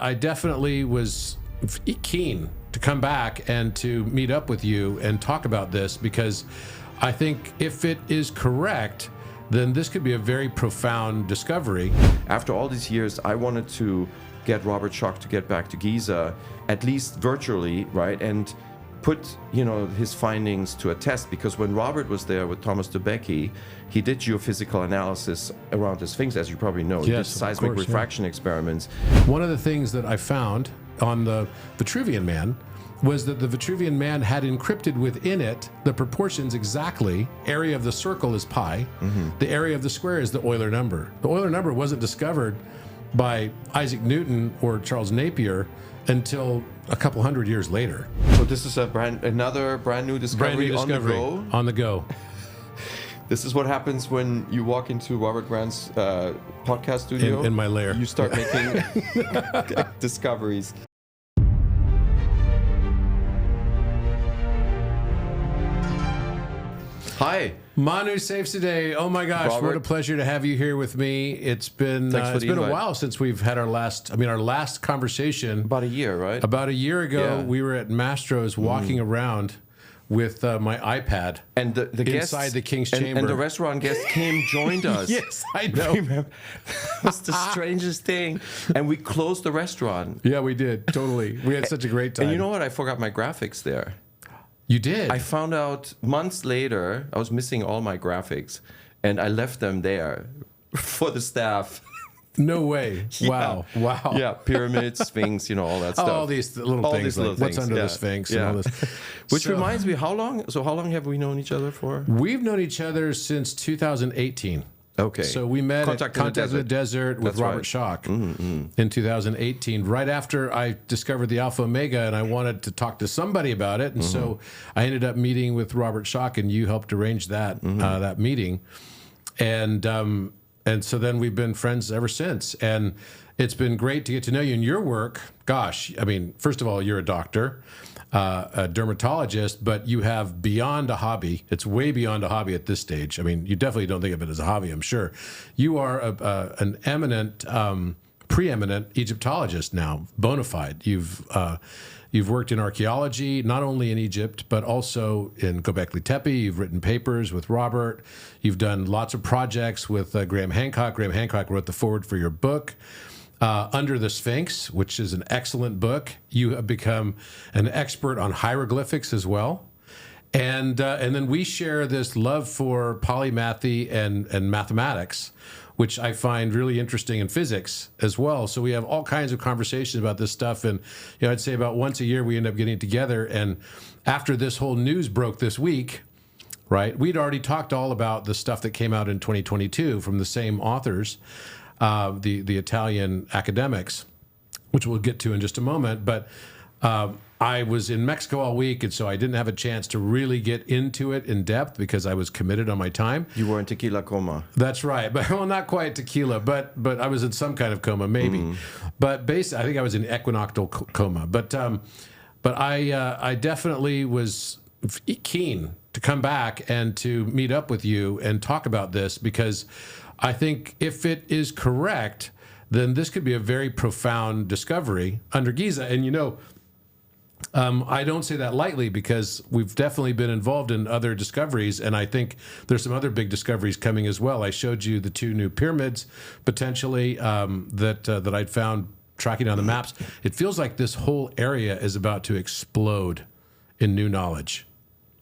I definitely was keen to come back and to meet up with you and talk about this, because I think if it is correct, then this could be a very profound discovery. After all these years, I wanted to get Robert Schoch to get back to Giza, at least virtually, right? And put, his findings to a test, because when Robert was there with Thomas Debicki, he did geophysical analysis around the Sphinx, as you probably know. He did seismic refraction experiments. One of the things that I found on the Vitruvian Man was that the Vitruvian Man had encrypted within it the proportions exactly. Area of the circle is pi. The area of the square is the Euler number. The Euler number wasn't discovered by Isaac Newton or Charles Napier until a couple hundred years later. So this is another brand new discovery, on the go. This is what happens when you walk into Robert Grant's podcast studio. In my lair. You start making discoveries. Hi, Manu Seyfzadeh. Oh my gosh, Robert. what a pleasure to have you here with me. It's been a while since we've had our last conversation. About a year, right? About a year ago, Yeah. we were at Mastro's walking around with my iPad, and the guests, inside the King's Chamber. And the restaurant guest joined us. Yes, I know. That was the strangest thing. And we closed the restaurant. Yeah, we did. Totally. We had such a great time. And you know what? I forgot my graphics there. You did? I found out months later I was missing all my graphics, and I left them there for the staff. No way. Yeah. Wow. Yeah, pyramids, Sphinx, all that stuff. All these little things, like what's under the Sphinx and all this. Which reminds me, how long have we known each other for? We've known each other since 2018. Okay. So we met at Contact in the Desert with Robert Schoch in 2018, right after I discovered the Alpha Omega, and I wanted to talk to somebody about it. And so I ended up meeting with Robert Schoch, and you helped arrange that that meeting. And so then we've been friends ever since. And it's been great to get to know you and your work. Gosh, I mean, first of all, you're a doctor, a dermatologist, but you have beyond a hobby. It's way beyond a hobby at this stage. I mean, you definitely don't think of it as a hobby, I'm sure. You are an eminent, preeminent Egyptologist now, bona fide. You've worked in archaeology, not only in Egypt, but also in Göbekli Tepe. You've written papers with Robert. You've done lots of projects with Graham Hancock. Graham Hancock wrote the foreword for your book. Under the Sphinx, which is an excellent book. You have become an expert on hieroglyphics as well. And then we share this love for polymathy and mathematics, which I find really interesting in physics as well. So we have all kinds of conversations about this stuff. And I'd say about once a year we end up getting together. And after this whole news broke this week, right, we'd already talked all about the stuff that came out in 2022 from the same authors, the Italian academics, which we'll get to in just a moment. But I was in Mexico all week, and so I didn't have a chance to really get into it in depth because I was committed on my time. You were in tequila coma. That's right. But well, not quite tequila, but I was in some kind of coma, maybe. But basically, I think I was in equinoctial coma. But I definitely was keen to come back and to meet up with you and talk about this, because I think if it is correct, then this could be a very profound discovery under Giza. And I don't say that lightly, because we've definitely been involved in other discoveries, and I think there's some other big discoveries coming as well. I showed you the 2 new pyramids, potentially, that I'd found tracking on the maps. It feels like this whole area is about to explode in new knowledge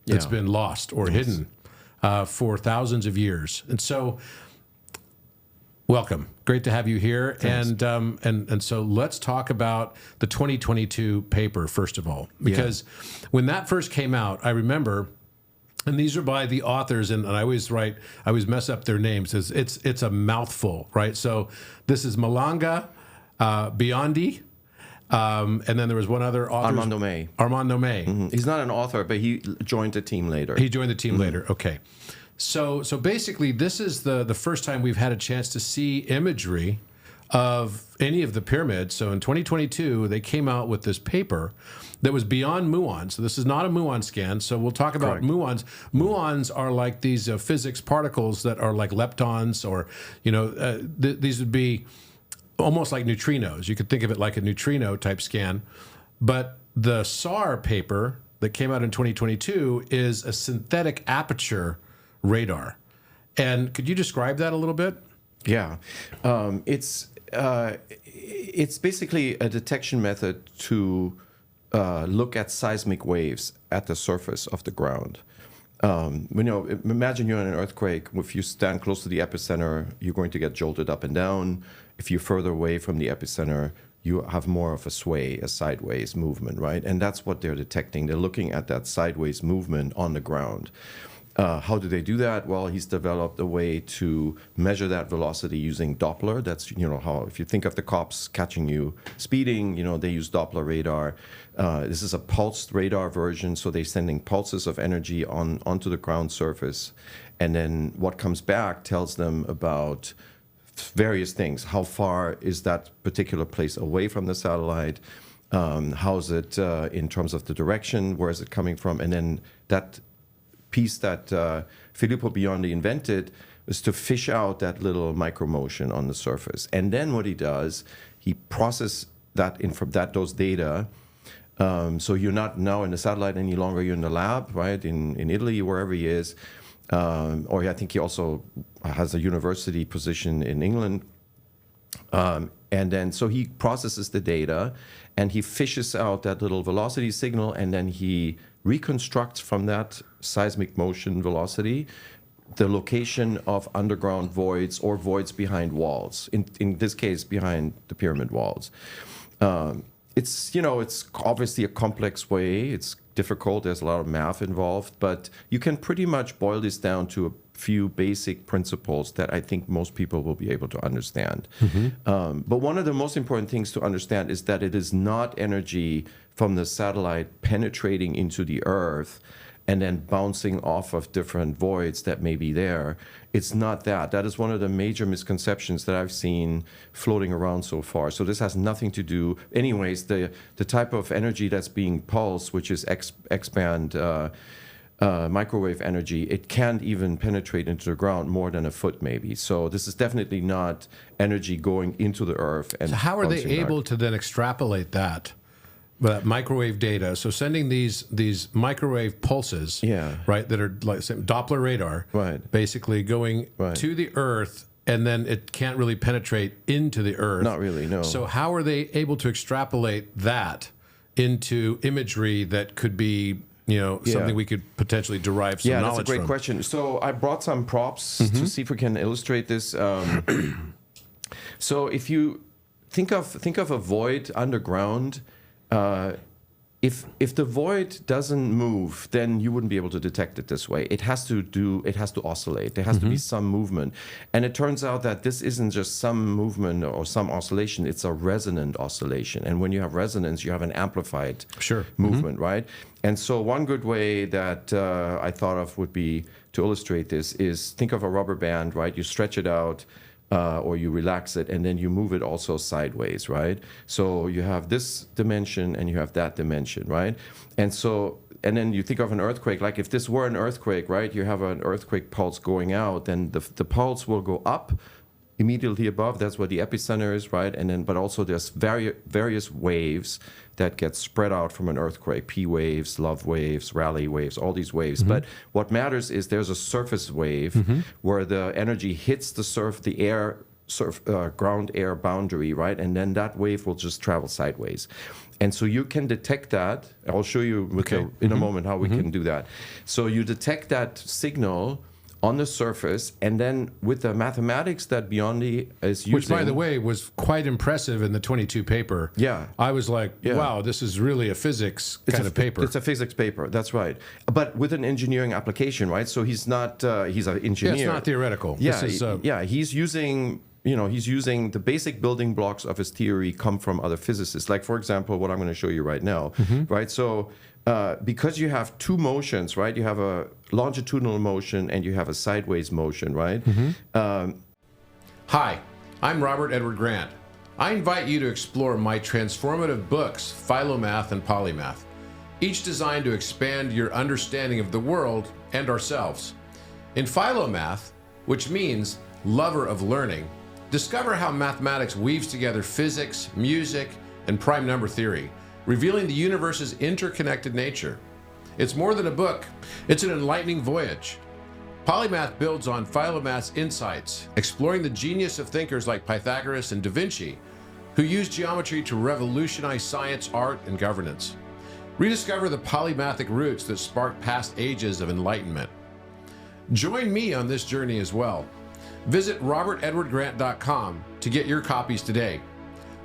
that's been lost or hidden for thousands of years. And so, welcome. Great to have you here. Thanks. And so let's talk about the 2022 paper, first of all, because when that first came out, I remember, and these are by the authors, and I always mess up their names. It's a mouthful, right? So this is Malanga Biondi, and then there was one other author. Armando May. He's not an author, but he joined the team later. He joined the team later. Okay. So basically, this is the first time we've had a chance to see imagery of any of the pyramids. So in 2022, they came out with this paper that was beyond muons. So this is not a muon scan. So we'll talk about muons. Muons are like these physics particles that are like leptons, or these would be almost like neutrinos. You could think of it like a neutrino type scan. But the SAR paper that came out in 2022 is a synthetic aperture radar. And could you describe that a little bit? Yeah, it's basically a detection method to look at seismic waves at the surface of the ground. Imagine you're in an earthquake. If you stand close to the epicenter, you're going to get jolted up and down. If you're further away from the epicenter, you have more of a sway, a sideways movement, right? And that's what they're detecting. They're looking at that sideways movement on the ground. How do they do that? Well, he's developed a way to measure that velocity using Doppler. That's, how if you think of the cops catching you speeding, they use Doppler radar. This is a pulsed radar version, so they're sending pulses of energy onto the ground surface. And then what comes back tells them about various things. How far is that particular place away from the satellite? How is it in terms of the direction? Where is it coming from? And then that piece that Filippo Biondi invented was to fish out that little micro motion on the surface. And then what he does, he processes that those data. So you're not now in the satellite any longer. You're in the lab, right, in Italy, wherever he is. Or I think he also has a university position in England. And then so he processes the data and he fishes out that little velocity signal, and then he reconstructs from that seismic motion velocity the location of underground voids or voids behind walls, in this case behind the pyramid walls. It's obviously a complex way. It's difficult. There's a lot of math involved, but you can pretty much boil this down to a few basic principles that I think most people will be able to understand. But one of the most important things to understand is that it is not energy from the satellite penetrating into the Earth and then bouncing off of different voids that may be there. It's not that. That is one of the major misconceptions that I've seen floating around so far. So this has nothing to do, anyways, the type of energy that's being pulsed, which is X-band microwave energy, it can't even penetrate into the ground more than a foot maybe. So this is definitely not energy going into the Earth. And so how are they able to then extrapolate that microwave data? So sending these microwave pulses, right, that are like Doppler radar, right, basically going to the Earth, and then it can't really penetrate into the Earth. Not really, no. So how are they able to extrapolate that into imagery that could be, something we could potentially derive some knowledge from? Yeah, that's a great question. So I brought some props to see if we can illustrate this. So if you think of a void underground, if the void doesn't move, then you wouldn't be able to detect it this way. It has to oscillate. There has to be some movement. And it turns out that this isn't just some movement or some oscillation, it's a resonant oscillation. And when you have resonance, you have an amplified movement, right? And so one good way that I thought of would be to illustrate this is think of a rubber band, right? You stretch it out, or you relax it, and then you move it also sideways, right? So you have this dimension and you have that dimension, right? And then you think of an earthquake, like if this were an earthquake, right? You have an earthquake pulse going out, then the pulse will go up immediately above. That's where the epicenter is, right? And then, but also there's various waves that get spread out from an earthquake: P waves, love waves, Rayleigh waves, all these waves. But what matters is there's a surface wave where the energy hits the ground air boundary, right? And then that wave will just travel sideways. And so you can detect that. I'll show you in a moment how we can do that. So you detect that signal on the surface, and then with the mathematics that Biondi is using, which, by the way, was quite impressive in the 22 paper. Yeah, I was like, wow, this is really a physics kind of paper. It's a physics paper, that's right. But with an engineering application, right? So he's not he's an engineer. Yeah, it's not theoretical. Yeah, he's using the basic building blocks of his theory come from other physicists. Like, for example, what I'm going to show you right now, right? So because you have two motions, right? You have a longitudinal motion and you have a sideways motion, right? Hi, I'm Robert Edward Grant. I invite you to explore my transformative books, Philomath and Polymath, each designed to expand your understanding of the world and ourselves. In Philomath, which means lover of learning, Discover how mathematics weaves together physics, music, and prime number theory, revealing the universe's interconnected nature. It's more than a book, it's an enlightening voyage. Polymath builds on Philomath's insights, exploring the genius of thinkers like Pythagoras and Da Vinci, who used geometry to revolutionize science, art, and governance. Rediscover the polymathic roots that sparked past ages of enlightenment. Join me on this journey as well. Visit robertedwardgrant.com to get your copies today.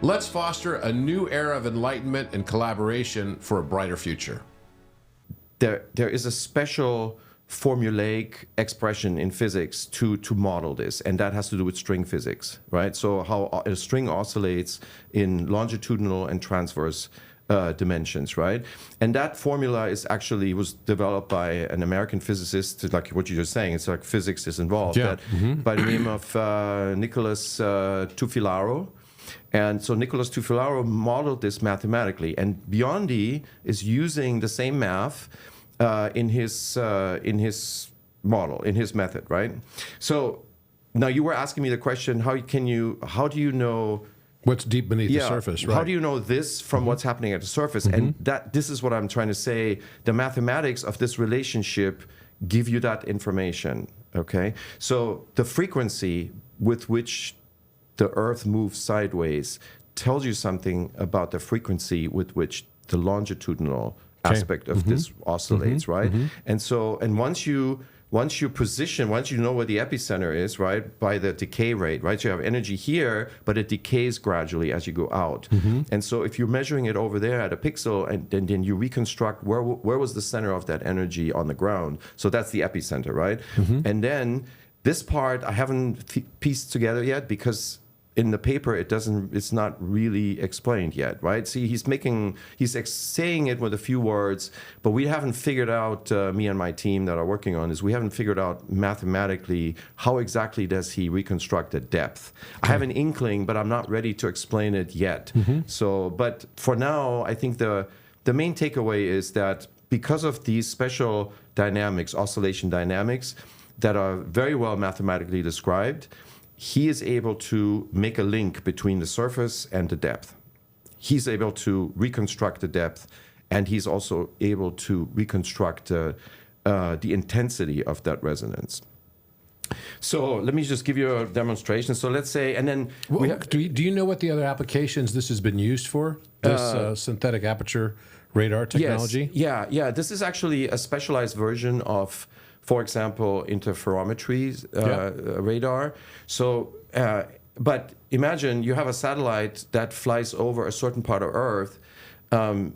Let's foster a new era of enlightenment and collaboration for a brighter future. There is a special formulaic expression in physics to model this, and that has to do with string physics, right? So how a string oscillates in longitudinal and transverse dimensions, right? And that formula was developed by an American physicist, like what you're just saying. It's like physics is involved, by the name of Nicholas Tufilaro. And so Nicholas Tufilaro modeled this mathematically, and Biondi is using the same math in his model, in his method, right? So now you were asking me the question: how do you know what's deep beneath the surface, right? How do you know this from what's happening at the surface? And this is what I'm trying to say. The mathematics of this relationship give you that information, okay? So the frequency with which the Earth moves sideways tells you something about the frequency with which the longitudinal aspect of this oscillates, right? And once you know where the epicenter is, right, by the decay rate, right? So you have energy here, but it decays gradually as you go out. And so if you're measuring it over there at a pixel, and then you reconstruct where was the center of that energy on the ground. So that's the epicenter, right? And then this part I haven't pieced together yet, because in the paper it's not really explained yet, right? See, he's saying it with a few words, but we haven't figured out, me and my team that are working on this, we haven't figured out mathematically how exactly does he reconstruct the depth. I have an inkling, but I'm not ready to explain it yet. So, but for now, I think the main takeaway is that because of these special dynamics, oscillation dynamics, that are very well mathematically described, he is able to make a link between the surface and the depth. He's able to reconstruct the depth, and he's also able to reconstruct the intensity of that resonance. So let me just give you a demonstration. So let's say, and then do you know what the other applications this has been used for? This synthetic aperture radar technology? Yes. Yeah. This is actually a specialized version of, for example, interferometry radar. So, but imagine you have a satellite that flies over a certain part of Earth.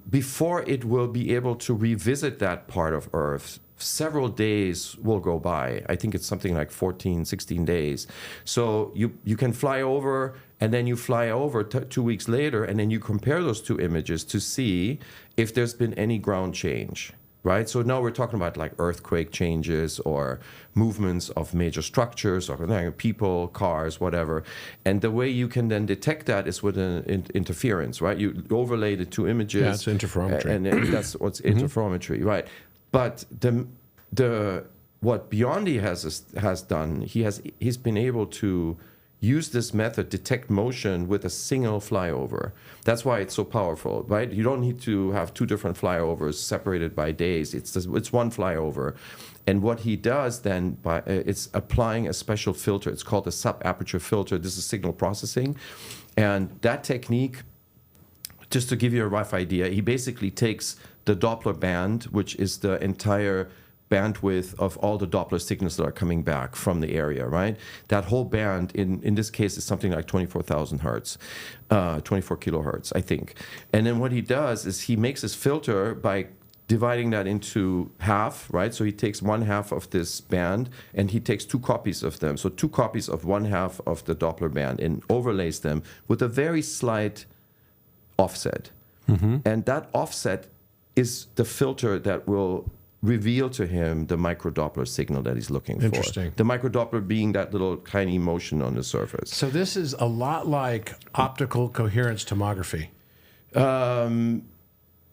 Before it will be able to revisit that part of Earth, several days will go by. I think it's something like 14, 16 days. So you can fly over, and then you fly over 2 weeks later, and then you compare those two images to see if there's been any ground change. Right? So now we're talking about like earthquake changes or movements of major structures or people, cars, whatever. And the way you can then detect that is with an interference, right? You overlay the two images. Yeah, it's interferometry. And that's what's interferometry, right? But what Biondi has done, he's been able to use this method, detect motion with a single flyover. That's why it's so powerful, right? You don't need to have two different flyovers separated by days. It's one flyover. And what he does then, it's applying a special filter. It's called a sub-aperture filter. This is signal processing. And that technique, just to give you a rough idea, he basically takes the Doppler band, which is the entire bandwidth of all the Doppler signals that are coming back from the area, right? That whole band, in this case, is something like 24,000 hertz, 24 kilohertz, I think. And then what he does is he makes his filter by dividing that into half, right? So he takes one half of this band, and he takes two copies of them. So two copies of one half of the Doppler band, and overlays them with a very slight offset. And that offset is the filter that will reveal to him the microdoppler signal that he's looking for. Interesting. The microdoppler being that little tiny motion on the surface. So this is a lot like optical coherence tomography.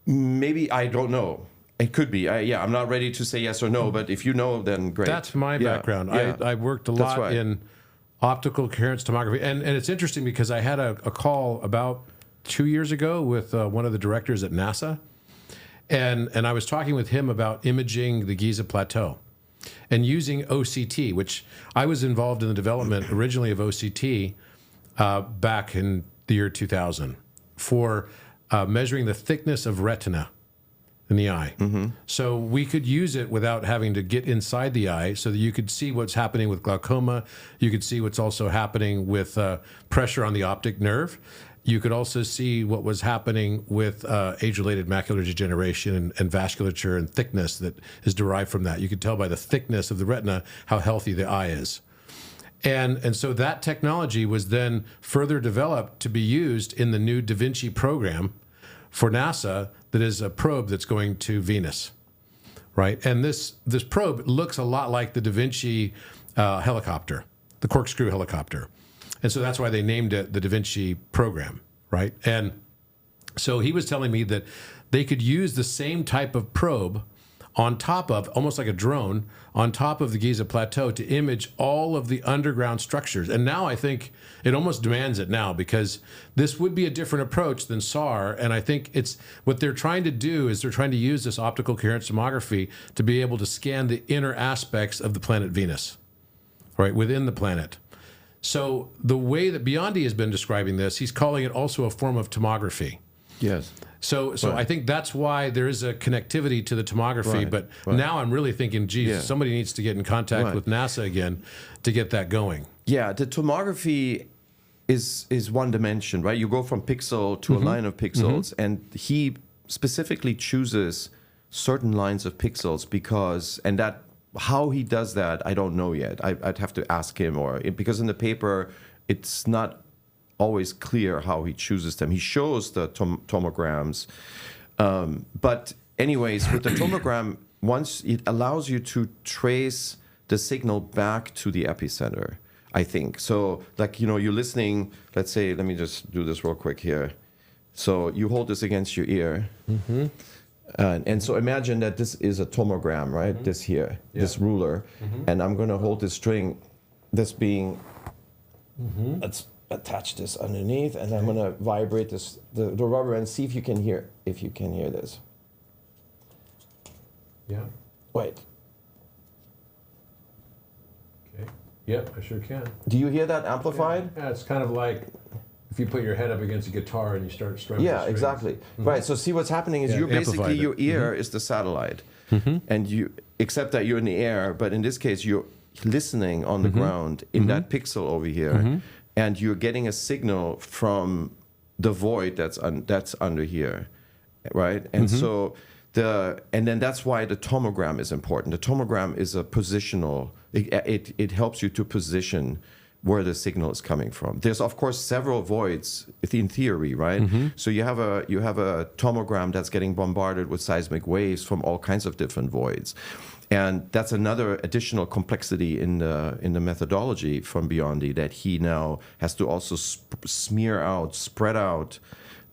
Maybe, I don't know. It could be. I'm not ready to say yes or no, but if you know, then great. That's my background. I worked a lot in optical coherence tomography. And it's interesting because I had a call about 2 years ago with one of the directors at NASA. And I was talking with him about imaging the Giza plateau and using OCT, which I was involved in the development originally of OCT back in the year 2000 for measuring the thickness of retina in the eye. So we could use it without having to get inside the eye so that you could see what's happening with glaucoma. You could see what's also happening with pressure on the optic nerve. You could also see what was happening with age-related macular degeneration and vasculature and thickness that is derived from that. You could tell by the thickness of the retina how healthy the eye is. And so that technology was then further developed to be used in the new Da Vinci program for NASA that is a probe that's going to Venus, right? And this probe looks a lot like the Da Vinci helicopter, the corkscrew helicopter. And so that's why they named it the Da Vinci program, right? And so he was telling me that they could use the same type of probe on top of, almost like a drone, on top of the Giza plateau to image all of the underground structures. And now I think it almost demands it now because this would be a different approach than SAR. And I think it's what they're trying to do is they're trying to use this optical coherence tomography to be able to scan the inner aspects of the planet Venus, right, within the planet. So the way that Biondi has been describing this, he's calling it also a form of tomography. Yes. So right. I think that's why there is a connectivity to the tomography. Right. But Right. now I'm really thinking, geez, somebody needs to get in contact Right. with NASA again to get that going. Yeah, the tomography is one dimension, right? You go from pixel to a line of pixels, and he specifically chooses certain lines of pixels because, and that how he does that, I don't know yet. I'd have to ask him, because in the paper, it's not always clear how he chooses them. He shows the tomograms. But anyways, with the tomogram, once it allows you to trace the signal back to the epicenter, I think. So like, you're listening, let's say, let me just do this real quick here. So you hold this against your ear. And so imagine that this is a tomogram, right? This here, this ruler. And I'm going to hold this string, this being, let's attach this underneath, and I'm going to vibrate this, the rubber, and see if you can hear this. Yeah. Wait. Okay. Yep, I sure can. Do you hear that amplified? Yeah, it's kind of like if you put your head up against a guitar and you start strumming. Yeah, exactly. Right. So see what's happening is your ear is the satellite, and except that you're in the air, but in this case you're listening on the ground in that pixel over here, and you're getting a signal from the void that's under here, right? And so and then that's why the tomogram is important. The tomogram is a positional. It helps you to position where the signal is coming from. There's of course several voids in theory, right? So you have a tomogram that's getting bombarded with seismic waves from all kinds of different voids, and that's another additional complexity in the methodology from Biondi, that he now has to also spread out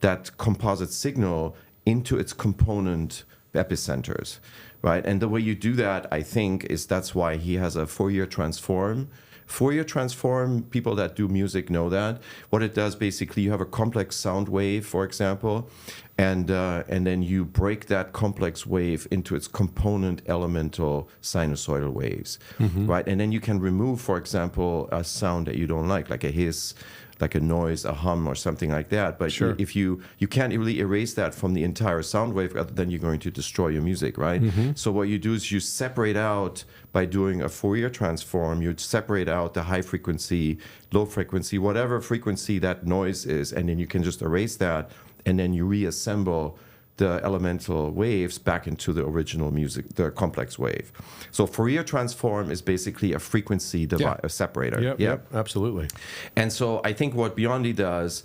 that composite signal into its component epicenters, right? And the way you do that, I think, is that's why he has a Fourier transform. Fourier transform, people that do music know that. What it does, basically, you have a complex sound wave, for example, and then you break that complex wave into its component elemental sinusoidal waves, right? And then you can remove, for example, a sound that you don't like a hiss, like a noise, a hum, or something like that. But if you can't really erase that from the entire sound wave, then you're going to destroy your music, right? So what you do is you separate out, by doing a Fourier transform, you separate out the high frequency, low frequency, whatever frequency that noise is, and then you can just erase that, and then you reassemble the elemental waves back into the original music, the complex wave. So Fourier transform is basically a frequency a separator. Yep, absolutely. And so I think what Biondi does,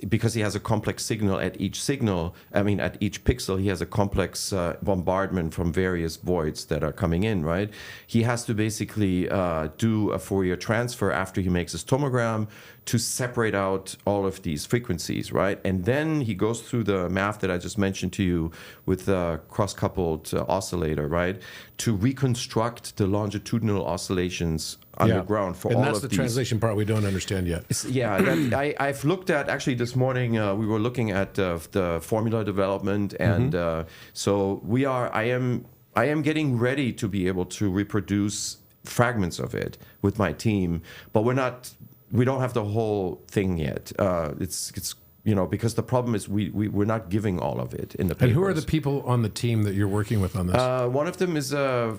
because he has a complex signal at each pixel, he has a complex bombardment from various voids that are coming in, right? He has to basically do a Fourier transfer after he makes his tomogram to separate out all of these frequencies, right? And then he goes through the math that I just mentioned to you with the cross-coupled oscillator, right? To reconstruct the longitudinal oscillations underground for all of these. And that's the translation part we don't understand yet. I've looked at, actually this morning, we were looking at the formula development, and so I am getting ready to be able to reproduce fragments of it with my team, but we don't have the whole thing yet. It's because the problem is we're not giving all of it in the papers. And who are the people on the team that you're working with on this? One of them is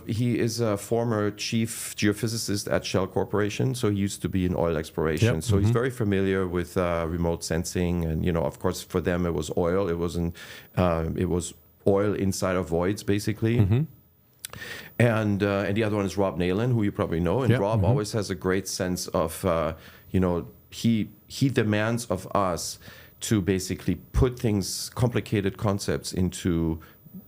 he is a former chief geophysicist at Shell Corporation, so he used to be in oil exploration. So he's very familiar with remote sensing, and of course for them it was oil. It was oil inside of voids, basically. And the other one is Rob Nayland, who you probably know. And Rob always has a great sense of, he demands of us to basically put complicated concepts into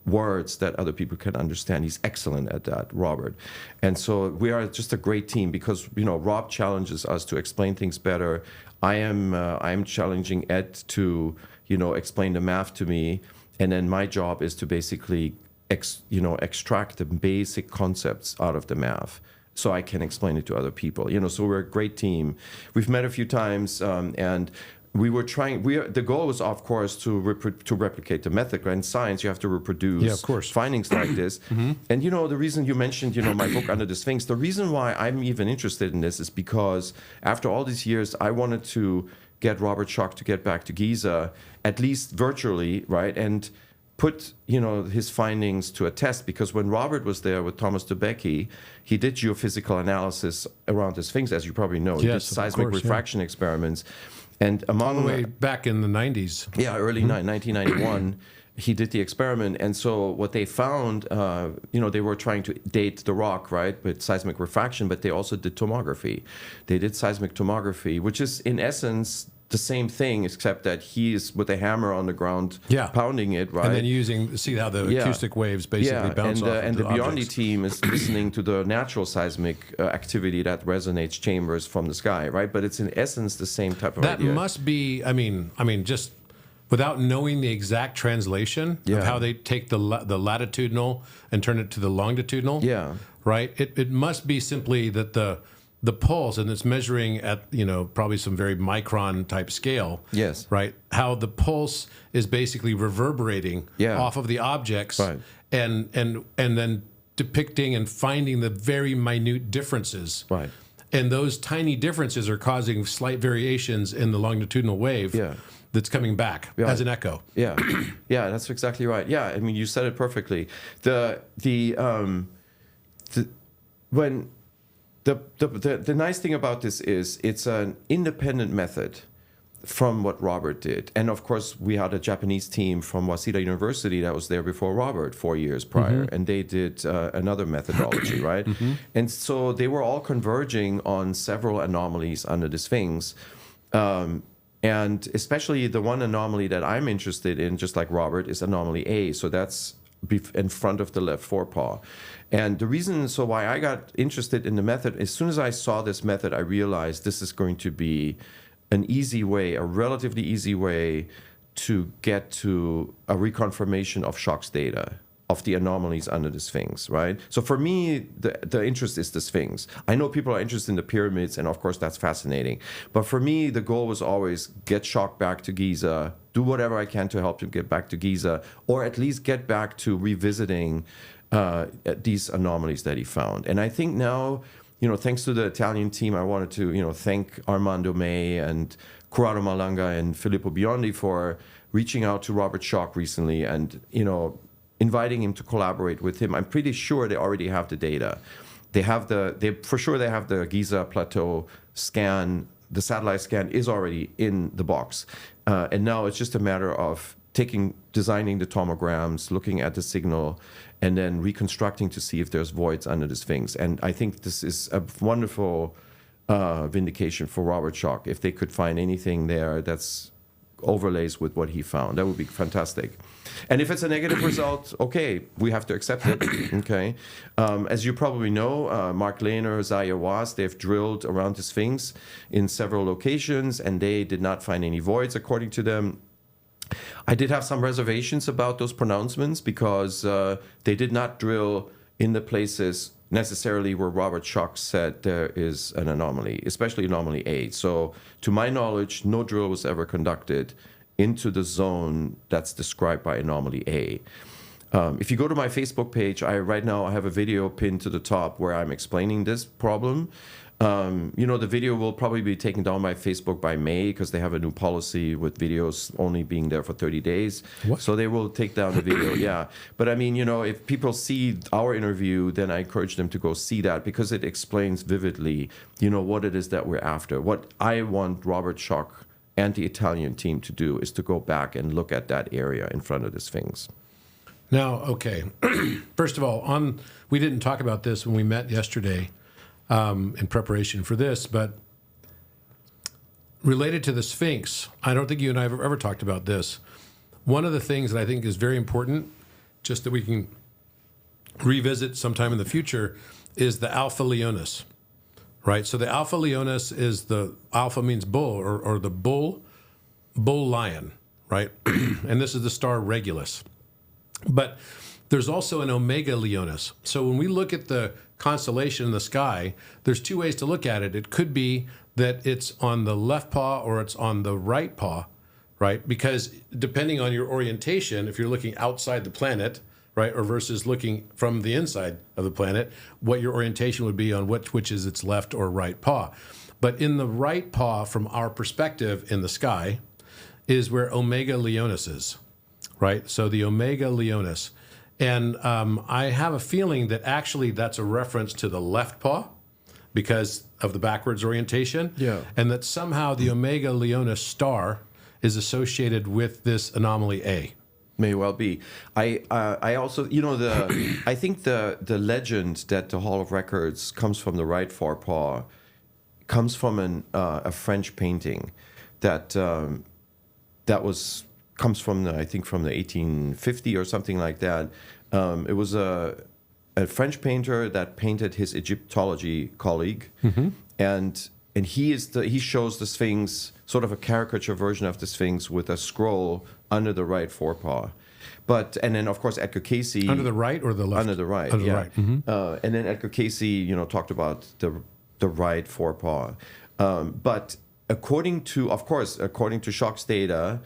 words that other people can understand. He's excellent at that, Robert. And so we are just a great team because, Rob challenges us to explain things better. I'm challenging Ed to, explain the math to me. And then my job is to basically extract the basic concepts out of the math so I can explain it to other people. So we're a great team. We've met a few times, and we were trying. The goal was, of course, to replicate the method. In science, you have to reproduce findings like this. And the reason you mentioned, my book Under the Sphinx. The reason why I'm even interested in this is because after all these years, I wanted to get Robert Schoch to get back to Giza, at least virtually, right? And put his findings to a test, because when Robert was there with Thomas Debicki, he did geophysical analysis around the Sphinx, as you probably know. He did seismic refraction experiments, and among all the way back in the 90s. Yeah, early 1991. He did the experiment, and so what they found, they were trying to date the rock, right, with seismic refraction, but they also did tomography. They did seismic tomography, which is in essence the same thing, except that he's with a hammer on the ground, pounding it, right? And then see how the acoustic waves basically bounce off and the Biondi team is listening to the natural seismic activity that resonates chambers from the sky, right? But it's in essence the same type of idea. That must be, I mean, just without knowing the exact translation of how they take the latitudinal and turn it to the longitudinal, right? It must be simply that the pulse, and it's measuring at probably some very micron type scale. Yes. Right. How the pulse is basically reverberating off of the objects, right, and then depicting and finding the very minute differences. Right. And those tiny differences are causing slight variations in the longitudinal wave. That's coming back as an echo. Yeah, that's exactly right. Yeah, I mean, you said it perfectly. The nice thing about this is it's an independent method from what Robert did. And of course, we had a Japanese team from Waseda University that was there before Robert 4 years prior, and they did another methodology, right? And so they were all converging on several anomalies under the Sphinx. And especially the one anomaly that I'm interested in, just like Robert, is anomaly A. So that's in front of the left forepaw. And the reason why I got interested in the method, as soon as I saw this method, I realized this is going to be an easy way, a relatively easy way to get to a reconfirmation of Schoch's data, of the anomalies under the Sphinx, right? So for me, the interest is the Sphinx. I know people are interested in the pyramids, and of course that's fascinating. But for me, the goal was always get Schoch back to Giza, do whatever I can to help him get back to Giza, or at least get back to revisiting these anomalies that he found. And I think now, thanks to the Italian team, I wanted to, thank Armando May and Corrado Malanga and Filippo Biondi for reaching out to Robert Schoch recently and, inviting him to collaborate with him. I'm pretty sure they already have the data. They have for sure they have the Giza plateau scan. The satellite scan is already in the box. And now it's just a matter of designing the tomograms, looking at the signal, and then reconstructing to see if there's voids under the Sphinx. And I think this is a wonderful vindication for Robert Schoch. If they could find anything there that's overlays with what he found. That would be fantastic. And if it's a negative result, okay, we have to accept it. Okay. As you probably know, Mark Lehner, Zaya Was, they've drilled around the Sphinx in several locations, and they did not find any voids, according to them. I did have some reservations about those pronouncements because they did not drill in the places necessarily where Robert Schoch said there is an anomaly, especially anomaly A. So to my knowledge, no drill was ever conducted into the zone that's described by anomaly A. If you go to my Facebook page, right now I have a video pinned to the top where I'm explaining this problem. The video will probably be taken down by Facebook by May because they have a new policy with videos only being there for 30 days. What? So they will take down the video, yeah. But I mean, if people see our interview, then I encourage them to go see that because it explains vividly, what it is that we're after. What I want Robert Schoch and the Italian team to do is to go back and look at that area in front of the Sphinx. Now, okay. First of all, we didn't talk about this when we met yesterday in preparation for this, but related to the Sphinx, I don't think you and I have ever talked about this. One of the things that I think is very important, just that we can revisit sometime in the future, is the Alpha Leonis, right? So the Alpha Leonis is the alpha means bull, or the bull lion, right? And this is the star Regulus. But there's also an Omega Leonis. So when we look at the constellation in the sky, there's two ways to look at it. It could be that it's on the left paw or it's on the right paw, right? Because depending on your orientation, if you're looking outside the planet, right, or versus looking from the inside of the planet, what your orientation would be on which is its left or right paw. But in the right paw, from our perspective in the sky, is where Omega Leonis is, right? So the Omega Leonis. And I have a feeling that actually that's a reference to the left paw because of the backwards orientation. Yeah. And that somehow the Omega Leonis star is associated with this anomaly A. May well be. I also, I think the legend that the Hall of Records comes from the right forepaw comes from a French painting that comes from I think from the 1850 or something like that. It was a French painter that painted his Egyptology colleague, and he shows the Sphinx, sort of a caricature version of the Sphinx with a scroll under the right forepaw. And then of course Edgar Cayce Under the right or the left? Under the right, under yeah. The right. Mm-hmm. And then Edgar Cayce, talked about the right forepaw. But according to Schoch's data,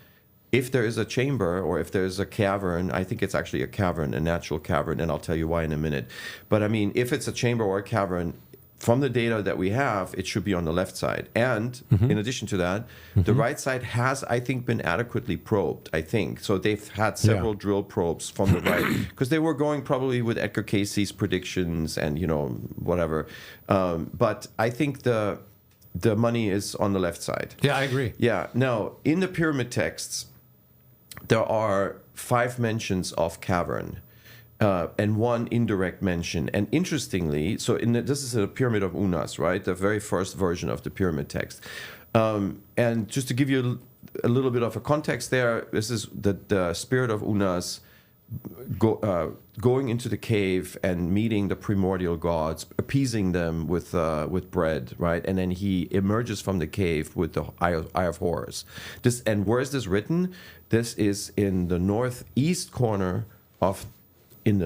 if there is a chamber or if there is a cavern, I think it's actually a cavern, a natural cavern, and I'll tell you why in a minute. But I mean, if it's a chamber or a cavern, from the data that we have, it should be on the left side. And in addition to that, the right side has, I think, been adequately probed, I think. So they've had several drill probes from the right, because they were going probably with Edgar Cayce's predictions and, whatever. But I think the money is on the left side. Yeah, I agree. Yeah. Now, in the pyramid texts, there are 5 mentions of cavern and 1 indirect mention. And interestingly, this is a Pyramid of Unas, right? The very first version of the pyramid text. And just to give you a little bit of a context there, this is the spirit of Unas going into the cave and meeting the primordial gods, appeasing them with bread, right? And then he emerges from the cave with the Eye of Horus. And where is this written? This is in the northeast corner of the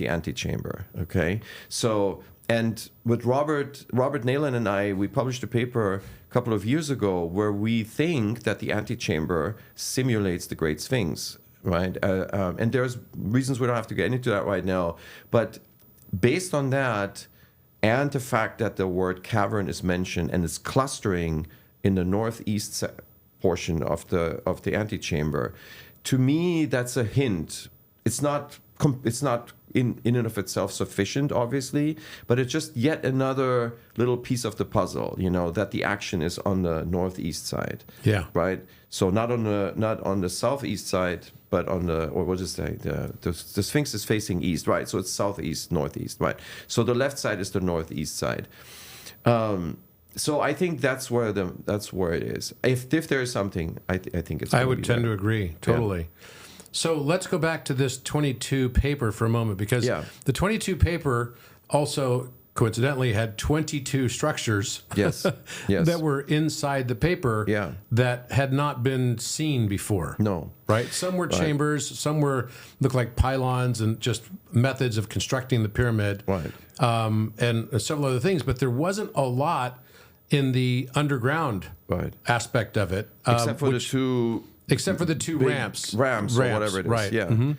antechamber. Okay, so and with Robert Nayland and I, we published a paper a couple of years ago where we think that the antechamber simulates the Great Sphinx. Right, and there's reasons we don't have to get into that right now, but based on that, and the fact that the word cavern is mentioned and it's clustering in the northeast portion of the antechamber, to me that's a hint. It's not in and of itself sufficient, obviously, but it's just yet another little piece of the puzzle. That the action is on the northeast side. Yeah. Right. So not on the southeast side, but on the Sphinx is facing east, right? So it's southeast, northeast, right? So the left side is the northeast side. So I think that's where it is. If there is something, I think it's. I would tend to agree totally. Yeah. So let's go back to this 22 paper for a moment, because the 22 paper also coincidentally had 22 structures yes. that were inside the paper that had not been seen before. No. Right? Some were chambers, some looked like pylons and just methods of constructing the pyramid. Right. And several other things, but there wasn't a lot in the underground aspect of it. Except for the two ramps or whatever it is. Right. Yeah. Mm-hmm.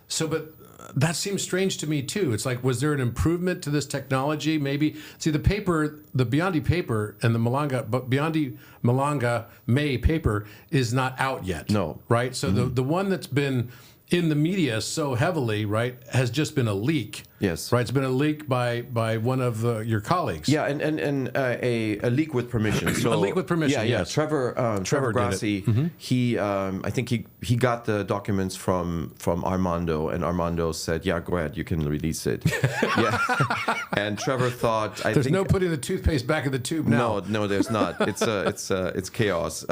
So, but that seems strange to me too. It's like, was there an improvement to this technology? Maybe. See, the paper, the Biondi paper and the Biondi Malanga May paper is not out yet. No. Right. So the one that's been in the media so heavily, right, has just been a leak. Yes. Right. It's been a leak by one of your colleagues. Yeah, and a leak with permission. So a leak with permission. Yeah. Yes. Trevor Grassi. He I think he got the documents from Armando, and Armando said, "Yeah, go ahead, you can release it." Yeah. And Trevor thought, there's no putting the toothpaste back in the tube now. No, there's not. It's chaos.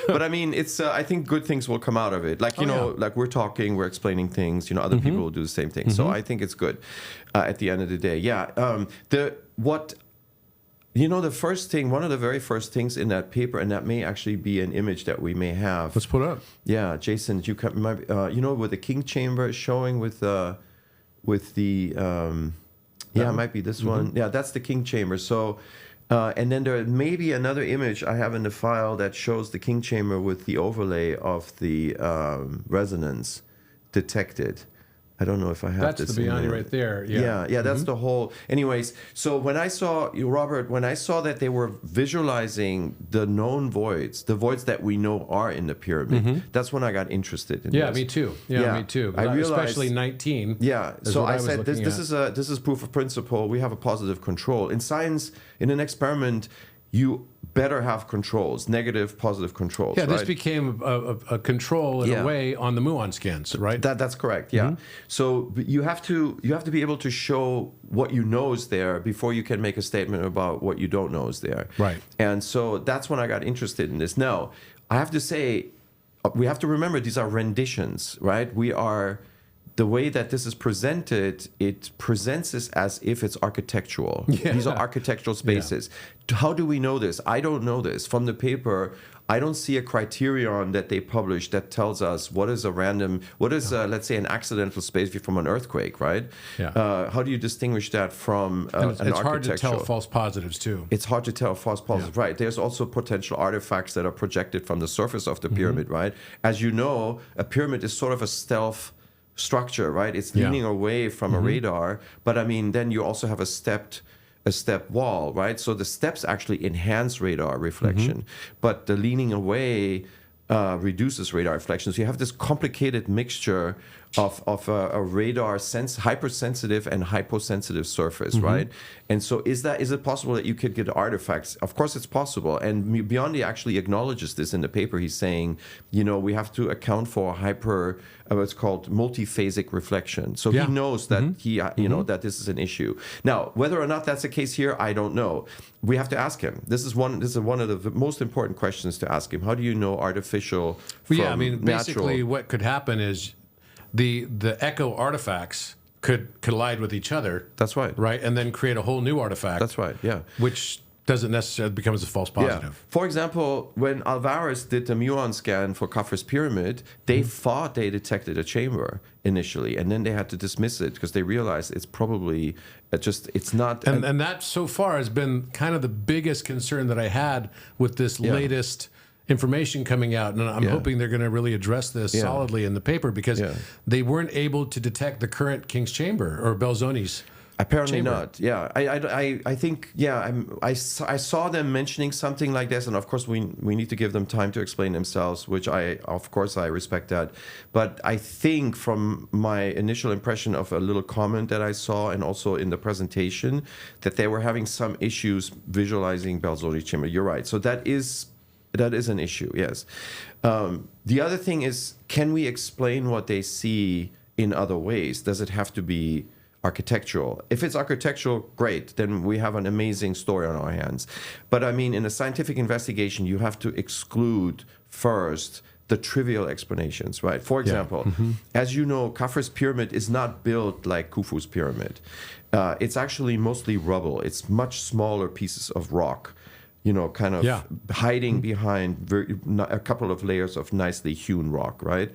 But I mean, I think good things will come out of it. Like like we're talking, we're explaining things. Other people will do the same thing. So I think it's good. At the end of the day, the first thing, one of the very first things in that paper, and that may actually be an image that we may have. Let's put up. Yeah, Jason, you where the king chamber is showing with the it might be this one. Yeah, that's the king chamber. So. And then there may be another image I have in the file that shows the king chamber with the overlay of the resonance detected. I don't know if I have that's this. That's the Biondi right there. Yeah, that's the whole. Anyways, so when I saw Robert, when I saw that they were visualizing the known voids, the voids that we know are in the pyramid, that's when I got interested in this. Me too. Me too. I realized, especially 19. Yeah. So I said this is proof of principle. We have a positive control. In science, in an experiment, you better have controls, negative, positive controls. Yeah, this became a control in a way on the muon scans, right? That's correct. Yeah. So you have to be able to show what you know is there before you can make a statement about what you don't know is there. Right. And so that's when I got interested in this. Now, I have to say, we have to remember these are renditions, right? The way that this is presented, it presents this as if it's architectural. Yeah. These are architectural spaces. Yeah. How do we know this? I don't know this. From the paper, I don't see a criterion that they publish that tells us what is let's say, an accidental space from an earthquake, right? Yeah. How do you distinguish that from an architectural? It's hard to tell false positives, too. It's hard to tell false positives, right. There's also potential artifacts that are projected from the surface of the pyramid, right? As you know, a pyramid is sort of a stealth structure, right? It's leaning away from a radar, but I mean, then you also have a step wall, right? So the steps actually enhance radar reflection, but the leaning away reduces radar reflection. So you have this complicated mixture of a radar hypersensitive and hyposensitive surface, right? And so is it possible that you could get artifacts? Of course it's possible. And Biondi actually acknowledges this in the paper. He's saying, we have to account for what's called multiphasic reflection. So he knows that that this is an issue. Now, whether or not that's the case here, I don't know. We have to ask him. This is one of the most important questions to ask him. How do you know artificial from natural? Basically what could happen is the echo artifacts could collide with each other. That's right. Right, and then create a whole new artifact. That's right, yeah. Which doesn't necessarily become as a false positive. Yeah. For example, when Alvarez did the muon scan for Khafre's Pyramid, they thought they detected a chamber initially, and then they had to dismiss it because they realized it's probably it's not. And that so far has been kind of the biggest concern that I had with this latest information coming out, and I'm hoping they're going to really address this solidly in the paper, because they weren't able to detect the current King's Chamber or Belzoni's. Apparently chamber. not. Yeah, I think I saw them mentioning something like this, and of course we need to give them time to explain themselves, which I respect that. But I think from my initial impression of a little comment that I saw, and also in the presentation, that they were having some issues visualizing Belzoni's chamber. You're right. So that is an issue. Yes. The other thing is, can we explain what they see in other ways? Does it have to be architectural. If it's architectural, great, then we have an amazing story on our hands. But I mean, in a scientific investigation, you have to exclude first the trivial explanations, right? For example, as you know, Khafre's pyramid is not built like Khufu's pyramid. It's actually mostly rubble. It's much smaller pieces of rock, kind of hiding behind a couple of layers of nicely hewn rock, right?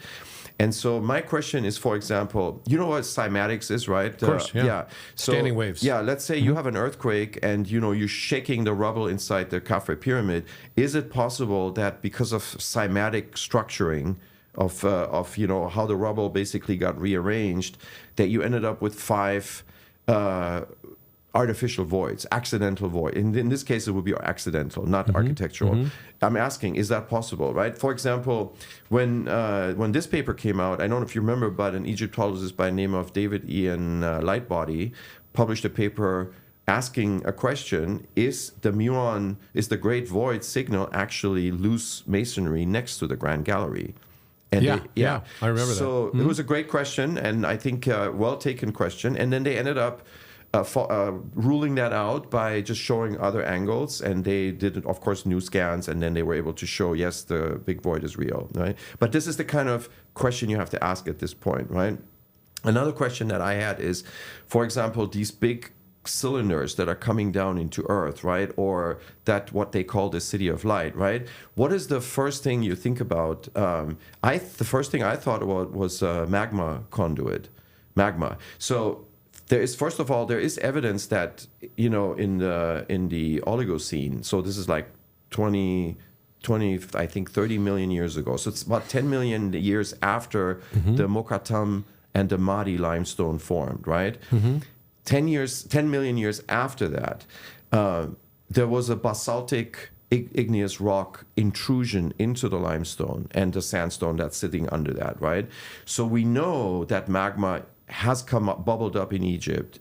And so my question is, for example, you know what cymatics is, right? Of course, yeah. So, standing waves. Yeah, let's say you have an earthquake and, you're shaking the rubble inside the Khafre Pyramid. Is it possible that because of cymatic structuring of how the rubble basically got rearranged, that you ended up with 5 artificial voids, accidental void. In this case, it would be accidental, not architectural. I'm asking, is that possible, right? For example, when this paper came out, I don't know if you remember, but an Egyptologist by the name of David Ian Lightbody published a paper asking a question: is the Great Void signal actually loose masonry next to the Grand Gallery? And I remember that. So it was a great question, and I think well taken question. And then they ended up ruling that out by just showing other angles, and they did, of course, new scans, and then they were able to show, yes, the big void is real, right? But this is the kind of question you have to ask at this point, right? Another question that I had is, for example, these big cylinders that are coming down into Earth, right? Or that what they call the city of light, right? What is the first thing you think about? The first thing I thought about was magma conduit, magma. So there is, first of all, there is evidence that, in the Oligocene, so this is like 20, I think 30 million years ago. So it's about 10 million years after the Mokattam and the Mahdi limestone formed, right? 10 million years after that, there was a basaltic igneous rock intrusion into the limestone and the sandstone that's sitting under that, right? So we know that magma has bubbled up in Egypt,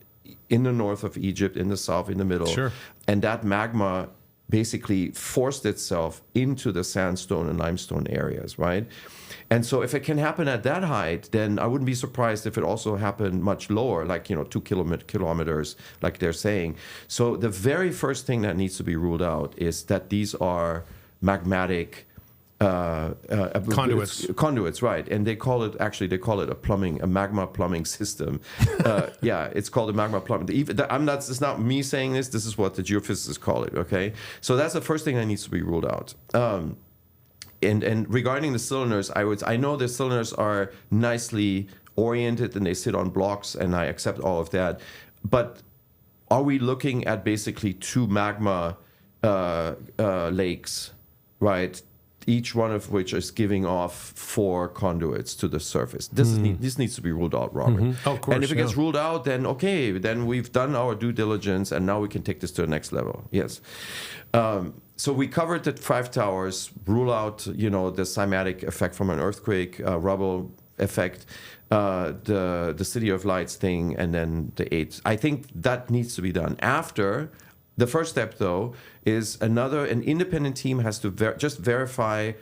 in the north of Egypt, in the south, in the middle. Sure. And that magma basically forced itself into the sandstone and limestone areas, right? And so if it can happen at that height, then I wouldn't be surprised if it also happened much lower, like, 2 kilometers, like they're saying. So the very first thing that needs to be ruled out is that these are magmatic conduits, right? And they call it a magma plumbing system. It's called a magma plumbing. It's not me saying this. This is what the geophysicists call it. Okay, so that's the first thing that needs to be ruled out. And regarding the cylinders, I know the cylinders are nicely oriented and they sit on blocks, and I accept all of that. But are we looking at basically 2 magma lakes, right? Each one of which is giving off 4 conduits to the surface. This needs to be ruled out, Robert. Oh, of course, and if it gets ruled out, then okay, then we've done our due diligence, and now we can take this to the next level. Yes. So we covered the 5 towers, rule out, the cymatic effect from an earthquake, rubble effect, the City of Lights thing, and then the 8. I think that needs to be done. After, the first step, though, is an independent team has to just verify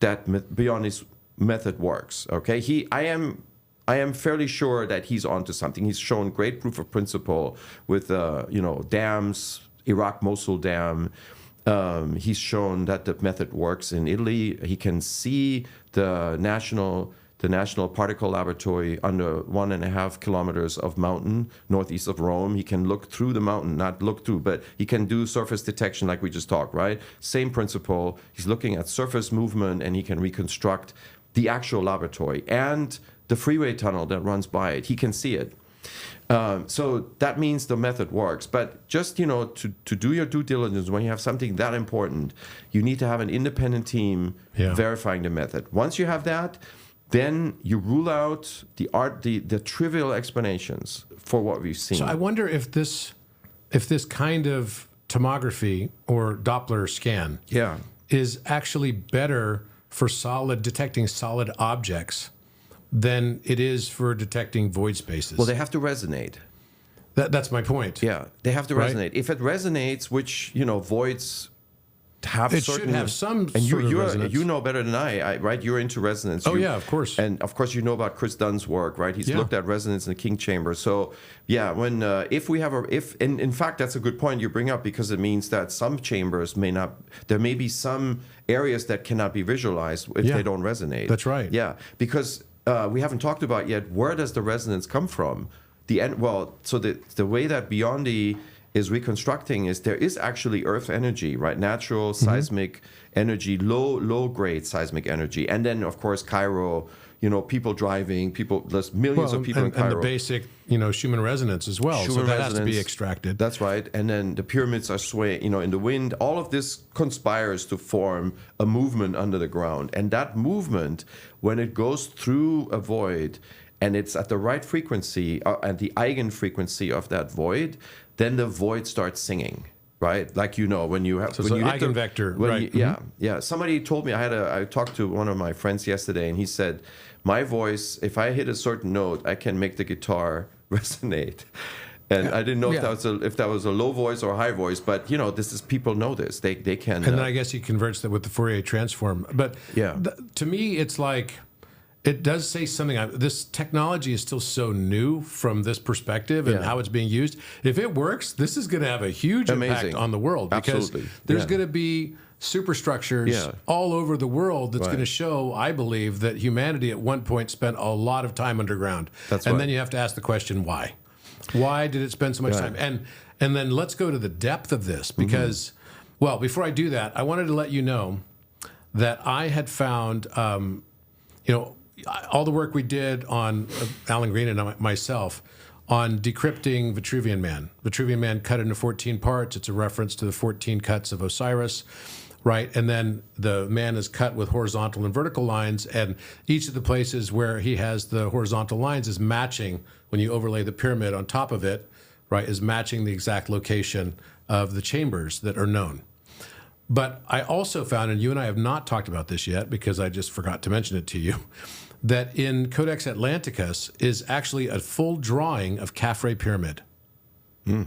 that Beyond's method works. Okay, I am fairly sure that he's onto something. He's shown great proof of principle with dams, Iraq Mosul Dam. He's shown that the method works in Italy. He can see the National Particle Laboratory under 1.5 kilometers of mountain northeast of Rome. He can look through the mountain, not look through, but he can do surface detection like we just talked, right? Same principle. He's looking at surface movement, and he can reconstruct the actual laboratory and the freeway tunnel that runs by it. He can see it. So that means the method works. But just, to do your due diligence when you have something that important, you need to have an independent team verifying the method. Once you have that, then you rule out the trivial explanations for what we've seen. So I wonder if this kind of tomography or Doppler scan is actually better for detecting solid objects than it is for detecting void spaces. Well, they have to resonate. That's my point. Yeah, they have to resonate. If it resonates, which voids have It certain... should have some and sort of resonance. you know better than I, right? You're into resonance. Oh, yeah, of course. And of course, you know about Chris Dunn's work, right? He's looked at resonance in the King chamber. So, yeah, when if we have and in fact, that's a good point you bring up, because it means that some chambers may not... There may be some areas that cannot be visualized if they don't resonate. That's right. Yeah, because we haven't talked about yet, where does the resonance come from? So the way that Biondi is reconstructing is there is actually Earth energy, right? Natural seismic energy, low grade seismic energy, and then of course Cairo. People driving, there's millions of people in Cairo. And the basic, Schumann resonance as well. Schumann so that has to be resonance, extracted. That's right. And then the pyramids are swaying, in the wind. All of this conspires to form a movement under the ground. And that movement, when it goes through a void, and it's at the right frequency, and the eigenfrequency of that void, then the void starts singing. Right, like when you have... So it's an eigenvector, right? Yeah. Somebody told me, I talked to one of my friends yesterday, and he said, my voice, if I hit a certain note, I can make the guitar resonate. And I didn't know if that was a low voice or a high voice, but this is... people know this. They can... And then I guess he converts that with the Fourier transform. But to me, it's like... It does say something. This technology is still so new from this perspective and how it's being used. If it works, this is going to have a huge impact on the world, because there's going to be superstructures all over the world that's going to show, I believe, that humanity at one point spent a lot of time underground. Then you have to ask the question, why? Why did it spend so much time? And then let's go to the depth of this, because, well, before I do that, I wanted to let you know that I had found, all the work we did on Alan Green and myself on decrypting Vitruvian Man. Vitruvian Man cut into 14 parts. It's a reference to the 14 cuts of Osiris, right? And then the man is cut with horizontal and vertical lines, and each of the places where he has the horizontal lines is matching, when you overlay the pyramid on top of it, right, is matching the exact location of the chambers that are known. But I also found, and you and I have not talked about this yet because I just forgot to mention it to you, that in Codex Atlanticus is actually a full drawing of Khafre Pyramid. Okay.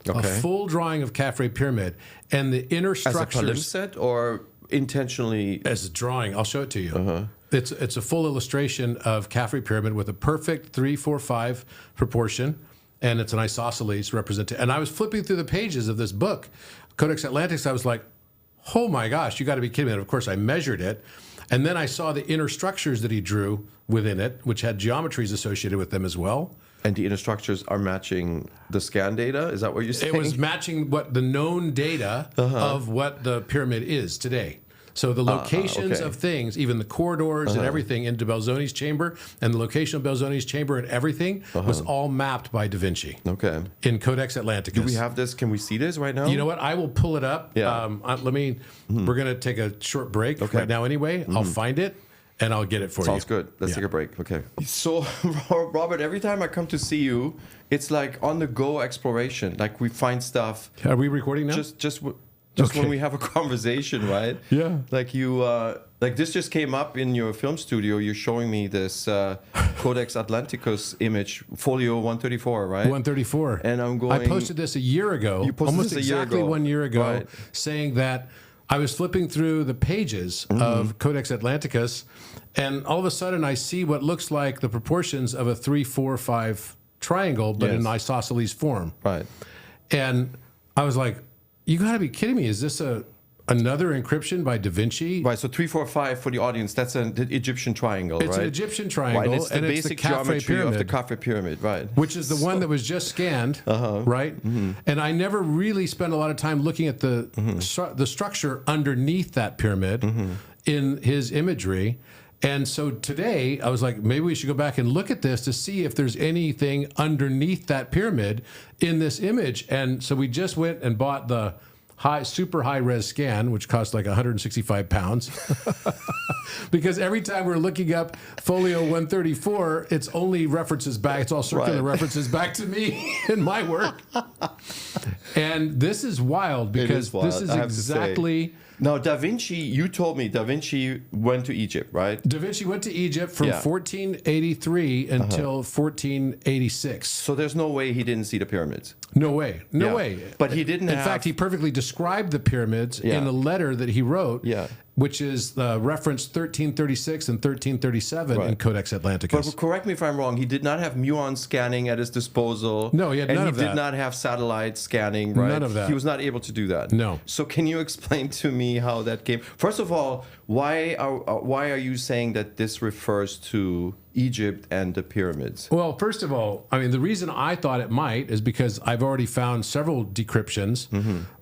A full drawing of Khafre Pyramid. And the inner structures... As a palimpsest or intentionally... As a drawing. I'll show it to you. It's a full illustration of Khafre Pyramid with a perfect 3-4-5 proportion. And it's an isosceles represented. And I was flipping through the pages of this book, Codex Atlanticus. I was like, oh my gosh, you got to be kidding me. And of course, I measured it. And then I saw the inner structures that he drew within it, which had geometries associated with them as well. And the inner structures are matching the scan data? Is that what you're saying? It was matching what the known data of what the pyramid is today. So the locations of things, even the corridors and everything into Belzoni's chamber, and the location of Belzoni's chamber and everything was all mapped by Da Vinci. Okay. In Codex Atlanticus. Do we have this? Can we see this right now? You know what? I will pull it up. Yeah. We're going to take a short break right now anyway. I'll find it and I'll get it for you. Sounds good. Let's take a break. Okay. So, Robert, every time I come to see you, it's like on the go exploration. Like we find stuff. Are we recording now? Just when we have a conversation, right? Yeah. Like you, like this just came up in your film studio. You're showing me this Codex Atlanticus image, folio 134, right? 134. And I'm going... I posted this a year ago. You posted almost this a year exactly ago. 1 year ago, Right. saying that I was flipping through the pages of Codex Atlanticus, and all of a sudden I see what looks like the proportions of a 3-4-5 triangle, but in isosceles form. Right. And I was like, you got to be kidding me. Is this another encryption by Da Vinci? Right, so 3-4-5 for the audience, that's an Egyptian triangle, It's right? an Egyptian triangle, Right, and it's the basic geometry Pyramid, of the Khafre Pyramid, right? which is the one that was just scanned, right? And I never really spent a lot of time looking at the structure underneath that pyramid in his imagery. And so today, I was like, maybe we should go back and look at this to see if there's anything underneath that pyramid in this image. And so we just went and bought the super high res scan, which cost like 165 pounds. Because every time we're looking up folio 134, it's only references back. It's all circular references back to me in my work. And this is wild because this is exactly Now, Da Vinci, you told me Da Vinci went to Egypt, right? Da Vinci went to Egypt from 1483 until 1486. So there's no way he didn't see the pyramids. No way. No way. But he didn't In fact, he perfectly described the pyramids in a letter that he wrote, which is reference 1336 and 1337 in Codex Atlanticus. But correct me if I'm wrong, he did not have muon scanning at his disposal. No, he had none of that. And he did not have satellite scanning, right? None of that. He was not able to do that. No. So can you explain to me how that came? First of all, why are you saying that this refers to Egypt and the pyramids? Well, first of all, I mean, the reason I thought it might is because I've already found several decryptions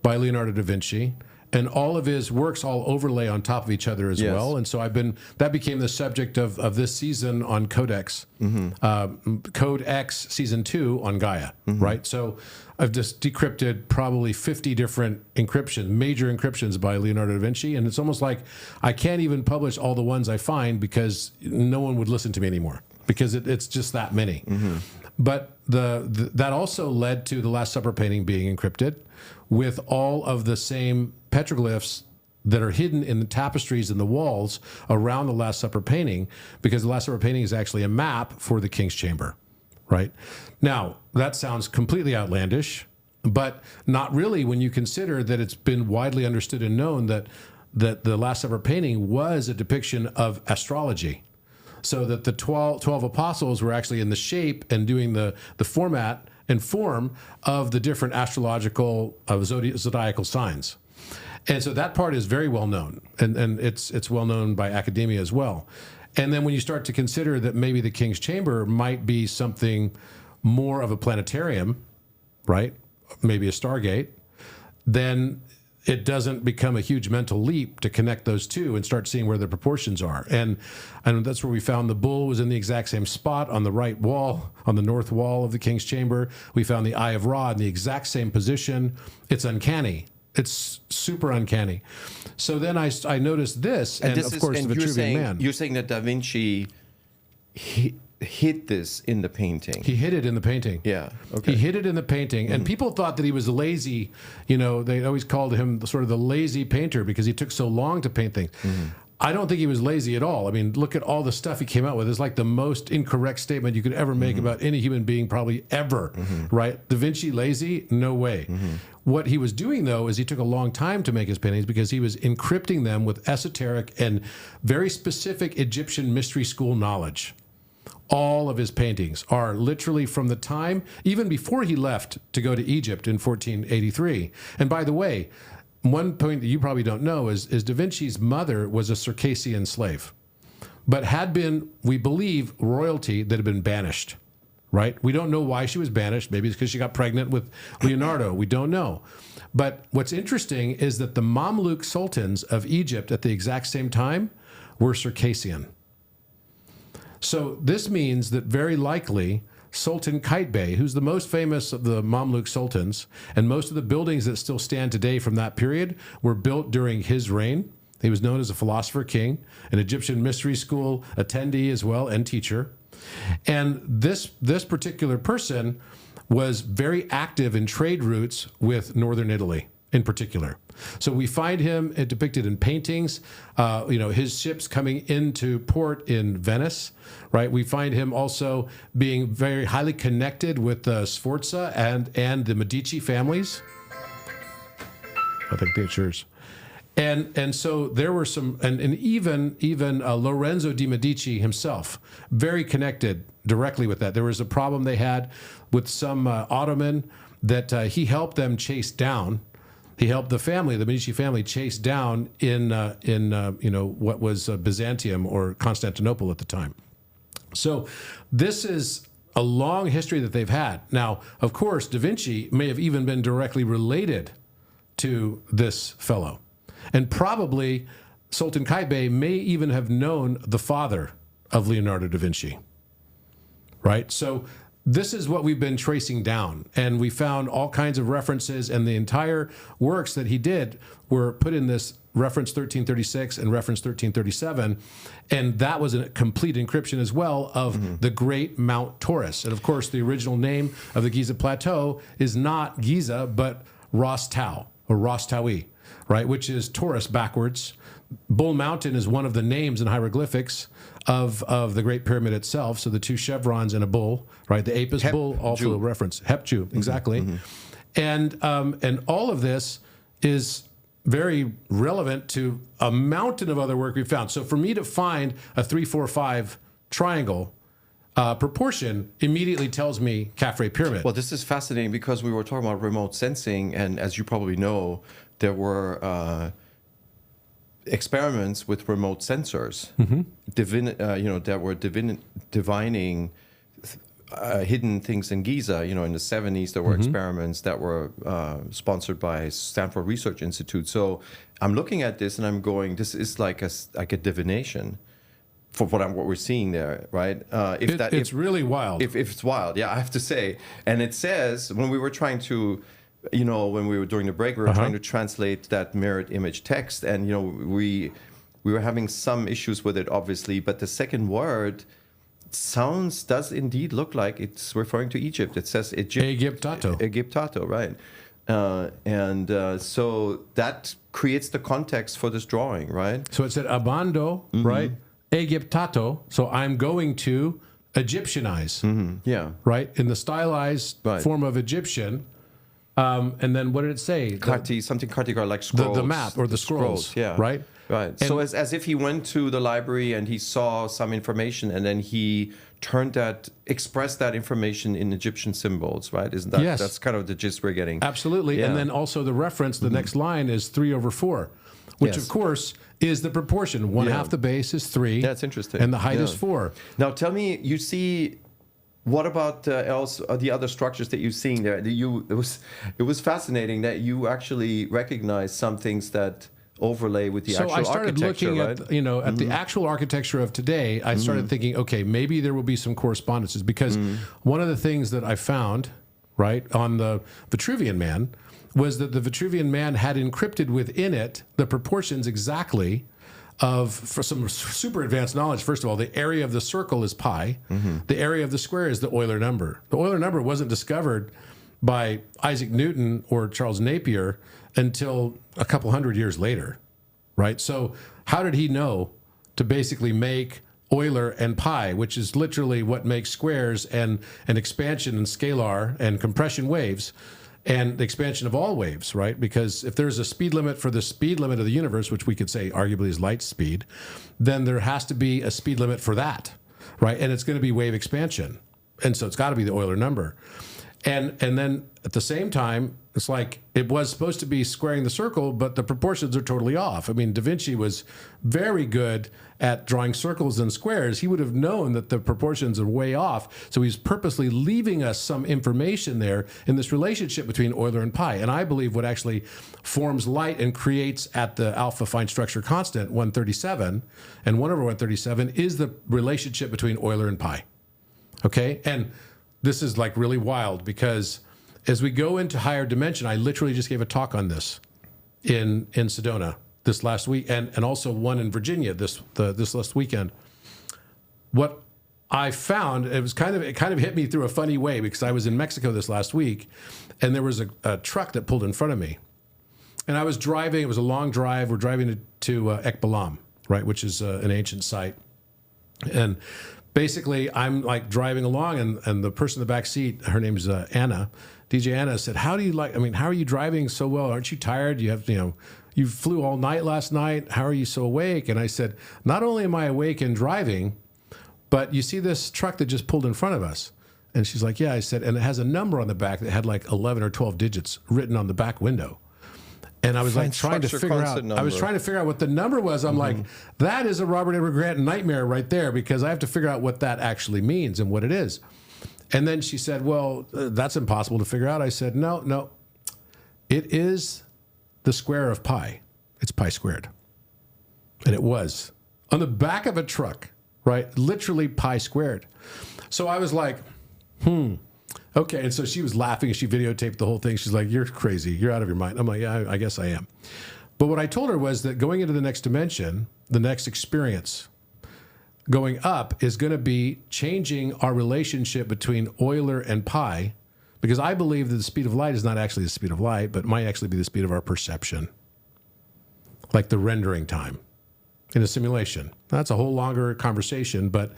by Leonardo da Vinci, and all of his works all overlay on top of each other as well. And so that became the subject of this season on Codex, Codex season 2 on Gaia, right? So I've just decrypted probably 50 different encryptions, major encryptions by Leonardo da Vinci. And it's almost like I can't even publish all the ones I find because no one would listen to me anymore because it's just that many. But that also led to the Last Supper painting being encrypted with all of the same petroglyphs that are hidden in the tapestries and the walls around the Last Supper painting, because the Last Supper painting is actually a map for the King's Chamber, right? Now, that sounds completely outlandish, but not really when you consider that it's been widely understood and known that the Last Supper painting was a depiction of astrology. So that the 12 apostles were actually in the shape and doing the format and form of the different astrological zodiacal signs. And so that part is very well known, and it's well known by academia as well. And then when you start to consider that maybe the King's Chamber might be something more of a planetarium, right? Maybe a stargate, then it doesn't become a huge mental leap to connect those two and start seeing where the proportions are. And that's where we found the bull was in the exact same spot on the right wall, on the north wall of the King's Chamber. We found the Eye of Ra in the exact same position. It's uncanny. It's super uncanny. So then I noticed this, and of course, the Vitruvian Man. You're saying that Da Vinci hid this in the painting. He hid it in the painting. Yeah. Okay. He hid it in the painting, and people thought that he was lazy. You know, they always called him sort of the lazy painter because he took so long to paint things. I don't think he was lazy at all. I mean, look at all the stuff he came out with. It's like the most incorrect statement you could ever make about any human being, probably ever, right? Da Vinci lazy? No way. What he was doing, though, is he took a long time to make his paintings because he was encrypting them with esoteric and very specific Egyptian mystery school knowledge. All of his paintings are literally from the time, even before he left to go to Egypt in 1483. And by the way, one point that you probably don't know is Da Vinci's mother was a Circassian slave, but had been, we believe, royalty that had been banished, right? We don't know why she was banished. Maybe it's because she got pregnant with Leonardo. We don't know. But what's interesting is that the Mamluk sultans of Egypt at the exact same time were Circassian. So this means that very likely Sultan Qaitbay, who's the most famous of the Mamluk sultans, and most of the buildings that still stand today from that period were built during his reign. He was known as a philosopher king, an Egyptian mystery school attendee as well, and teacher. And this particular person was very active in trade routes with northern Italy in particular. So we find him depicted in paintings, his ships coming into port in Venice, right? We find him also being very highly connected with the Sforza and the Medici families. I think it's yours. And so there were some, and even Lorenzo de' Medici himself, very connected directly with that. There was a problem they had with some Ottoman that he helped them chase down. He helped the Medici family, chase down in what was Byzantium or Constantinople at the time. So this is a long history that they've had. Now, of course, Da Vinci may have even been directly related to this fellow. And probably Sultan Qaitbay may even have known the father of Leonardo da Vinci, right? So this is what we've been tracing down, and we found all kinds of references, and the entire works that he did were put in this reference 1336 and reference 1337, and that was a complete encryption as well of the great Mount Taurus. And of course, the original name of the Giza Plateau is not Giza, but Ras Tau, or Ras Taui. right, which is Taurus backwards. Bull Mountain is one of the names in hieroglyphics of the Great Pyramid itself. So the two chevrons and a bull, right? The apis bull, also a reference. Hepju, exactly. And all of this is very relevant to a mountain of other work we found. So for me to find a 3-4-5 triangle proportion immediately tells me Khafre Pyramid. Well, this is fascinating because we were talking about remote sensing, and as you probably know, there were experiments with remote sensors, that were divining hidden things in Giza. In the 70s, there were experiments that were sponsored by Stanford Research Institute. So I'm looking at this and I'm going, this is like a divination for what we're seeing there, right? It's really wild. If it's wild, yeah, I have to say. And it says, when we were trying to, when we were during the break, we were trying to translate that mirrored image text, and we were having some issues with it, obviously. But the second word does indeed look like it's referring to Egypt. It says Egyptato. Egyptato, right? So that creates the context for this drawing, right? So it said abando, right? Egyptato. So I'm going to Egyptianize, yeah, right? In the stylized form of Egyptian. And then what did it say? Something Kartikar, like scrolls. The map or the scrolls, yeah. Right? Right. And so as if he went to the library and he saw some information and then he expressed that information in Egyptian symbols, right? Isn't that, yes. That's kind of the gist we're getting. Absolutely. Yeah. And then also the reference, the next line is 3/4, which of course is the proportion. One half the base is 3. That's interesting. And the height is 4. Now tell me, you see, what about the other structures that you're seeing there? It was fascinating that you actually recognize some things that overlay with the actual architecture. So I started looking at the actual architecture of today. I started thinking, okay, maybe there will be some correspondences, because one of the things that I found, right, on the Vitruvian Man was that the Vitruvian Man had encrypted within it the proportions exactly for some super advanced knowledge. First of all, the area of the circle is pi. The area of the square is the Euler number. The Euler number wasn't discovered by Isaac Newton or Charles Napier until a couple hundred years later, right? So how did he know to basically make Euler and pi, which is literally what makes squares and expansion and scalar and compression waves, and the expansion of all waves, right? Because if there's a speed limit for the speed limit of the universe, which we could say arguably is light speed, then there has to be a speed limit for that, right? And it's going to be wave expansion. And so it's got to be the Euler number. And then at the same time, it's like it was supposed to be squaring the circle, but the proportions are totally off. I mean, Da Vinci was very good at drawing circles and squares. He would have known that the proportions are way off. So he's purposely leaving us some information there in this relationship between Euler and pi. And I believe what actually forms light and creates at the alpha fine structure constant, 137, and 1/137 is the relationship between Euler and pi. Okay? And this is like really wild, because as we go into higher dimension, I literally just gave a talk on this in Sedona this last week, and also one in Virginia this last weekend. What I found, it kind of hit me through a funny way, because I was in Mexico this last week, and there was a truck that pulled in front of me, and I was driving. It was a long drive. We're driving to Ekbalam, right, which is an ancient site, and basically, I'm like driving along, and the person in the back seat, her name's Anna, DJ Anna, said, how are you driving so well? Aren't you tired? You flew all night last night. How are you so awake? And I said, not only am I awake and driving, but you see this truck that just pulled in front of us? And she's like, yeah. I said, and it has a number on the back that had like 11 or 12 digits written on the back window. And I was like trying to figure out what the number was. I'm like, that is a Robert Edward Grant nightmare right there, because I have to figure out what that actually means and what it is. And then she said, well, that's impossible to figure out. I said, no, it is the square of pi. It's pi squared. And it was on the back of a truck, right? Literally pi squared. So I was like, okay. And so she was laughing and she videotaped the whole thing. She's like, you're crazy. You're out of your mind. I'm like, yeah, I guess I am. But what I told her was that going into the next dimension, the next experience, going up is going to be changing our relationship between Euler and pi, because I believe that the speed of light is not actually the speed of light, but might actually be the speed of our perception. like the rendering time in a simulation. That's a whole longer conversation, but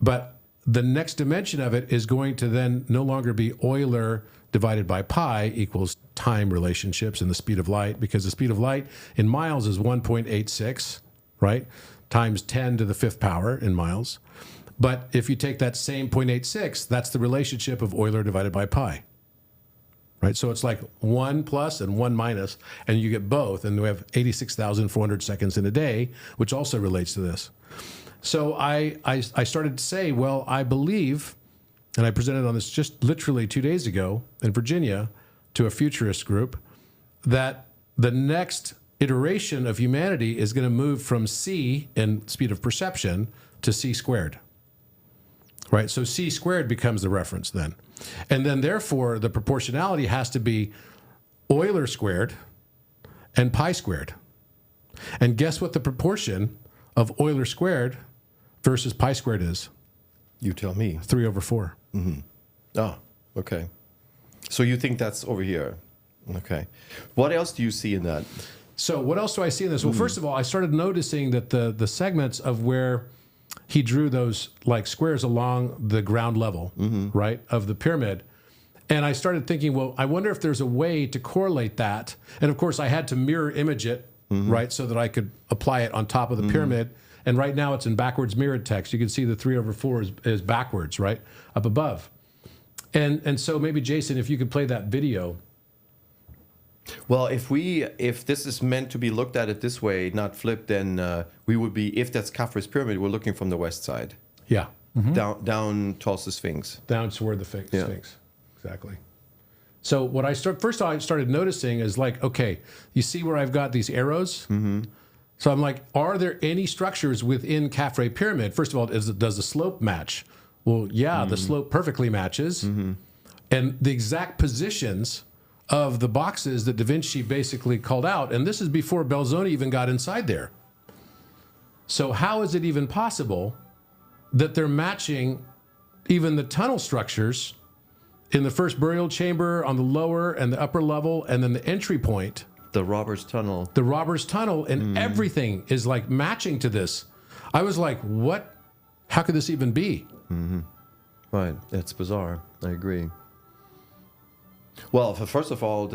the next dimension of it is going to then no longer be Euler divided by pi equals time relationships and the speed of light, because the speed of light in miles is 1.86, right? Times 10 to the fifth power in miles. But if you take that same 0.86, that's the relationship of Euler divided by pi, right? So it's like 1 plus and 1 minus, and you get both. And we have 86,400 seconds in a day, which also relates to this. So I started to say, well, I believe, and I presented on this just literally 2 days ago in Virginia to a futurist group, that the next iteration of humanity is going to move from c in speed of perception to c squared, right? So c squared becomes the reference then. And then therefore the proportionality has to be Euler squared and pi squared. And guess what the proportion of Euler squared versus pi squared is? You tell me. 3/4. Mm-hmm. Oh, okay. So you think that's over here. Okay. What else do you see in that? So what else do I see in this? Well, first of all, I started noticing that the segments of where he drew those like squares along the ground level, right, of the pyramid. And I started thinking, well, I wonder if there's a way to correlate that. And of course, I had to mirror image it, right, so that I could apply it on top of the pyramid. And right now it's in backwards mirrored text. You can see the 3/4 is backwards, right, up above. And so maybe, Jason, if you could play that video. Well, if this is meant to be looked at it this way, not flipped, then we would be, if that's Khafre's Pyramid, we're looking from the west side. Yeah. Down towards the Sphinx. Down toward the Sphinx. Exactly. So what I started noticing is like, okay, you see where I've got these arrows? So I'm like, are there any structures within Khafre Pyramid? First of all, does the slope match? Well, yeah, the slope perfectly matches. And the exact positions of the boxes that Da Vinci basically called out, and this is before Belzoni even got inside there. So how is it even possible that they're matching even the tunnel structures in the first burial chamber on the lower and the upper level, and then the entry point? The Robber's Tunnel. The Robber's Tunnel, and everything is like matching to this. I was like, what? How could this even be? Right, that's bizarre. I agree. Well, first of all,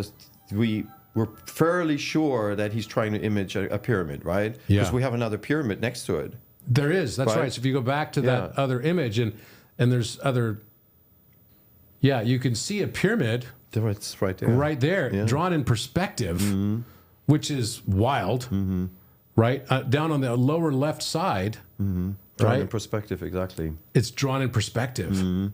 we're fairly sure that he's trying to image a pyramid, right? Yeah. Because we have another pyramid next to it. There is. That's right. So if you go back to that other image, and there's other, you can see a pyramid. It's right there. Right there, drawn in perspective, which is wild, right? Down on the lower left side, Drawn in perspective, exactly. It's drawn in perspective.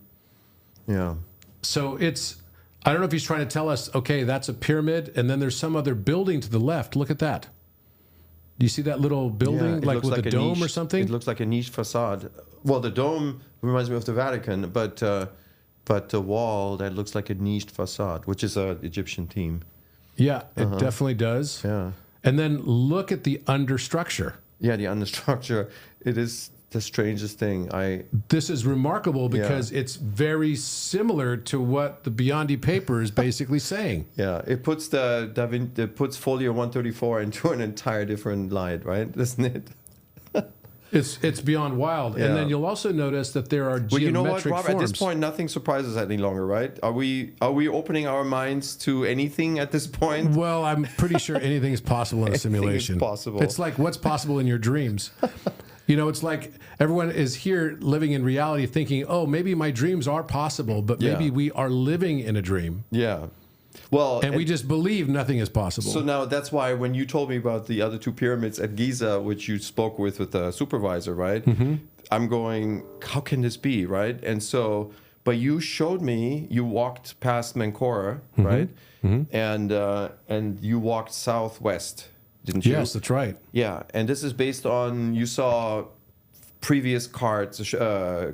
Yeah. So I don't know if he's trying to tell us, okay, that's a pyramid, and then there's some other building to the left. Look at that. Do you see that little building, like with a dome or something? It looks like a niche facade. Well, the dome reminds me of the Vatican, but the wall, that looks like a niched facade, which is an Egyptian theme. Yeah, it definitely does. Yeah. And then look at the understructure. Yeah, the understructure. It is the strangest thing. This is remarkable because it's very similar to what the Biondi paper is basically saying. Yeah, it puts it puts folio 134 into an entire different light, right? Isn't it? It's beyond wild. And then you'll also notice that there are geometric well, you know what, Rob? forms. At this point, nothing surprises us any longer, right? Are we opening our minds to anything at this point? Well, I'm pretty sure anything is possible in a simulation. Is possible. It's like what's possible in your dreams. It's like everyone is here living in reality thinking, oh, maybe my dreams are possible, but maybe we are living in a dream. Yeah. Well, and we just believe nothing is possible. So now that's why when you told me about the other two pyramids at Giza, which you spoke with the supervisor, right? I'm going, how can this be, right? And so, but you showed me, you walked past Menkora, right? And you walked southwest, didn't you? Yes, that's right. Yeah, and this is based on, you saw previous cards,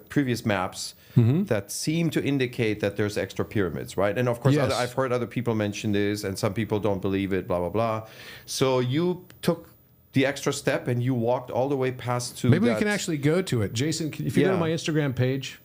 previous maps that seem to indicate that there's extra pyramids, right? And of course, I've heard other people mention this, and some people don't believe it, blah, blah, blah. So you took the extra step and you walked all the way past to Maybe we can actually go to it. Jason, if you go to my Instagram page,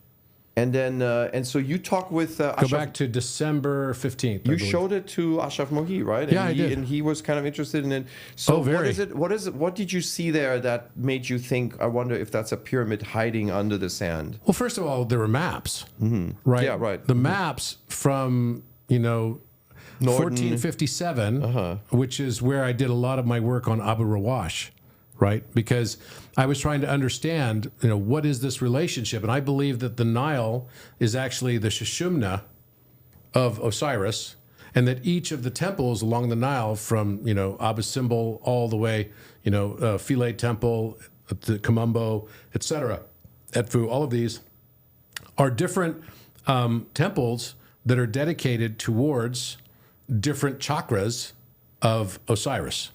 And then, and so you talk with Go back to December 15th. You showed it to Ashraf Mohi, right? Yeah, I did. And he was kind of interested in it. So very. What is it? What did you see there that made you think, I wonder if that's a pyramid hiding under the sand? Well, first of all, there were maps, right? Yeah, right. The maps from, 1457, which is where I did a lot of my work on Abu Rawash, right? Because I was trying to understand, what is this relationship? And I believe that the Nile is actually the Shushumna of Osiris, and that each of the temples along the Nile from, Abu Simbel all the way, Philae Temple, the Kamumbo, etc., Edfu, all of these are different temples that are dedicated towards different chakras of Osiris.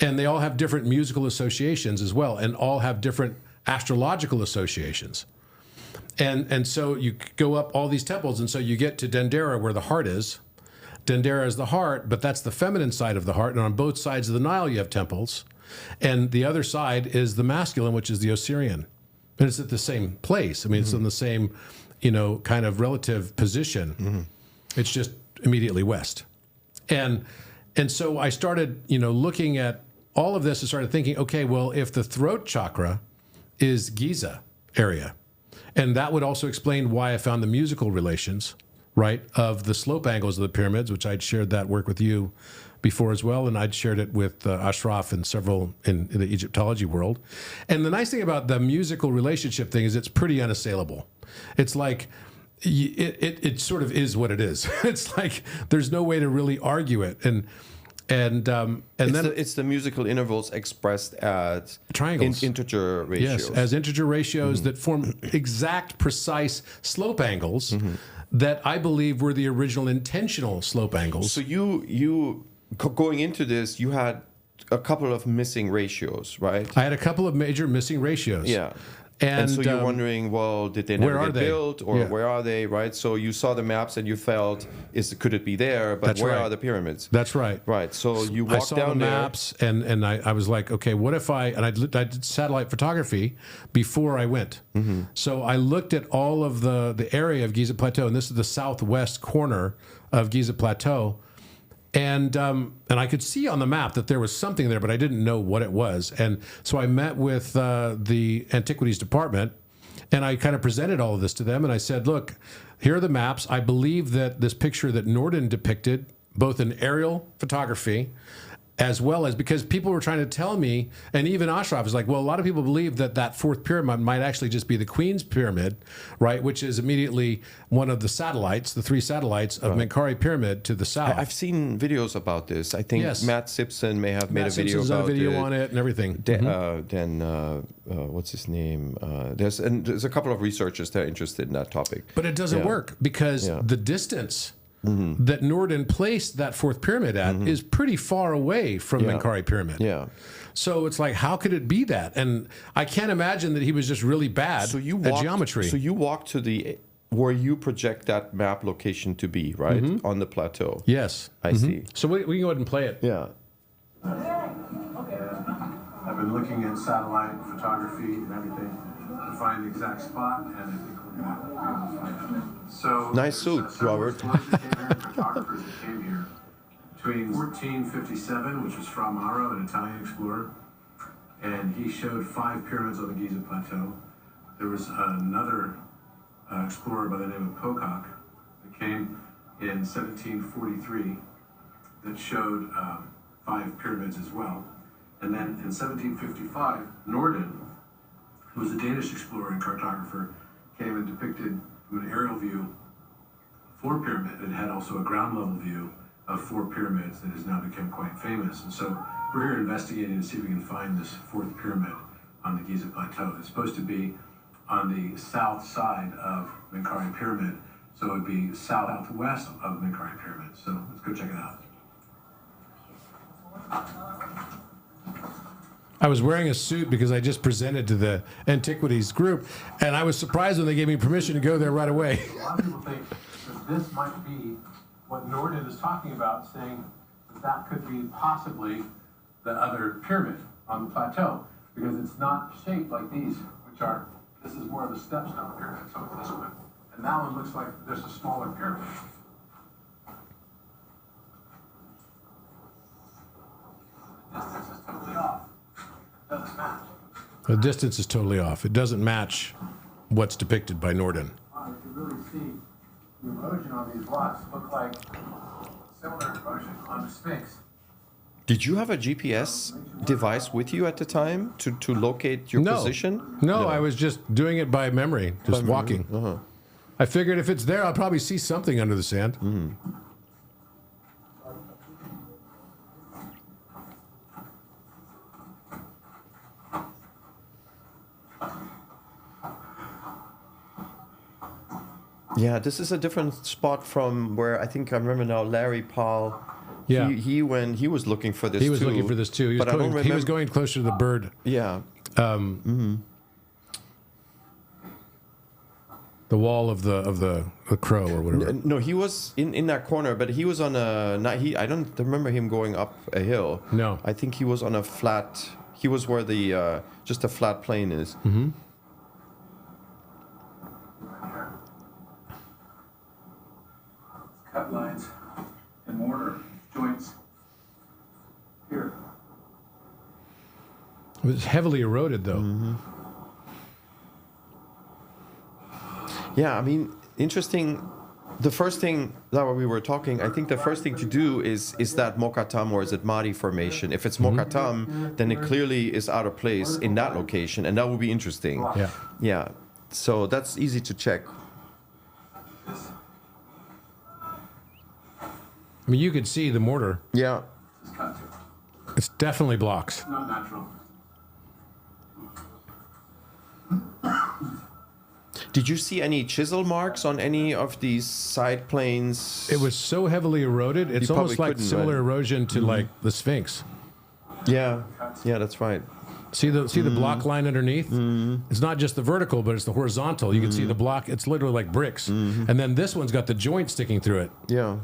And they all have different musical associations as well, and all have different astrological associations. And so you go up all these temples, and so you get to Dendera, where the heart is. Dendera is the heart, but that's the feminine side of the heart. And on both sides of the Nile, you have temples. And the other side is the masculine, which is the Osirian. And it's at the same place. I mean, it's in the same, kind of relative position. It's just immediately west. And so I started, looking at all of this and started thinking, okay, well, if the throat chakra is Giza area, and that would also explain why I found the musical relations, right, of the slope angles of the pyramids, which I'd shared that work with you before as well, and I'd shared it with Ashraf and several in the Egyptology world. And the nice thing about the musical relationship thing is it's pretty unassailable. It's like, it sort of is what it is. It's like there's no way to really argue it, and then it's the musical intervals expressed as triangles, integer ratios. Yes, as integer ratios that form exact, precise slope angles that I believe were the original intentional slope angles. So you going into this, you had a couple of missing ratios, right? I had a couple of major missing ratios. Yeah. And so you're wondering, well, did they never get built, or where are they, right? So you saw the maps and you felt, could it be there? But That's where right. are the pyramids? That's right. Right. So you walked I saw down the there. maps, and I was like, okay, what if I did satellite photography before I went. So I looked at all of the area of Giza Plateau, and this is the southwest corner of Giza Plateau. And I could see on the map that there was something there, but I didn't know what it was. And so I met with the Antiquities Department, and I kind of presented all of this to them. And I said, look, here are the maps. I believe that this picture that Norden depicted, both in aerial photography, as well as, because people were trying to tell me, and even Ashraf is like, well, a lot of people believe that fourth pyramid might actually just be the Queen's Pyramid, right, which is immediately one of the satellites, the three satellites of Menkaure Pyramid to the south. I've seen videos about this. I think Matt Simpson may have made a video Simpson's about done a video it. on it and everything. What's his name? There's a couple of researchers that are interested in that topic. But it doesn't work because the distance that Norden placed that fourth pyramid at is pretty far away from Menkaure Pyramid. Yeah. So it's like, how could it be that? And I can't imagine that he was just really bad at geometry. So you walked to where you project that map location to be, right? On the plateau. Yes. I see. So we can go ahead and play it. Yeah. I've been looking at satellite photography and everything to find the exact spot, and I think we're going to be able to find it. So nice suit, Robert. Photographers that came here between 1457, which was Fra Mauro, an Italian explorer, and he showed 5 pyramids on the Giza Plateau. There was another explorer by the name of Pocock that came in 1743 that showed 5 pyramids as well. And then in 1755, Norden, who was a Danish explorer and cartographer, came and depicted from an aerial view 4 pyramids. It had also a ground level view of 4 pyramids that has now become quite famous. And so we're here investigating to see if we can find this 4th pyramid on the Giza Plateau. It's supposed to be on the south side of Menkaure Pyramid, so it would be southwest of Menkaure Pyramid. So let's go check it out. I was wearing a suit because I just presented to the Antiquities group, and I was surprised when they gave me permission to go there right away. A lot of people think that this might be what Norden is talking about, saying that that could be possibly the other pyramid on the plateau, because it's not shaped like these, which are, this is more of a stepstone pyramid, so this one. And that one looks like there's a smaller pyramid. Distance is totally off. Doesn't match. The distance is totally off. It doesn't match what's depicted by Norden. You can really see the erosion on these blocks look like similar erosion on the Sphinx. Did you have a GPS device with you at the time to locate your position? No, I was just doing it by memory, just walking. Uh-huh. I figured if it's there, I'll probably see something under the sand. Mm. Yeah, this is a different spot from where I think I remember now Larry Paul. Yeah. He when he was looking for this. He was looking for this too. He was going closer to the bird. Yeah. The wall of the crow or whatever. No, he was in that corner, but he was on a. Not, I don't remember him going up a hill. No. I think he was on a flat. He was where the just a flat plane is. Mm-hmm. Cut lines and mortar joints here. It was heavily eroded, though. Mm-hmm. Yeah, I mean, interesting. The first thing that we were talking, I think the first thing to do is that Mokatam or is it Madi formation? If it's Mokatam, then it clearly is out of place in that location, and that would be interesting. Yeah. Yeah. So that's easy to check. I mean, you could see the mortar. Yeah. It's definitely blocks. Not natural. Did you see any chisel marks on any of these side planes? It was so heavily eroded. It's You almost probably like couldn't, similar right? erosion to like the Sphinx. Yeah. Yeah, that's right. See the block line underneath? It's not just the vertical, but it's the horizontal. You can see the block. It's literally like bricks. And then this one's got the joint sticking through it. Yeah.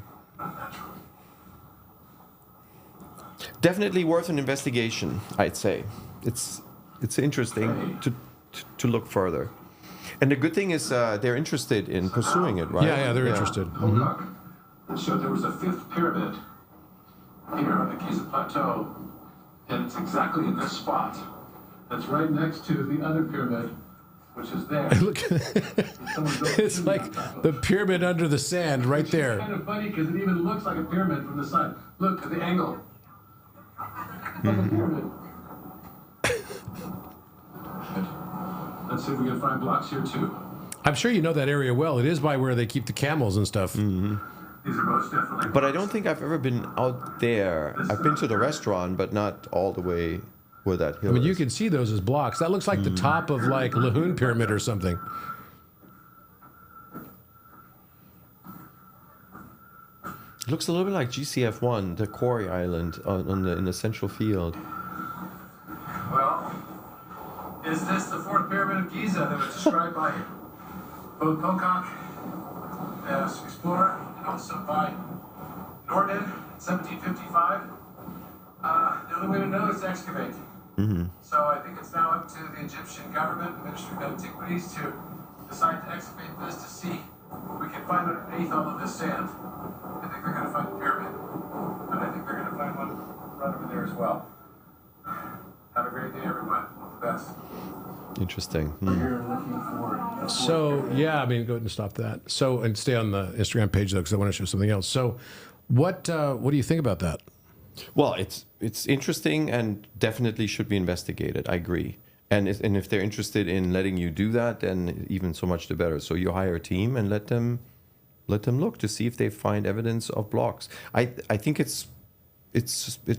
Definitely worth an investigation, I'd say. It's interesting to look further. And the good thing is they're interested in pursuing it, right? Yeah, they're interested. It showed there was a fifth pyramid here on the Giza plateau, and it's exactly in this spot. That's right next to the other pyramid, which is there. Look, it's like the pyramid under the sand right It's there. kind of funny because it even looks like a pyramid from the side. Look at the angle. Like a pyramid. Let's see if we can find blocks here too. I'm sure you know that area well. It is by where they keep the camels and stuff. These are most definitely. But I don't think I've ever been out there. I've been to the restaurant, but not all the way where that hill I mean, you is. can see those as blocks. That looks like the top of like Lahoon Pyramid or something. It looks a little bit like GCF1, the quarry island in the central field. Well, is this the fourth pyramid of Giza that was described by both Pocock as explorer and also by Norden in 1755? The only way to know is to excavate. So I think it's now up to the Egyptian government, the Ministry of Antiquities, to decide to excavate this to see what we can find underneath all of this sand. I think they're going to find a pyramid, and I think they're going to find one right over there as well. Have a great day, everyone. All the best. Interesting. You're looking for. So, yeah, I mean, go ahead and stop that. So, and stay on the Instagram page, though, because I want to show something else. So, what do you think about that? Well, it's interesting and definitely should be investigated. I agree. And if they're interested in letting you do that, then even so much the better. So you hire a team and let them look to see if they find evidence of blocks. I think it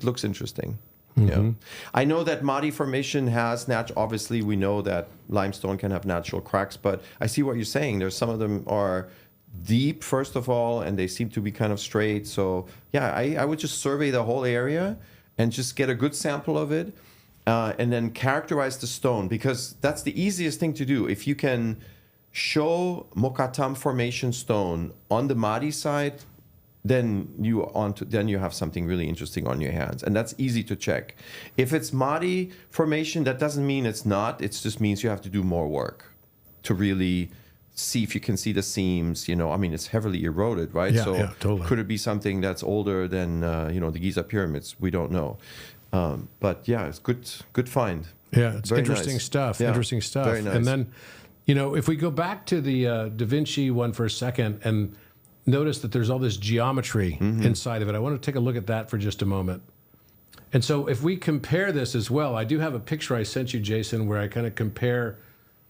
looks interesting. Yeah. I know that Madi formation has obviously we know that limestone can have natural cracks, but I see what you're saying. There's some of them are deep, first of all, and they seem to be kind of straight. So yeah, I would just survey the whole area and just get a good sample of it, and then characterize the stone, because that's the easiest thing to do. If you can show Mokatam formation stone on the Madi side, then you have something really interesting on your hands, and that's easy to check. If it's Madi formation, that doesn't mean it's not. It just means you have to do more work to really see if you can see the seams. I mean, it's heavily eroded, right? Yeah, So totally. could it be something that's older than the Giza pyramids? We don't know. But yeah, it's good find. Yeah, it's Very interesting nice. stuff. Yeah, Interesting stuff. very nice. And then, if we go back to the Da Vinci one for a second and notice that there's all this geometry inside of it, I want to take a look at that for just a moment. And so if we compare this as well, I do have a picture I sent you, Jason, where I kind of compare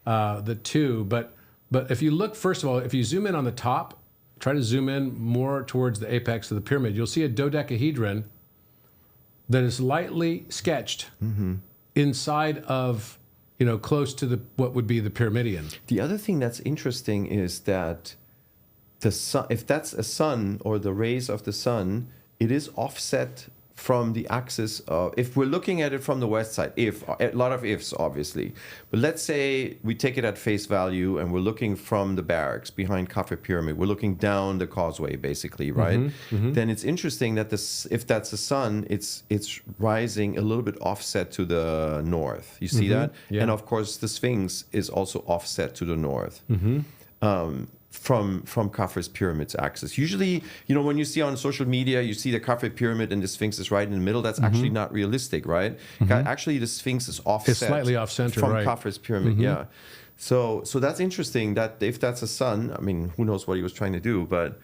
the two. But if you look, first of all, if you zoom in on the top, try to zoom in more towards the apex of the pyramid, you'll see a dodecahedron that is lightly sketched inside of, close to what would be the pyramidion. The other thing that's interesting is that the sun, if that's a sun or the rays of the sun, it is offset from the axis of, if we're looking at it from the west side, a lot of ifs, obviously. But let's say we take it at face value and we're looking from the barracks behind Khafre Pyramid. We're looking down the causeway, basically, right? Then it's interesting that if that's the sun, it's rising a little bit offset to the north. You see that? Yeah. And of course, the Sphinx is also offset to the north. From Khafre's pyramid's axis. Usually, when you see on social media, you see the Khafre pyramid and the Sphinx is right in the middle. That's actually not realistic, right? Actually, the Sphinx is offset. It's slightly off-center, from right. Khafre's pyramid. Yeah. So that's interesting. That if that's a sun, I mean, who knows what he was trying to do, but.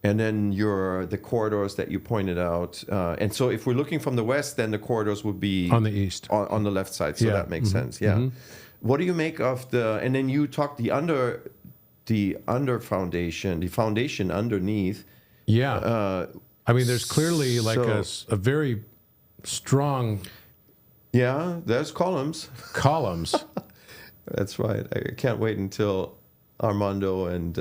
And then the corridors that you pointed out. And so if we're looking from the west, then the corridors would be On the east. on the left side. So Yeah. that makes sense. Yeah. What do you make of and then you talked the foundation, the foundation underneath. Yeah. I mean, there's clearly like a very strong Yeah, there's columns. columns. That's right. I can't wait until Armando and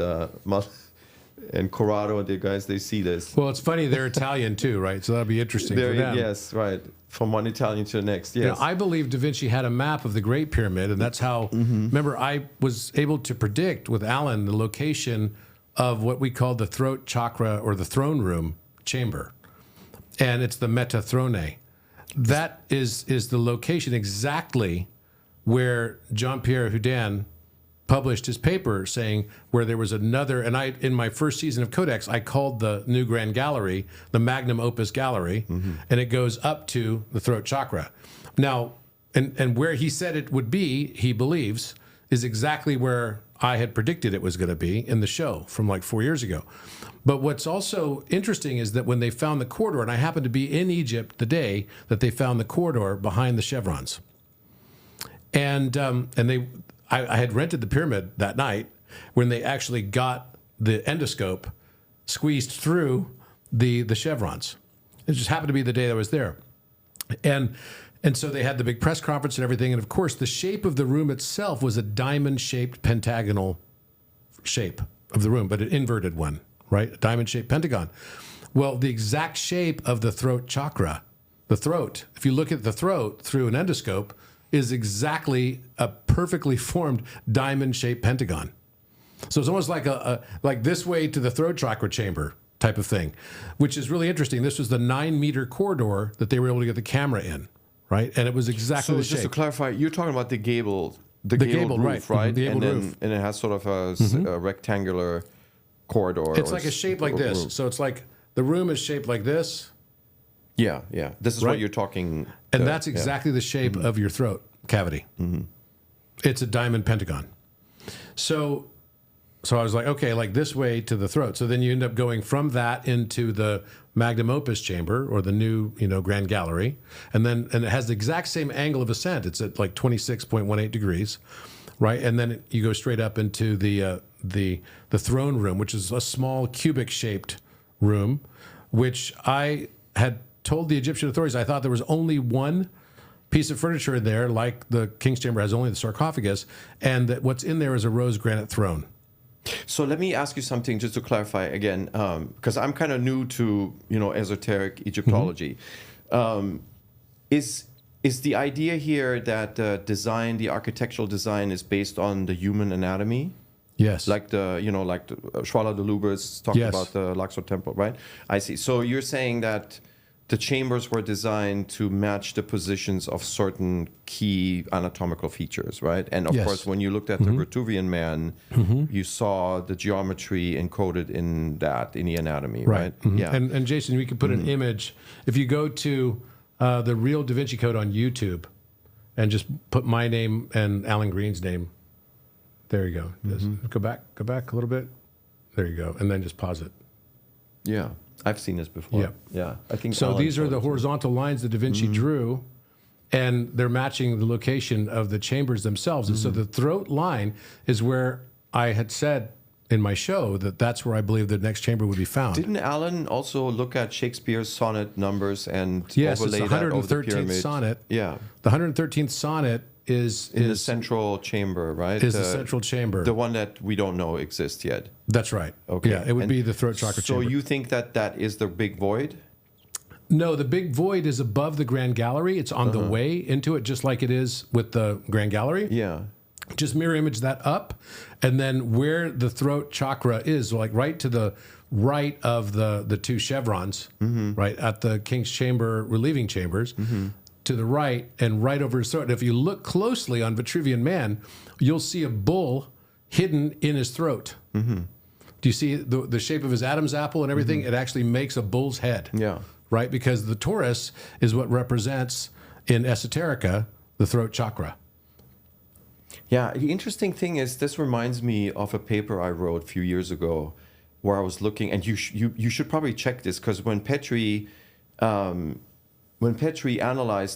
Corrado and the guys, they see this. Well, it's funny, they're Italian too, right? So that'll be interesting for them. Yes, right. From one Italian to the next, yes. I believe Da Vinci had a map of the Great Pyramid, and that's how, remember, I was able to predict with Alan the location of what we call the throat chakra or the throne room chamber. And it's the Metathrone. That is the location exactly where Jean-Pierre Houdin published his paper saying where there was another, and in my first season of Codex, I called the new Grand Gallery the Magnum Opus Gallery, and it goes up to the throat chakra. Now, and where he said it would be, he believes, is exactly where I had predicted it was going to be in the show from like 4 years ago. But what's also interesting is that when they found the corridor, and I happened to be in Egypt the day that they found the corridor behind the chevrons, and I had rented the pyramid that night when they actually got the endoscope squeezed through the chevrons. It just happened to be the day I was there. And so they had the big press conference and everything. And of course, the shape of the room itself was a diamond-shaped pentagonal shape of the room, but an inverted one, right? A diamond-shaped pentagon. Well, the exact shape of the throat chakra, the throat, if you look at the throat through an endoscope, is exactly a perfectly formed diamond-shaped pentagon. So it's almost like like this way to the throat chakra chamber type of thing, which is really interesting. This was the 9-meter corridor that they were able to get the camera in, right? And it was exactly the shape. So just to clarify, you're talking about the gabled right? roof, right? The gabled roof. And it has sort of a rectangular corridor. It's like a shape like this. Room. So it's like the room is shaped like this. Yeah. This is Right? what you're talking. And that's exactly the shape of your throat cavity. It's a diamond pentagon. So I was like, okay, like this way to the throat. So then you end up going from that into the magnum opus chamber or the new, Grand Gallery. And it has the exact same angle of ascent. It's at like 26.18 degrees, right? And then you go straight up into the throne room, which is a small cubic shaped room, which I had told the Egyptian authorities I thought there was only one piece of furniture in there, like the King's Chamber has only the sarcophagus, and that what's in there is a rose granite throne. So let me ask you something just to clarify again, because I'm kind of new to esoteric Egyptology. Is the idea here that the architectural design is based on the human anatomy? Yes. Like Schwala de Lubers talked Yes. about the Luxor temple, right? I see. So you're saying that the chambers were designed to match the positions of certain key anatomical features, right? And of course, when you looked at the Vitruvian Man, you saw the geometry encoded in that, in the anatomy, right? Yeah. And Jason, we could put an image. If you go to the real Da Vinci Code on YouTube and just put my name and Alan Green's name, there you go. Go back a little bit. There you go. And then just pause it. Yeah. I've seen this before. Yeah. Yeah. I think so. Alan These are the horizontal lines that Da Vinci drew, and they're matching the location of the chambers themselves. And so the throat line is where I had said in my show that's where I believe the next chamber would be found. Didn't Alan also look at Shakespeare's sonnet numbers and overlay it's the that over the 113th pyramid? sonnet. Yeah. The 113th sonnet is the central chamber, right? Is the central chamber. The one that we don't know exists yet. That's right. Okay. Yeah, it would be the throat chakra chamber. So you think that is the big void? No, the big void is above the Grand Gallery. It's on the way into it, just like it is with the Grand Gallery. Yeah. Just mirror image that up, and then where the throat chakra is, like right to the right of the two chevrons, right at the King's Chamber relieving chambers, to the right and right over his throat. And if you look closely on Vitruvian Man, you'll see a bull hidden in his throat. Do you see the shape of his Adam's apple and everything? It actually makes a bull's head. Yeah. Right? Because the torus is what represents in esoterica the throat chakra. Yeah, the interesting thing is this reminds me of a paper I wrote a few years ago where I was looking, and you should probably check this, because when Petrie analyzed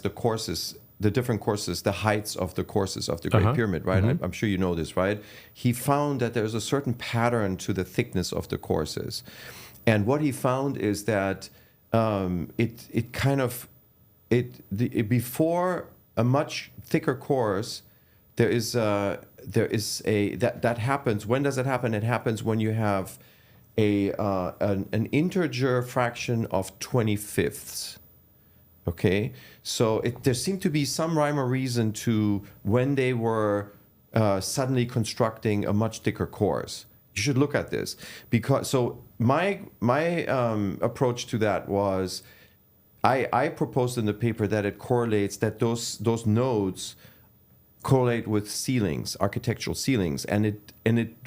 the courses, the different courses, the heights of the courses of the Great Pyramid, right? I'm sure you know this, right? He found that there's a certain pattern to the thickness of the courses. And what he found is that before a much thicker course, that happens. When does it happen? It happens when you have an integer fraction of 25ths. Okay, so there seemed to be some rhyme or reason to when they were suddenly constructing a much thicker course. You should look at this, because my approach to that was I proposed in the paper that it correlates, that those nodes correlate with ceilings, architectural ceilings, and it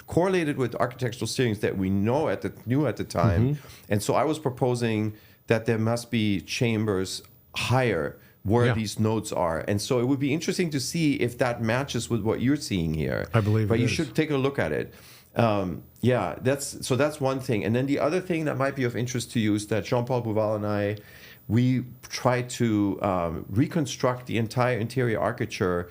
correlated with architectural ceilings that we knew at the time. And so I was proposing that there must be chambers higher where these nodes are, and so it would be interesting to see if that matches with what you're seeing here. I believe, but you should take a look at it. That's one thing. And then the other thing that might be of interest to you is that Jean-Paul Bouval and we tried to reconstruct the entire interior architecture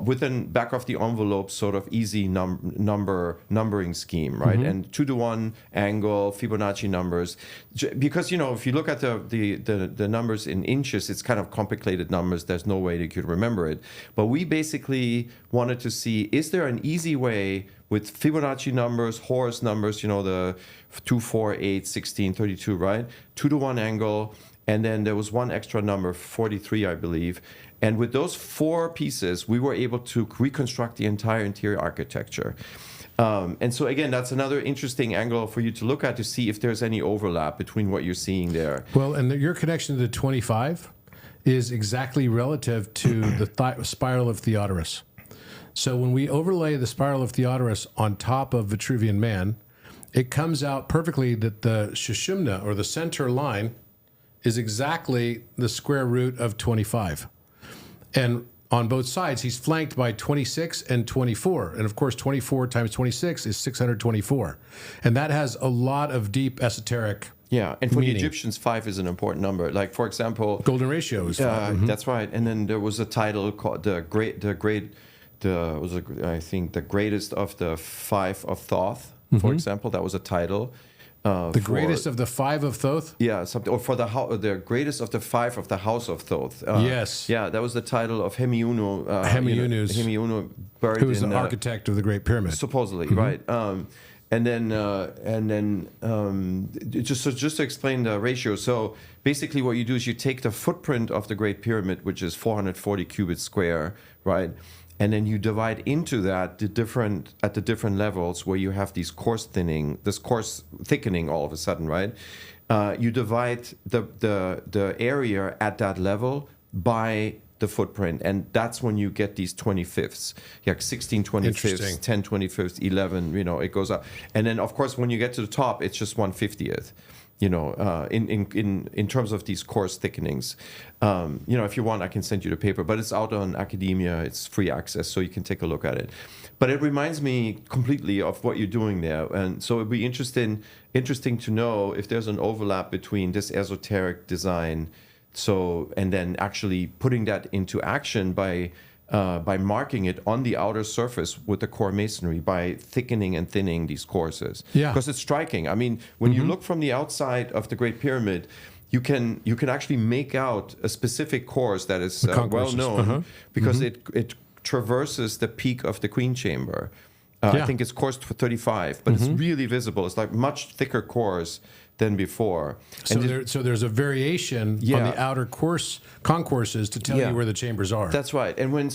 within back of the envelope sort of easy numbering scheme, right? And 2-to-1 angle, Fibonacci numbers, because if you look at the numbers in inches, it's kind of complicated numbers. There's no way you could remember it. But we basically wanted to see, is there an easy way with Fibonacci numbers, Horus numbers, the 2, 4, 8, 16, 32, right? 2-to-1 angle, and then there was one extra number, 43, I believe. And with those 4 pieces, we were able to reconstruct the entire interior architecture. And so, again, that's another interesting angle for you to look at to see if there's any overlap between what you're seeing there. Well, and your connection to the 25 is exactly relative to the spiral of Theodorus. So when we overlay the spiral of Theodorus on top of Vitruvian Man, it comes out perfectly that the Shushumna, or the center line, is exactly the square root of 25. And on both sides, he's flanked by 26 and 24. And of course, 24 times 26 is 624. And that has a lot of deep esoteric Yeah, and for meaning. The Egyptians, 5 is an important number. Like, for example, golden ratio is 5. That's right. And then there was a title called I think the greatest of the 5 of Thoth, for example. That was a title. The greatest of the 5 of Thoth? Yeah, something, or for the greatest of the 5 of the house of Thoth. Yes. Yeah, that was the title of Hemiunu. Hemiunu, buried who was the architect of the Great Pyramid. Supposedly, right. And then just to explain the ratio. So basically what you do is you take the footprint of the Great Pyramid, which is 440 cubits square, right? and then you divide into that at the different levels where you have these coarse thickening all of a sudden, right? You divide the area at that level by the footprint, and that's when you get these 25ths, like 16 25ths, 10 25ths, 11, it goes up. And then of course when you get to the top, it's just 1/50th, in terms of these coarse thickenings. If you want, I can send you the paper, but it's out on academia, it's free access, so you can take a look at it. But it reminds me completely of what you're doing there, and so it'd be interesting to know if there's an overlap between this esoteric design, and then actually putting that into action by marking it on the outer surface with the core masonry, by thickening and thinning these courses. Yeah. Because it's striking. I mean, when you look from the outside of the Great Pyramid, you can actually make out a specific course that is well known because it traverses the peak of the Queen Chamber. I think it's course 35, but it's really visible. It's like much thicker cores than before. So there's a variation on the outer concourses to tell you where the chambers are. That's right. And when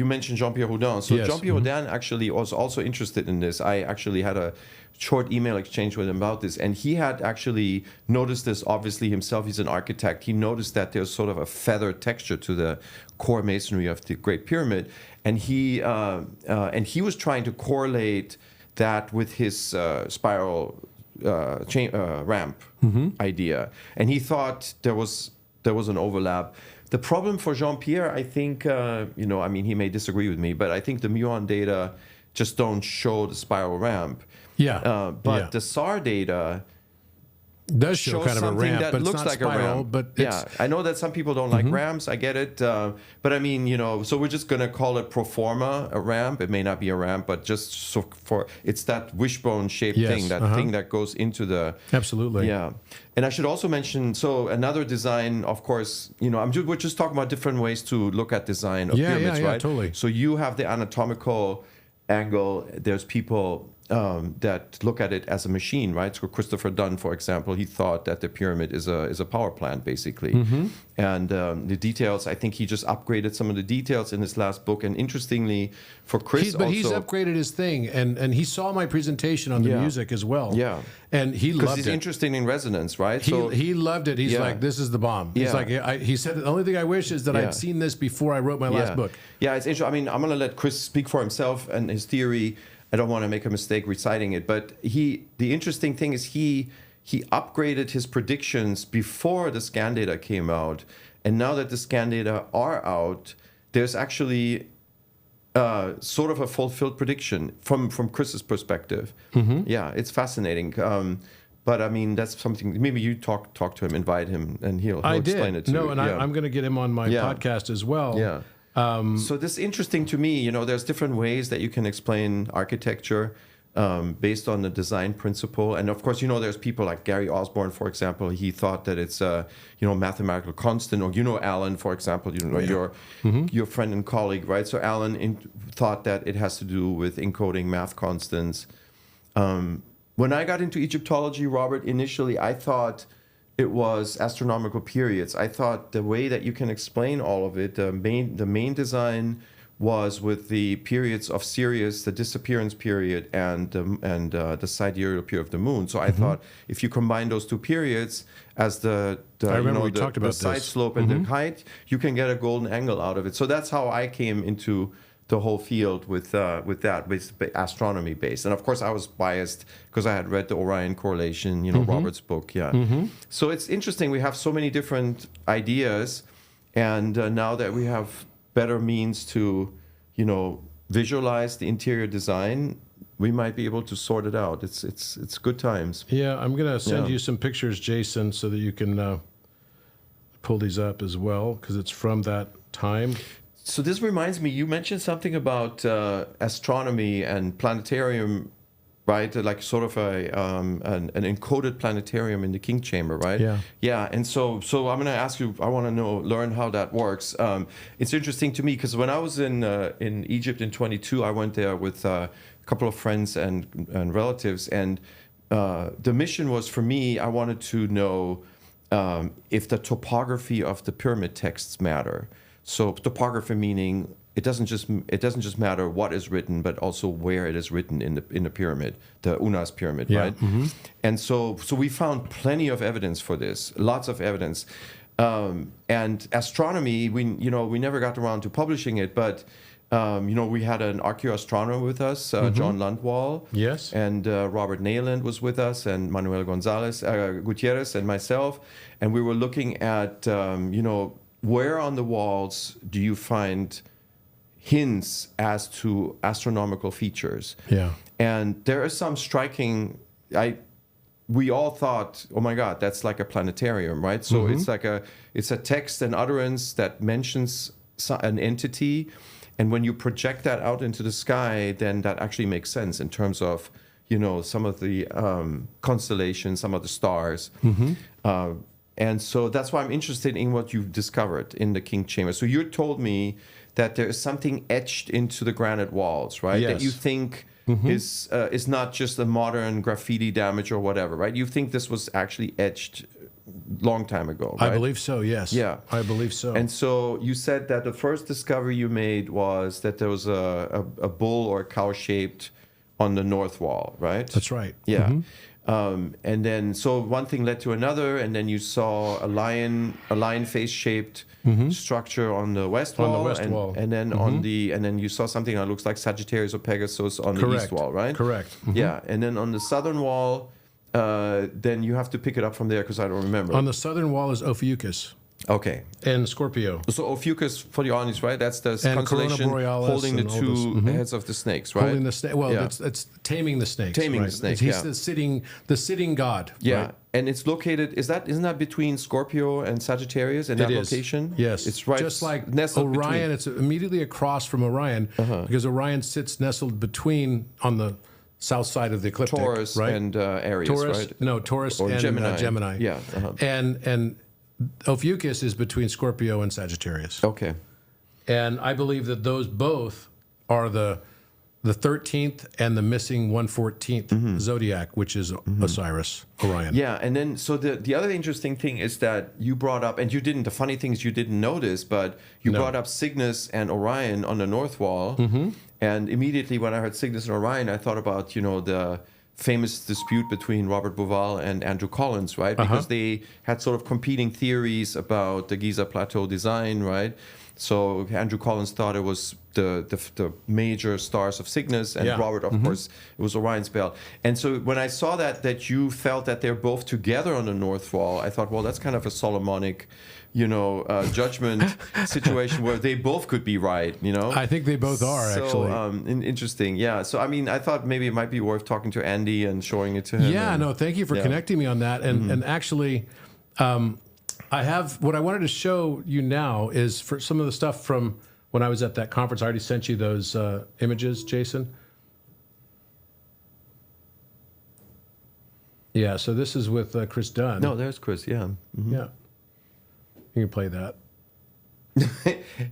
you mentioned Jean-Pierre Houdin. So Jean-Pierre Houdin actually was also interested in this. I actually had a short email exchange with him about this, and he had actually noticed this obviously himself. He's an architect. He noticed that there's sort of a feather texture to the core masonry of the Great Pyramid, and he was trying to correlate that with his spiral ramp idea, and he thought there was an overlap. The problem for Jean-Pierre, I think, he may disagree with me, but I think the muon data just don't show the spiral ramp. But the SAR data does show kind of a ramp, that but looks it's not like spiral, a ramp. But it's, I know that some people don't like ramps. I get it, but I mean, so we're just gonna call it pro forma a ramp. It may not be a ramp, but just it's that wishbone shaped thing, thing that goes into the absolutely. Yeah, and I should also mention another design. Of course, we're just talking about different ways to look at design of pyramids, right? Totally. So you have the anatomical angle. There's people that look at it as a machine, right? So Christopher Dunn, for example, he thought that the pyramid is a power plant, basically. And the details, I think he just upgraded some of the details in his last book. And interestingly, for Chris, he's upgraded his thing, and he saw my presentation on the music as well. Yeah, and he loved it. Because he's interested in resonance, right? He loved it. He's like, this is the bomb. He's like, he said, the only thing I wish is that I'd seen this before I wrote my last book. Yeah, it's interesting. I mean, I'm going to let Chris speak for himself and his theory. I don't want to make a mistake reciting it, but the interesting thing is he upgraded his predictions before the scan data came out, and now that the scan data are out, there's actually sort of a fulfilled prediction from Chris's perspective. Yeah, it's fascinating. But I mean, that's something. Maybe you talk to him, invite him, and he'll explain it to you. No, and I'm going to get him on my podcast as well. Yeah. So this is interesting to me. There's different ways that you can explain architecture based on the design principle. And of course, there's people like Gary Osborne, for example. He thought that it's a mathematical constant. Or Alan, for example, your friend and colleague, right? So Alan thought that it has to do with encoding math constants. When I got into Egyptology, Robert, initially I thought it was astronomical periods. I thought the way that you can explain all of it, the main design was with the periods of Sirius, the disappearance period, and the sidereal period of the moon. So I thought if you combine those two periods as the side slope and the height, you can get a golden angle out of it. So that's how I came into the whole field with astronomy based. And of course I was biased because I had read the Orion correlation, Robert's book. So it's interesting. We have so many different ideas, and now that we have better means to, visualize the interior design, we might be able to sort it out. It's good times. Yeah, I'm going to send you some pictures, Jason, so that you can pull these up as well, because it's from that time. So this reminds me, you mentioned something about astronomy and planetarium, right? Like sort of an encoded planetarium in the King Chamber, right? Yeah. And so I'm going to ask you. I want to learn how that works. It's interesting to me because when I was in Egypt in 22, I went there with a couple of friends and relatives, and the mission was for me. I wanted to know if the topography of the pyramid texts matter. So topography meaning it doesn't just matter what is written, but also where it is written in the pyramid, the Unas pyramid, right? And so we found plenty of evidence for this, lots of evidence. And astronomy, we never got around to publishing it, but we had an archaeoastronomer with us, John Lundwall. Yes. And Robert Nayland was with us, and Manuel Gutierrez, and myself. And we were looking at, where on the walls do you find hints as to astronomical features? Yeah. And there are some striking. We all thought, oh my God, that's like a planetarium, right? So it's a text and utterance that mentions an entity. And when you project that out into the sky, then that actually makes sense in terms of, some of the constellations, some of the stars. And so that's why I'm interested in what you've discovered in the King Chamber. So you told me that there is something etched into the granite walls, right? Yes. That you think is not just a modern graffiti damage or whatever, right? You think this was actually etched long time ago, right? I believe so, yes. Yeah. I believe so. And so you said that the first discovery you made was that there was a bull or a cow-shaped on the north wall, right? That's right. Yeah. And then, so one thing led to another, and then you saw a lion face-shaped structure on the west wall. On the west wall. And then and then you saw something that looks like Sagittarius or Pegasus on the east wall, right? Correct. Yeah. And then on the southern wall, then you have to pick it up from there because I don't remember. On the southern wall is Ophiuchus. Okay. And Scorpio. So Ophiuchus for the audience, right? That's the And constellation Corona Borealis holding the and all two this. heads of the snakes, right? Holding the snake. Well, Yeah. it's taming the snakes. Taming the right? snake, He's yeah. the sitting god. Yeah, right? and it's located. Isn't that between Scorpio and Sagittarius in that It is. location? Yes, it's right. Just like nestled Orion, between. it's immediately across from Orion because Orion sits nestled between on the south side of the ecliptic, Taurus right? and Aries, Taurus, right? no, Taurus Or and Gemini. Gemini. Yeah, and Ophiuchus is between Scorpio and Sagittarius. Okay. And I believe that those both are the 13th and the missing 114th Zodiac, which is Osiris, Orion. Yeah, and then so the other interesting thing is that you brought up, and the funny thing is you didn't notice, but you brought up Cygnus and Orion on the north wall. And immediately when I heard Cygnus and Orion, I thought about, the famous dispute between Robert Bauval and Andrew Collins, right? Because they had sort of competing theories about the Giza plateau design, right? So Andrew Collins thought it was the major stars of Cygnus, and Robert, of course, it was Orion's belt. And so when I saw that you felt that they're both together on the north wall, I thought, well, that's kind of a Solomonic, judgment situation where they both could be right, I think they both are, actually. So interesting, yeah. So I thought maybe it might be worth talking to Andy and showing it to him. Yeah, no, thank you for connecting me on that. And actually, I have what I wanted to show you now is for some of the stuff from when I was at that conference. I already sent you those images, Jason. Yeah, so this is with Chris Dunn. No, there's Chris, yeah. Yeah. You can play that.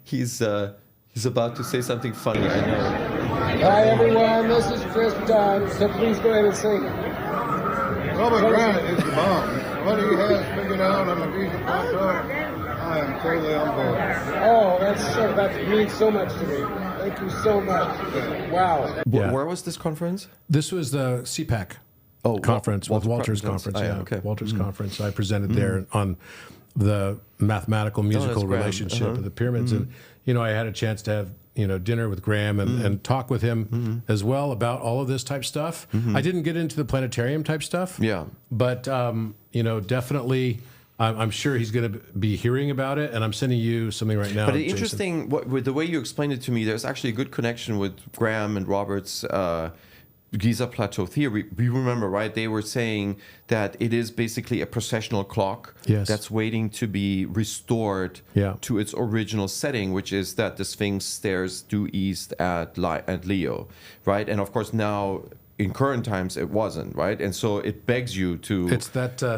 He's about to say something funny, I know. Hi everyone, this is Chris Dunn, so please go ahead and sing. Robert Grant is the bomb. What he has figured out on the Giza plateau, I am totally on board. Oh, that means so much to me. Thank you so much. Wow. Yeah. Where was this conference? This was the CPAC conference with Walter's conference. Oh, yeah, yeah, okay. Walter's conference. I presented there on the mathematical musical grand. relationship of the pyramids, and I had a chance to have dinner with Graham and talk with him as well about all of this type stuff. I didn't get into the planetarium type stuff. Yeah, but definitely. I'm sure he's going to be hearing about it, and I'm sending you something right now. But the Jason. interesting, with the way you explained it to me, there's actually a good connection with Graham and Robert's Giza plateau theory. You remember, right? They were saying that it is basically a precessional clock that's waiting to be restored to its original setting, which is that the Sphinx stares due east at Leo, right? And of course now, in current times, it wasn't, right? And so it begs you to rotate it back.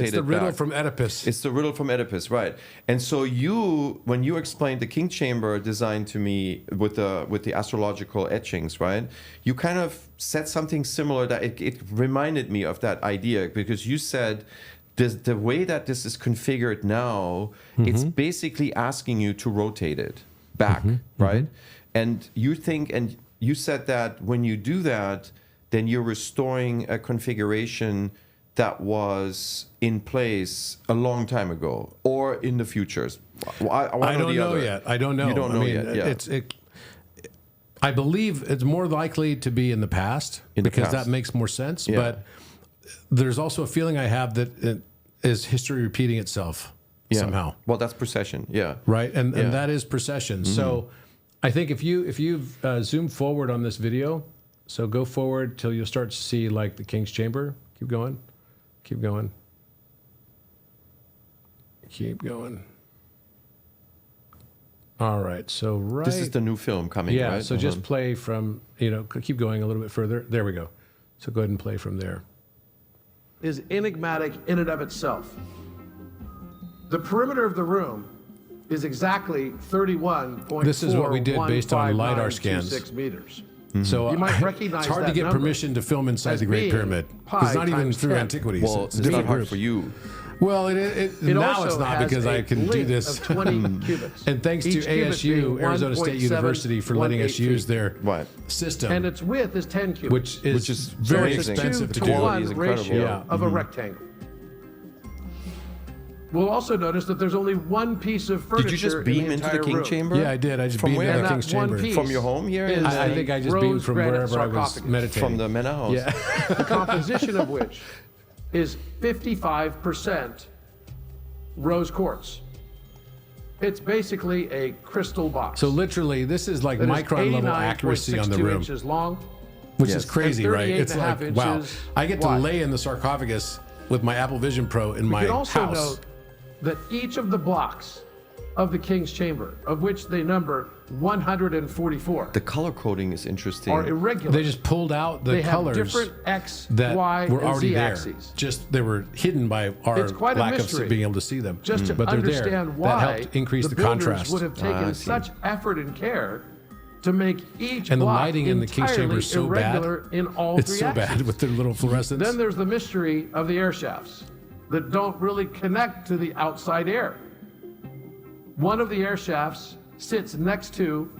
It's the riddle from Oedipus. It's the riddle from Oedipus, right? And so when you explained the King Chamber design to me with the astrological etchings, right? You kind of said something similar that it reminded me of that idea, because you said the way that this is configured now, it's basically asking you to rotate it. back, right? And you think, and you said that when you do that, then you're restoring a configuration that was in place a long time ago or in the futures. I don't know yet. I don't know. You don't know yet. Yeah. I believe it's more likely to be in the past because that makes more sense. Yeah. But there's also a feeling I have that it is history repeating itself somehow. Well, that's precession. Yeah. Right. And that is precession. So I think if you zoom forward on this video, so go forward till you'll start to see like the King's Chamber. Keep going. Keep going. Keep going. All right, so This is the new film coming, right? Yeah, so just play from, keep going a little bit further. There we go. So go ahead and play from there. Is enigmatic in and of itself. The perimeter of the room is exactly 31.4. This is what we did based on LiDAR scans. 6 meters. So You might recognize it's hard to that get number permission to film inside as the Great being Pyramid. pi It's not even times through 10. antiquities. Well, it's it's not hard group. for you. Well, It now also it's not has because a I can do length this. of 20 cubits. And thanks Each to cubit ASU, being Arizona State 1.718 University, for letting us use feet. their Right. system, And its width is 10 cubits. which is very amazing. expensive to to do. Quality 1 is incredible. ratio Yeah. of a rectangle. We'll also notice that there's only one piece of furniture Did you just beam in the into the entire King room. Chamber? Yeah, I did. I just From beamed where? out And of that King's one Chamber. piece From your home here? is I think I just beamed rose from granite wherever I was sarcophagus, meditating. From the manor house? Yeah. the composition of which is 55% rose quartz. It's basically a crystal box. So literally, this is like that is micron level accuracy on the 89.62 room, inches long. which Yes. is crazy, right? It's 38.5 like, wow. inches I get to wide. lay in the sarcophagus with my Apple Vision Pro in You my can also house. note that each of the blocks of the King's Chamber, of which they number 144, The color coding is interesting. are irregular. They just pulled out the They have colors different X, that Y, were and already Z there. axes. Just they were hidden by our It's quite a lack of mystery being able to see them. Just to but they're there. understand why That helped increase the builders contrast. would have taken I see. such effort and care to make each And the block lighting in the King's Chamber is so bad. irregular in all It's three so axes. bad with their little fluorescence. Then there's the mystery of the air shafts that don't really connect to the outside air. One of the air shafts sits next to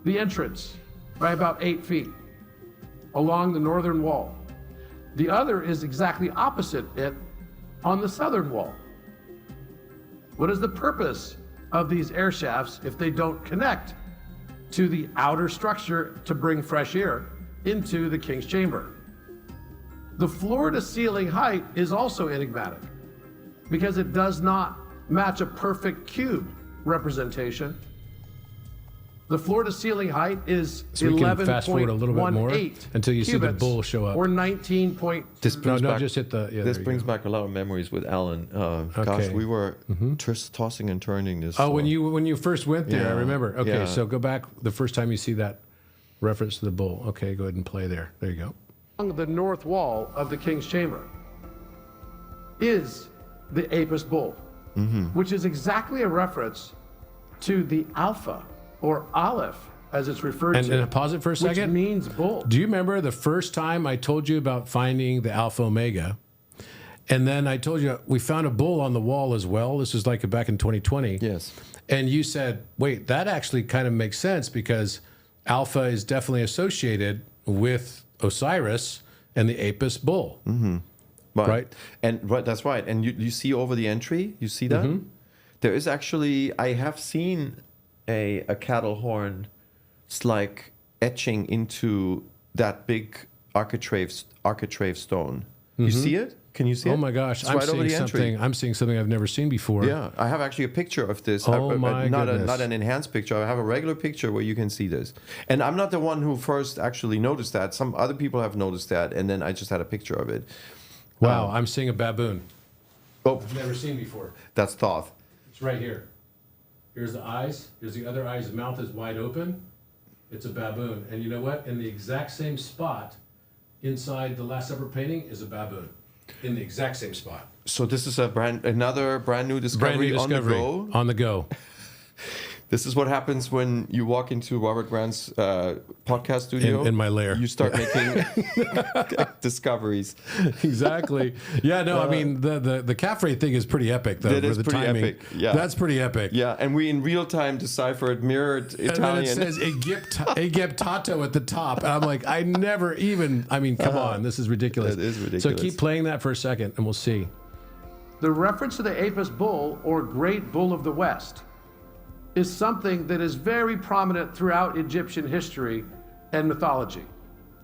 the entrance by about 8 feet along the northern wall. The other is exactly opposite it on the southern wall. What is the purpose of these air shafts if they don't connect to the outer structure to bring fresh air into the King's Chamber? The floor to ceiling height is also enigmatic because it does not match a perfect cube representation. The floor to ceiling height is So we can fast forward a little bit more 11.18 until you see the cubits, bull show up. or 19 point. This brings no, back, just hit the. Yeah, this there you brings go. back a lot of memories with Alan. Gosh, Okay. we were just tossing and turning this. Oh, when you first went there, I Yeah, remember. Okay, yeah. so go back the first time you see that reference to the bull. Okay, go ahead and play there. There you go. Along the north wall of the King's Chamber is the Apis bull, which is exactly a reference to the Alpha or Aleph, as it's referred to. And pause it for a which second. means bull. Do you remember the first time I told you about finding the Alpha Omega? And then I told you we found a bull on the wall as well. This was like back in 2020. Yes. And you said, wait, that actually kind of makes sense because Alpha is definitely associated with Osiris and the Apis bull. Right. And that's right. And you see over the entry, you see that? There is actually, I have seen a cattle horn. It's like etching into that big architrave stone. You see it? Can you see it? Oh my gosh, It's I'm right over seeing the entry. something. I'm seeing something I've never seen before. Yeah, I have actually a picture of this. Oh my goodness. Not an enhanced picture. I have a regular picture where you can see this. And I'm not the one who first actually noticed that. Some other people have noticed that, and then I just had a picture of it. Wow, I'm seeing a baboon. Oh, I've never seen before. that's Thoth. It's right here. Here's the eyes. Here's the other eye. His mouth is wide open. It's a baboon. And you know what? In the exact same spot inside the Last Supper painting is a baboon. In the exact same spot. So this is another brand new discovery, Brand new discovery on the go. On the go. This is what happens when you walk into Robert Grant's podcast studio. In my lair. You start making discoveries. Exactly. Yeah, no, I mean, the Khafre thing is pretty epic, though. That is the pretty timing. epic. Yeah. That's pretty epic. Yeah, and we in real time deciphered mirrored Italian. And then it says Egyptato at the top. And I'm like, I never even, I mean, come on, this is ridiculous. That is ridiculous. So keep playing that for a second and we'll see. The reference to the Apis bull, or Great Bull of the West, is something that is very prominent throughout Egyptian history and mythology.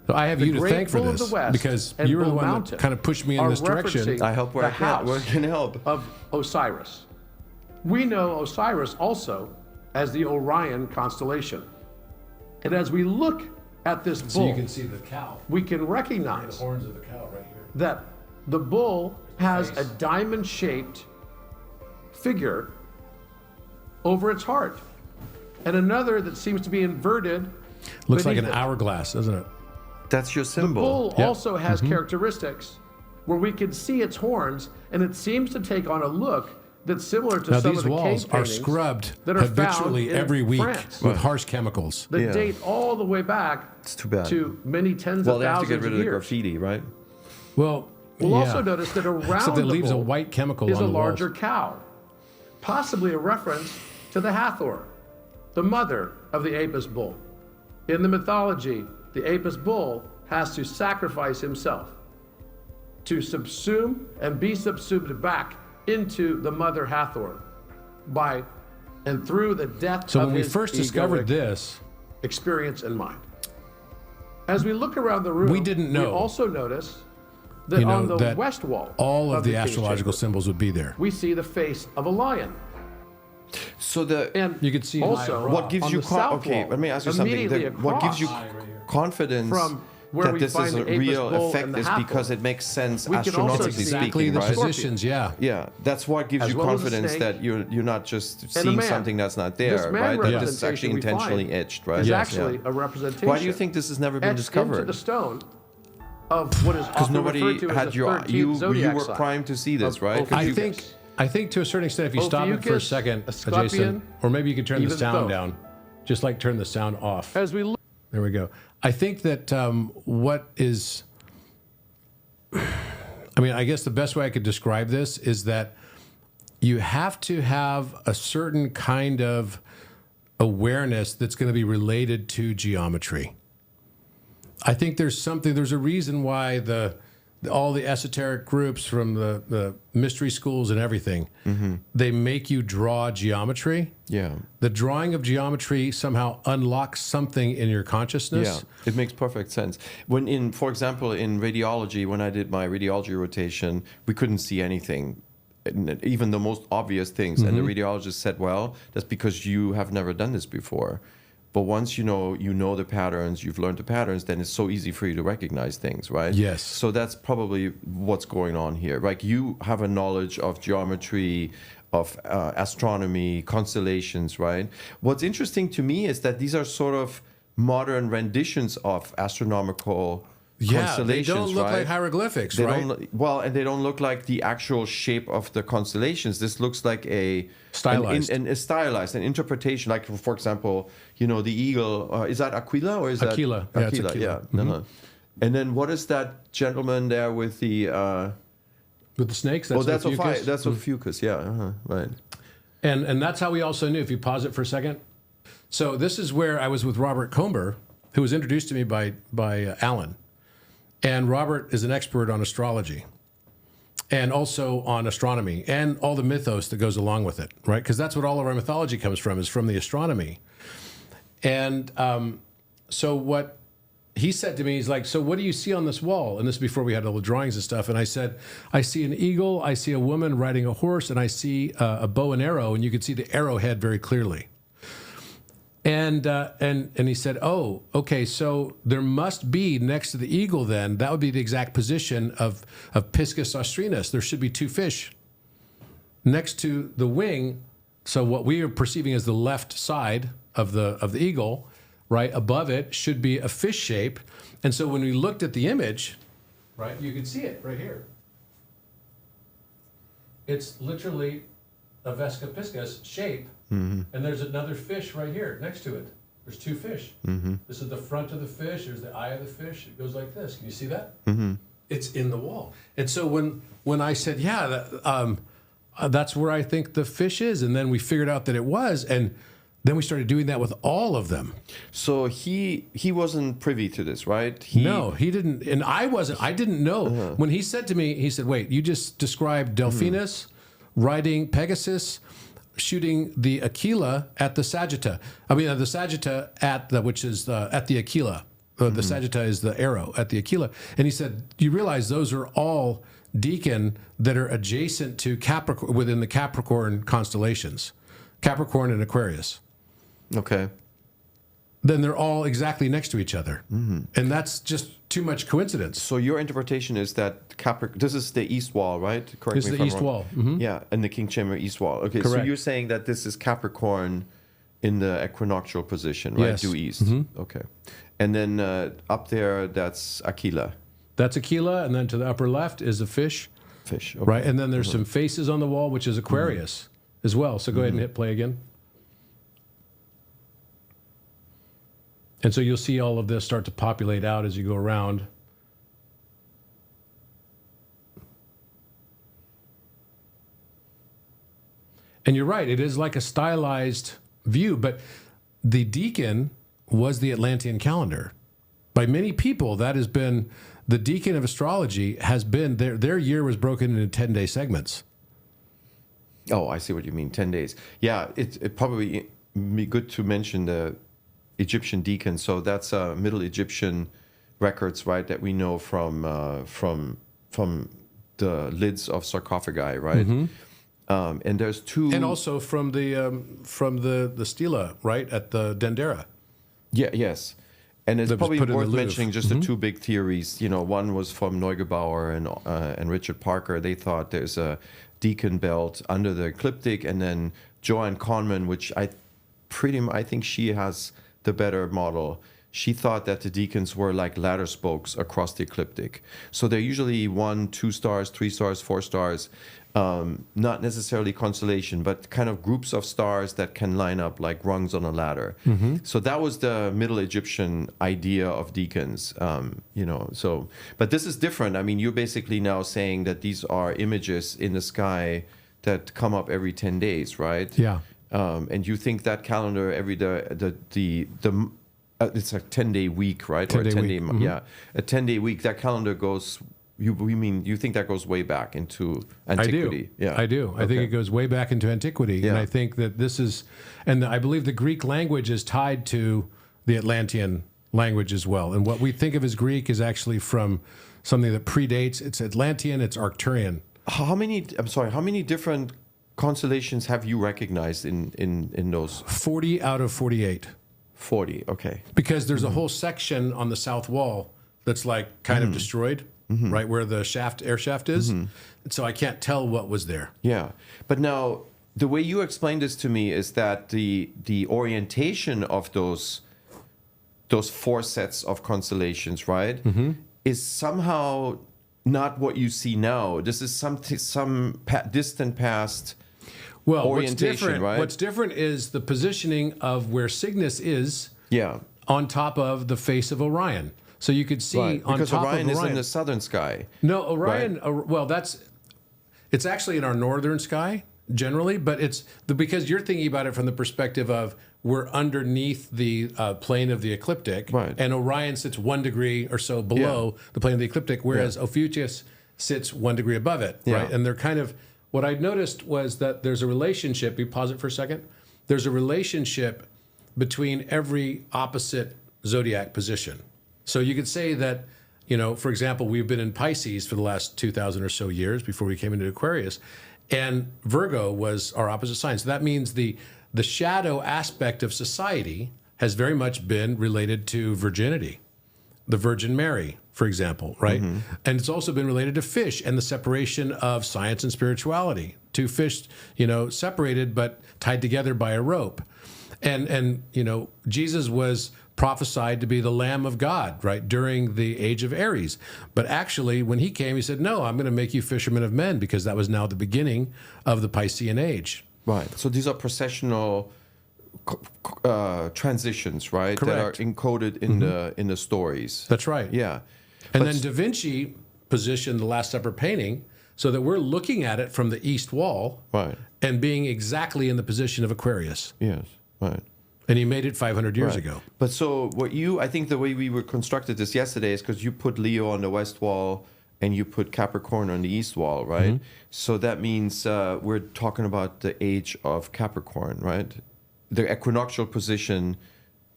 So I have The you to Great thank for Bull of this the West because and you were the Bull one Mountain that kind of pushed me in are this direction. referencing I help where I the can. Where I house can help. of Osiris. We know Osiris also as the Orion constellation. And as we look at this bull, So you can see the cow. we can recognize Horns of the cow right here. that the bull has a diamond-shaped figure over its heart, and another that seems to be inverted. Looks like beneath an it. hourglass, doesn't it? That's your The symbol. bull Yep. also has characteristics where we can see its horns, and it seems to take on a look that's similar to Now some these of the walls cave are paintings scrubbed that are habitually found in every week France. with harsh chemicals. that Yeah. date all the way back It's too bad. to many tens Well, of they have to thousands get rid of of the years. graffiti, right? Well, We'll yeah. also notice that around Except it the leaves a bull white chemical is on a the larger walls. cow, possibly a reference to the Hathor, the mother of the Apis bull. In the mythology, the Apis bull has to sacrifice himself to subsume and be subsumed back into the mother Hathor by and through the death So of when we his first discovered egoic this, experience and mind. As we look around the room, We didn't know. We also notice that you know, on the that west wall, all of the king's astrological chamber, symbols would be there. we see the face of a lion. So the And You could see also what gives on you the south okay? wall, Let me ask you something. immediately What gives you across confidence from where that we this is find a the Apis real bull effect and the is Hathor. because it makes sense We can also astronomically see exactly speaking, the right? positions, yeah. Yeah, that's what gives As you well as a confidence snake that you're not just a seeing man. something that's not This there, man right? That this is representation actually we find intentionally etched, right? is Yes. actually Yeah. a representation. Why do you think this has never been etched discovered? into the stone of what is Because often nobody referred to as had the your 13th you Zodiac were sign primed to see this, of right? 'Cause you- I think to a certain extent, if you stop it for a Ophiuchus, second, a scorpion, Jason, or maybe you could turn the even sound Thoth. down, just like turn the sound off. As we look, There we go. I think that what is, I mean, I guess the best way I could describe this is that you have to have a certain kind of awareness that's going to be related to geometry. I think there's a reason why all the esoteric groups from the mystery schools and everything, they make you draw geometry. Yeah. The drawing of geometry somehow unlocks something in your consciousness. Yeah, it makes perfect sense. For example, in radiology, when I did my radiology rotation, we couldn't see anything, even the most obvious things. And the radiologist said, well, that's because you have never done this before. But once you know the patterns, you've learned the patterns, then it's so easy for you to recognize things, right? Yes. So that's probably what's going on here. Like you have a knowledge of geometry, of astronomy, constellations, right? What's interesting to me is that these are sort of modern renditions of astronomical Yeah, constellations, they don't look right? like hieroglyphics, They right? and they don't look like the actual shape of the constellations. This looks like a Stylized. a stylized, an interpretation. Like, for example, the eagle. Is that Aquila or is Aquila. that Yeah, it's Aquila? Aquila. Yeah. No. And then what is that gentleman there with the? With the snakes, That's Ophiuchus. That's Ophiuchus. Yeah. Right. And that's how we also knew, if you pause it for a second. So this is where I was with Robert Comber, who was introduced to me by Alan. And Robert is an expert on astrology and also on astronomy and all the mythos that goes along with it, right? Because that's what all of our mythology comes from, is from the astronomy. And so what he said to me, he's like, so what do you see on this wall? And this is before we had all the drawings and stuff. And I said, I see an eagle, I see a woman riding a horse, and I see a bow and arrow, and you can see the arrowhead very clearly. And he said, oh, okay, so there must be next to the eagle then, that would be the exact position of Piscis austrinus. There should be two fish. Next to the wing, so what we are perceiving as the left side of the eagle, right, above it should be a fish shape. And so when we looked at the image, right, you can see it right here. It's literally a Vesca shape, and there's another fish right here next to it. There's two fish. This is the front of the fish. There's the eye of the fish. It goes like this. Can you see that? It's in the wall. And so when I said, that's where I think the fish is, and then we figured out that it was, and then we started doing that with all of them. So he wasn't privy to this, right? No, he didn't, and I wasn't. I didn't know. When he said to me, he said, "Wait, you just described Delphinus riding Pegasus, shooting the Aquila at the Sagitta. I mean, the Sagitta at the at the Aquila. The Sagitta is the arrow at the Aquila." And he said, "You realize those are all Deacon that are adjacent to Capricorn within the Capricorn constellations, Capricorn and Aquarius." Okay. Then they're all exactly next to each other, and that's just too much coincidence. So your interpretation is that this is the east wall, right? Correct This me is if the I'm east wrong. wall. Yeah, and the King Chamber east wall. Okay, so Correct. you're saying that this is Capricorn in the equinoctial position, right? Yes. Due east. Okay. And then up there, that's Aquila. That's Aquila, and then to the upper left is a fish. Fish. Okay. Right, and then there's some faces on the wall, which is Aquarius as well. So go ahead and hit play again. And so you'll see all of this start to populate out as you go around. And you're right, it is like a stylized view, but the Deacon was the Atlantean calendar. By many people, that has been the Deacon of astrology has been their year was broken into 10-day segments. Oh, I see what you mean. 10 days. Yeah, it probably be good to mention the Egyptian Deacon. So that's Middle Egyptian records, right? That we know from the lids of sarcophagi, right? And there's two, and also from the stela, right, at the Dendera. Yeah. Yes. And it's That was probably put in the worth Louvre. mentioning just the two big theories. You know, one was from Neugebauer and Richard Parker. They thought there's a Deacon belt under the ecliptic, and then Joanne Conman, which I think she has the better model. She thought that the Deacons were like ladder spokes across the ecliptic. So they're usually 1, 2 stars, 3 stars, 4 stars. Not necessarily constellation, but kind of groups of stars that can line up like rungs on a ladder. So that was the Middle Egyptian idea of Deacons, you know. So, but this is different. I mean, you're basically now saying that these are images in the sky that come up every 10 days, right? Yeah. And you think that calendar it's a 10-day week, right? 10-day or a 10-day week. yeah, a 10-day week. That calendar goes. You think that goes way back into antiquity? I do. I think it goes way back into antiquity, and I think that this is, and I believe the Greek language is tied to the Atlantean language as well. And what we think of as Greek is actually from something that predates. It's Atlantean. It's Arcturian. How many different constellations have you recognized in those? 40 out of 48. 40. Okay. Because there's a whole section on the south wall that's like kind of destroyed. Right where the air shaft is. So I can't tell what was there. Yeah. But now, the way you explained this to me is that the orientation of those 4 sets of constellations, right, is somehow not what you see now. This is some distant past orientation, right? What's different is the positioning of where Cygnus is on top of the face of Orion. So you could see on because top Orion of Orion is in the southern sky. No, Orion. It's actually in our northern sky generally, but because you're thinking about it from the perspective of we're underneath the plane of the ecliptic, right? And Orion sits 1 degree or so below the plane of the ecliptic, whereas Ophiuchus sits 1 degree above it, right? And they're kind of what I noticed was that there's a relationship. You pause it for a second. There's a relationship between every opposite zodiac position. So you could say that, you know, for example, we've been in Pisces for the last 2,000 or so years before we came into Aquarius, and Virgo was our opposite sign. So that means the shadow aspect of society has very much been related to virginity, the Virgin Mary, for example, right? And it's also been related to fish and the separation of science and spirituality. 2 fish, you know, separated but tied together by a rope. And you know, Jesus was prophesied to be the Lamb of God, right, during the age of Aries. But actually, when he came, he said, no, I'm going to make you fishermen of men, because that was now the beginning of the Piscean age. Right. So these are processional transitions, right? Correct. That are encoded in the stories. That's right. Yeah. And then Da Vinci positioned the Last Supper painting so that we're looking at it from the east wall, Right. and being exactly in the position of Aquarius. Yes. Right. And he made it 500 years Right. ago. But so I think the way we were constructed this yesterday is because you put Leo on the west wall and you put Capricorn on the east wall, right? So that means we're talking about the age of Capricorn, right? The equinoctial position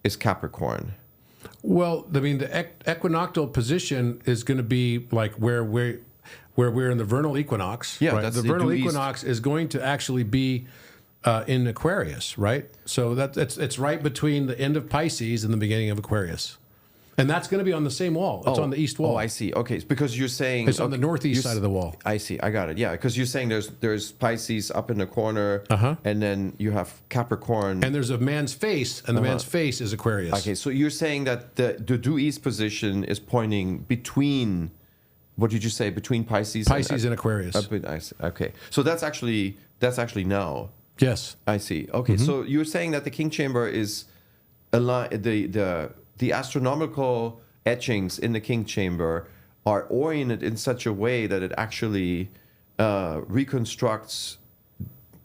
is Capricorn. Well, I mean, the equinoctial position is going to be like where we're in the vernal equinox. Yeah, right? that's the the vernal due east. equinox is going to actually be in Aquarius, right? So it's right between the end of Pisces and the beginning of Aquarius. And that's going to be on the same wall. It's on the east wall. Oh, I see. Okay, it's because you're saying It's on the northeast side of the wall. I see. I got it. Yeah, because you're saying there's Pisces up in the corner, and then you have Capricorn. And there's a man's face, and the man's face is Aquarius. Okay, so you're saying that the due east position is pointing between, what did you say, between Pisces Pisces and Aquarius. Okay, so that's actually now. Yes. I see. Okay, so you're saying that the king chamber is the astronomical etchings in the king chamber are oriented in such a way that it actually reconstructs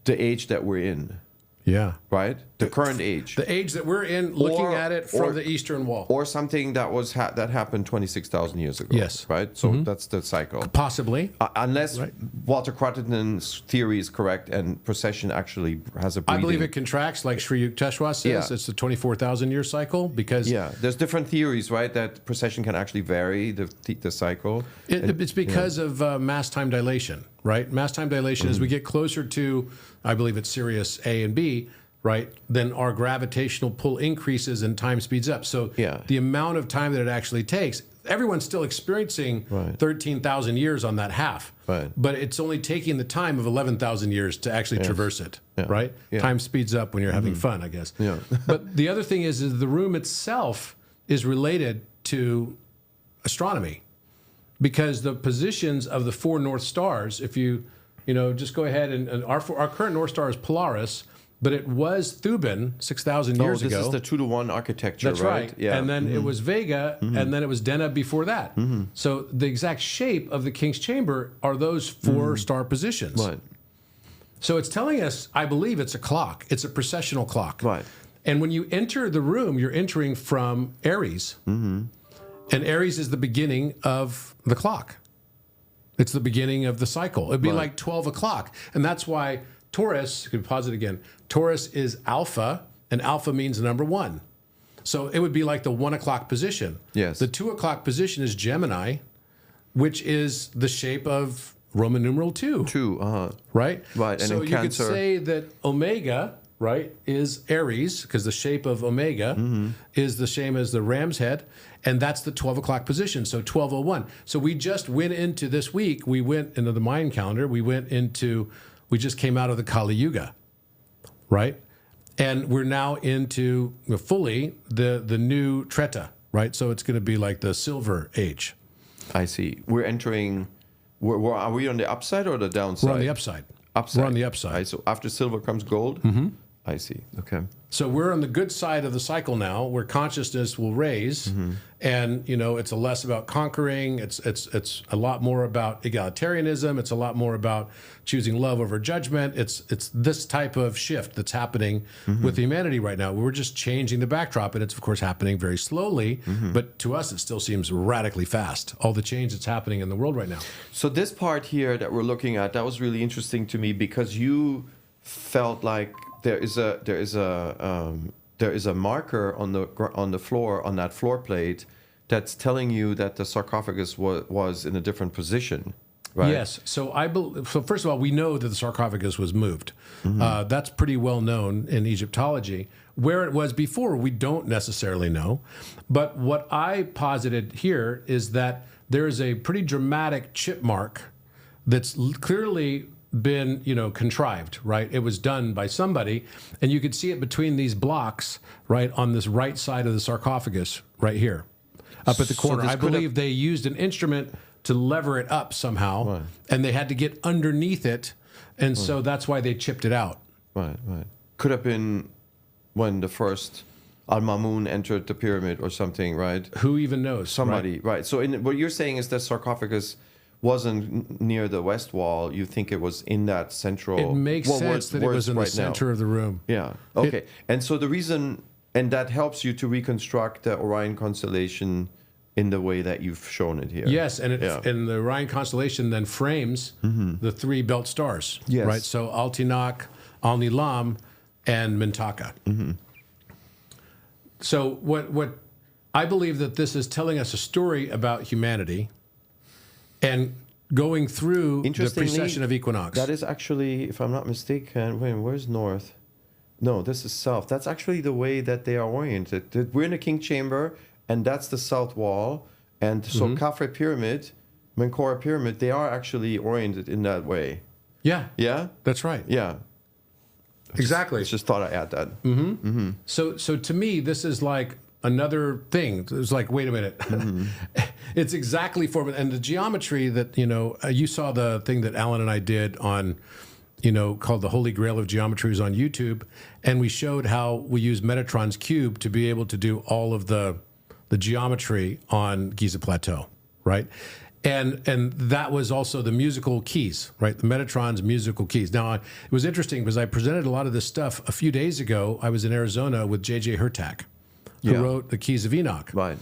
the age that we're in, Yeah. right? The current age. The age that we're in, looking Or- at it from or- the eastern wall. Or something that was that happened 26,000 years ago. Yes. Right? So that's the cycle. Possibly. Unless Walter Cruttenden's theory is correct and precession actually has a I breathing. believe it contracts, like Sri Yukteswar says. Yeah. It's the 24,000 year cycle because Yeah, there's different theories, right? That precession can actually vary the cycle. it's because of mass time dilation, right? Mass time dilation, as we get closer to, I believe it's Sirius A and B, right? Then our gravitational pull increases and time speeds up. So Yeah. the amount of time that it actually takes, everyone's still experiencing 13,000 years on that half. Right. But it's only taking the time of 11,000 years to actually traverse it, right? Yeah. Time speeds up when you're having fun, I guess. Yeah. But the other thing is the room itself is related to astronomy, because the positions of the four North Stars, if you just go ahead and our current North Star is Polaris, but it was Thuban 6,000 years ago. This is the 2-to-1 architecture, That's right. Yeah. And then it was Vega, and then it was Deneb before that. So the exact shape of the King's Chamber are those four star positions. Right. So it's telling us, I believe it's a clock. It's a precessional clock. Right. And when you enter the room, you're entering from Aries. And Aries is the beginning of the clock. It's the beginning of the cycle. It'd be like 12 o'clock. And that's why Taurus, you can pause it again, Taurus is alpha, and alpha means number one. So it would be like the 1 o'clock position. Yes. The 2 o'clock position is Gemini, which is the shape of Roman numeral 2. 2, Right? Right, and so in you could Cancer- say that Omega, right, is Aries, because the shape of Omega is the same as the ram's head, and that's the 12 o'clock position, so 12:01. So we just went into this week, we went into the Mayan calendar, we just came out of the Kali Yuga, right? And we're now into fully the new Treta, right? So it's going to be like the Silver Age. I see. We're entering. Are we on the upside or the downside? We're on the upside. Upside. We're on the upside. So after silver comes gold. I see. Okay. So we're on the good side of the cycle now, where consciousness will raise, and it's less about conquering. It's a lot more about egalitarianism. It's a lot more about choosing love over judgment. It's this type of shift that's happening with humanity right now. We're just changing the backdrop, and it's of course happening very slowly. But to us, it still seems radically fast. All the change that's happening in the world right now. So this part here that we're looking at, that was really interesting to me because you felt like there is a marker on the floor, on that floor plate, that's telling you that the sarcophagus was in a different position, right? Yes. So so first of all, we know that the sarcophagus was moved. That's pretty well known in Egyptology. Where it was before, we don't necessarily know. But what I posited here is that there is a pretty dramatic chip mark that's clearly been contrived, right? It was done by somebody, and you could see it between these blocks, right, on this right side of the sarcophagus right here up at the corner. I believe they used an instrument to lever it up somehow, and they had to get underneath it, and so that's why they chipped it out. Right. Could have been when the first Al-Mamun entered the pyramid or something, right? Who even knows? Somebody, right. So what you're saying is that sarcophagus wasn't near the west wall. You think it was in that central... It makes sense that it was in the center of the room. Yeah, okay. And so the reason... And that helps you to reconstruct the Orion constellation in the way that you've shown it here. Yes, and and the Orion constellation then frames the 3 belt stars. Yes. Right? So Altinach, Al-Nilam, and Mintaka. So what I believe that this is telling us a story about humanity and going through the precession of equinox. That is actually, if I'm not mistaken, where's north? No, this is south. That's actually the way that they are oriented. We're in the king chamber, and that's the south wall. And so Khafre Pyramid, Menkora Pyramid, they are actually oriented in that way. Yeah. Yeah? That's right. Yeah. Exactly. Just thought I'd add that. So to me, this is like another thing. It's like, wait a minute. It's exactly formed. And the geometry that, you saw the thing that Alan and I did on... called the Holy Grail of Geometries on YouTube, and we showed how we use Metatron's cube to be able to do all of the geometry on Giza Plateau, right? And that was also the musical keys, right? The Metatron's musical keys. Now, it was interesting because I presented a lot of this stuff a few days ago. I was in Arizona with J.J. Hurtak, who wrote The Keys of Enoch. Right.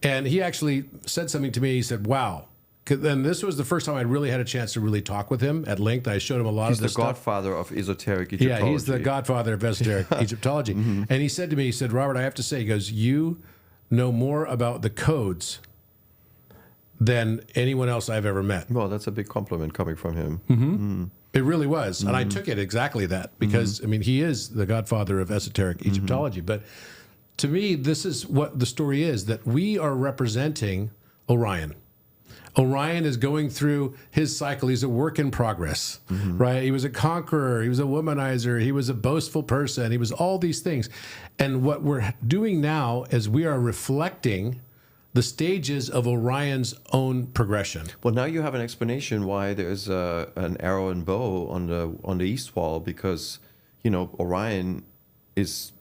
And he actually said something to me. He said, wow. And this was the first time I really had a chance to really talk with him at length. I showed him a lot of this stuff. He's the godfather of esoteric Egyptology. Yeah, he's the godfather of esoteric Egyptology. And he said to me, he said, Robert, I have to say, he goes, you know more about the codes than anyone else I've ever met. Well, that's a big compliment coming from him. It really was. And I took it exactly that because, I mean, he is the godfather of esoteric Egyptology. But to me, this is what the story is, that we are representing Orion. Orion is going through his cycle. He's a work in progress, right? He was a conqueror. He was a womanizer. He was a boastful person. He was all these things. And what we're doing now is we are reflecting the stages of Orion's own progression. Well, now you have an explanation why there's an arrow and bow on the east wall, because Orion is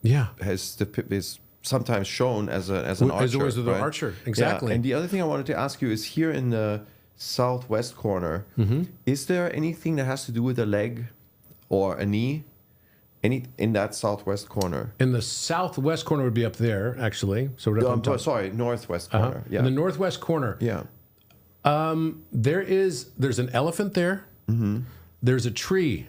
sometimes shown as an archer. As always with the archer, exactly. Yeah. And the other thing I wanted to ask you is here in the southwest corner, is there anything that has to do with a leg or a knee? In that southwest corner? In the southwest corner would be up there, actually. So northwest corner. Yeah. In the northwest corner. Yeah. There's an elephant there. There's a tree.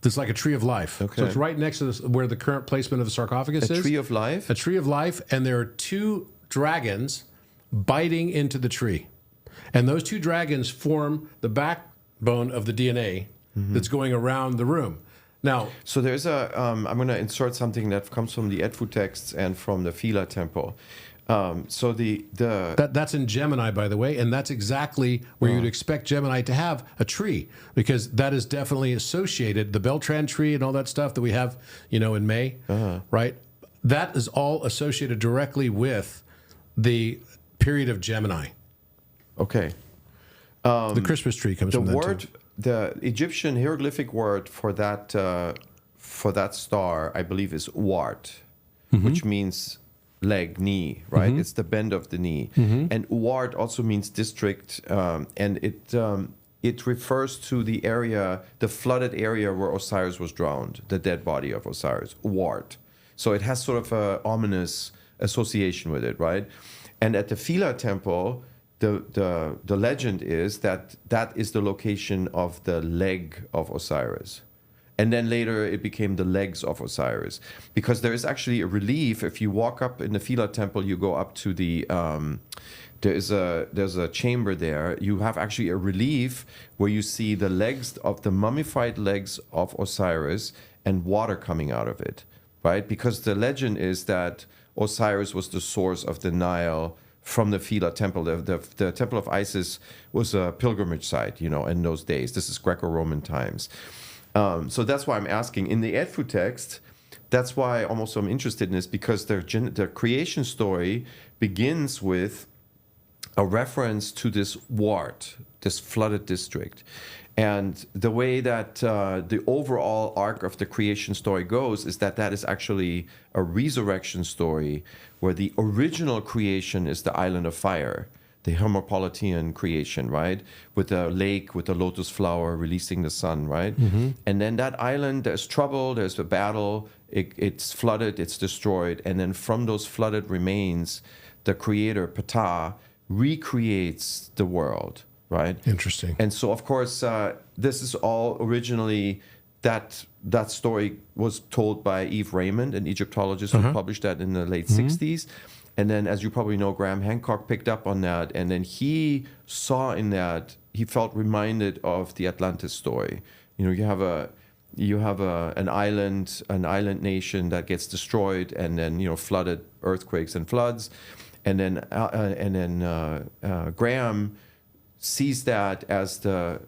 It's like a tree of life. Okay. So it's right next to where the current placement of the sarcophagus is. A tree of life? A tree of life, and there are 2 dragons biting into the tree. And those 2 dragons form the backbone of the DNA that's going around the room. Now, so there's I'm going to insert something that comes from the Edfu texts and from the Philae Temple. So that's in Gemini, by the way, and that's exactly where you'd expect Gemini to have a tree, because that is definitely associated. The Beltran tree and all that stuff that we have, in May, right? That is all associated directly with the period of Gemini. Okay. The Christmas tree comes from that word. too. The Egyptian hieroglyphic word for that star, I believe, is Uart, which means leg, knee, right? It's the bend of the knee. And Uart also means district, and it refers to the area, the flooded area where Osiris was drowned, the dead body of Osiris, Uart. So it has sort of an ominous association with it, right? And at the Philae Temple, the legend is that is the location of the leg of Osiris. And then later it became the legs of Osiris. Because there is actually a relief. If you walk up in the Philae Temple, you go up to the... there's a chamber there. You have actually a relief where you see the legs of the mummified legs of Osiris and water coming out of it, right? Because the legend is that Osiris was the source of the Nile from the Philae Temple. The Temple of Isis was a pilgrimage site, in those days. This is Greco-Roman times. So that's why I'm asking. In the Edfu text, that's why almost I'm interested in this, because the creation story begins with a reference to this Uart, this flooded district. And the way that the overall arc of the creation story goes is that is actually a resurrection story where the original creation is the island of fire, the Hermopolitan creation, right? With the lake, with the lotus flower releasing the sun, right? And then that island, there's trouble, there's a battle, it's flooded, it's destroyed. And then from those flooded remains, the creator, Ptah, recreates the world. Right. Interesting. And so, of course, this is all originally that story was told by Eve Raymond, an Egyptologist who published that in the late 60s. And then, as you probably know, Graham Hancock picked up on that. And then he saw in that, he felt reminded of the Atlantis story. You know, you have an island nation that gets destroyed and then, you know, flooded, earthquakes and floods. And then Graham sees that as the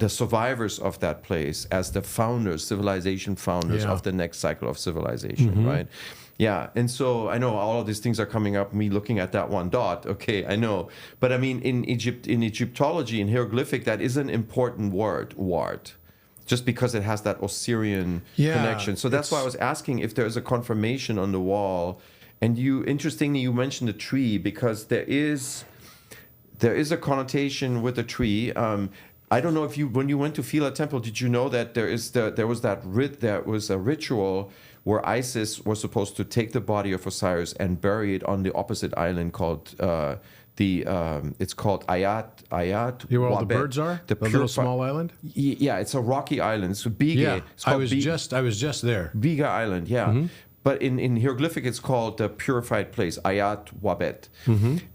survivors of that place, as the founders, civilization founders of the next cycle of civilization, right? Yeah, and so I know all of these things are coming up, me looking at that one dot, okay, I know. But I mean, in Egyptology, in hieroglyphic, that is an important word, wart, just because it has that Osirian connection. So that's why I was asking if there's a confirmation on the wall. And interestingly, you mentioned a tree, because there is a connotation with a tree. I don't know if when you went to Philae Temple, did you know that there was a ritual where Isis was supposed to take the body of Osiris and bury it on the opposite island called it's called Ayat. You know where all the birds are? The little small island? Yeah, it's a rocky island. It's Biga. Yeah, I was just there. Biga Island, yeah. But in hieroglyphic, it's called the purified place, Ayat Wabet.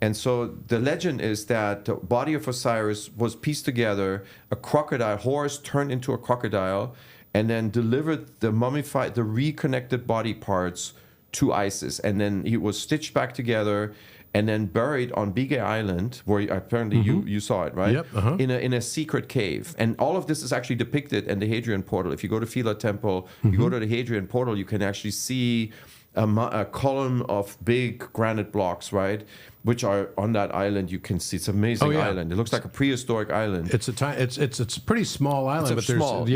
And so the legend is that the body of Osiris was pieced together, a crocodile, Horus turned into a crocodile, and then delivered the reconnected body parts to Isis. And then he was stitched back together and then buried on Biga Island, where apparently you saw it, right? Yep. In a secret cave. And all of this is actually depicted in the Hadrian Portal. If you go to Philae Temple, you go to the Hadrian Portal, you can actually see a column of big granite blocks, right? Which are on that island. You can see it's an amazing island. It looks like a prehistoric island. It's a pretty small island, but small,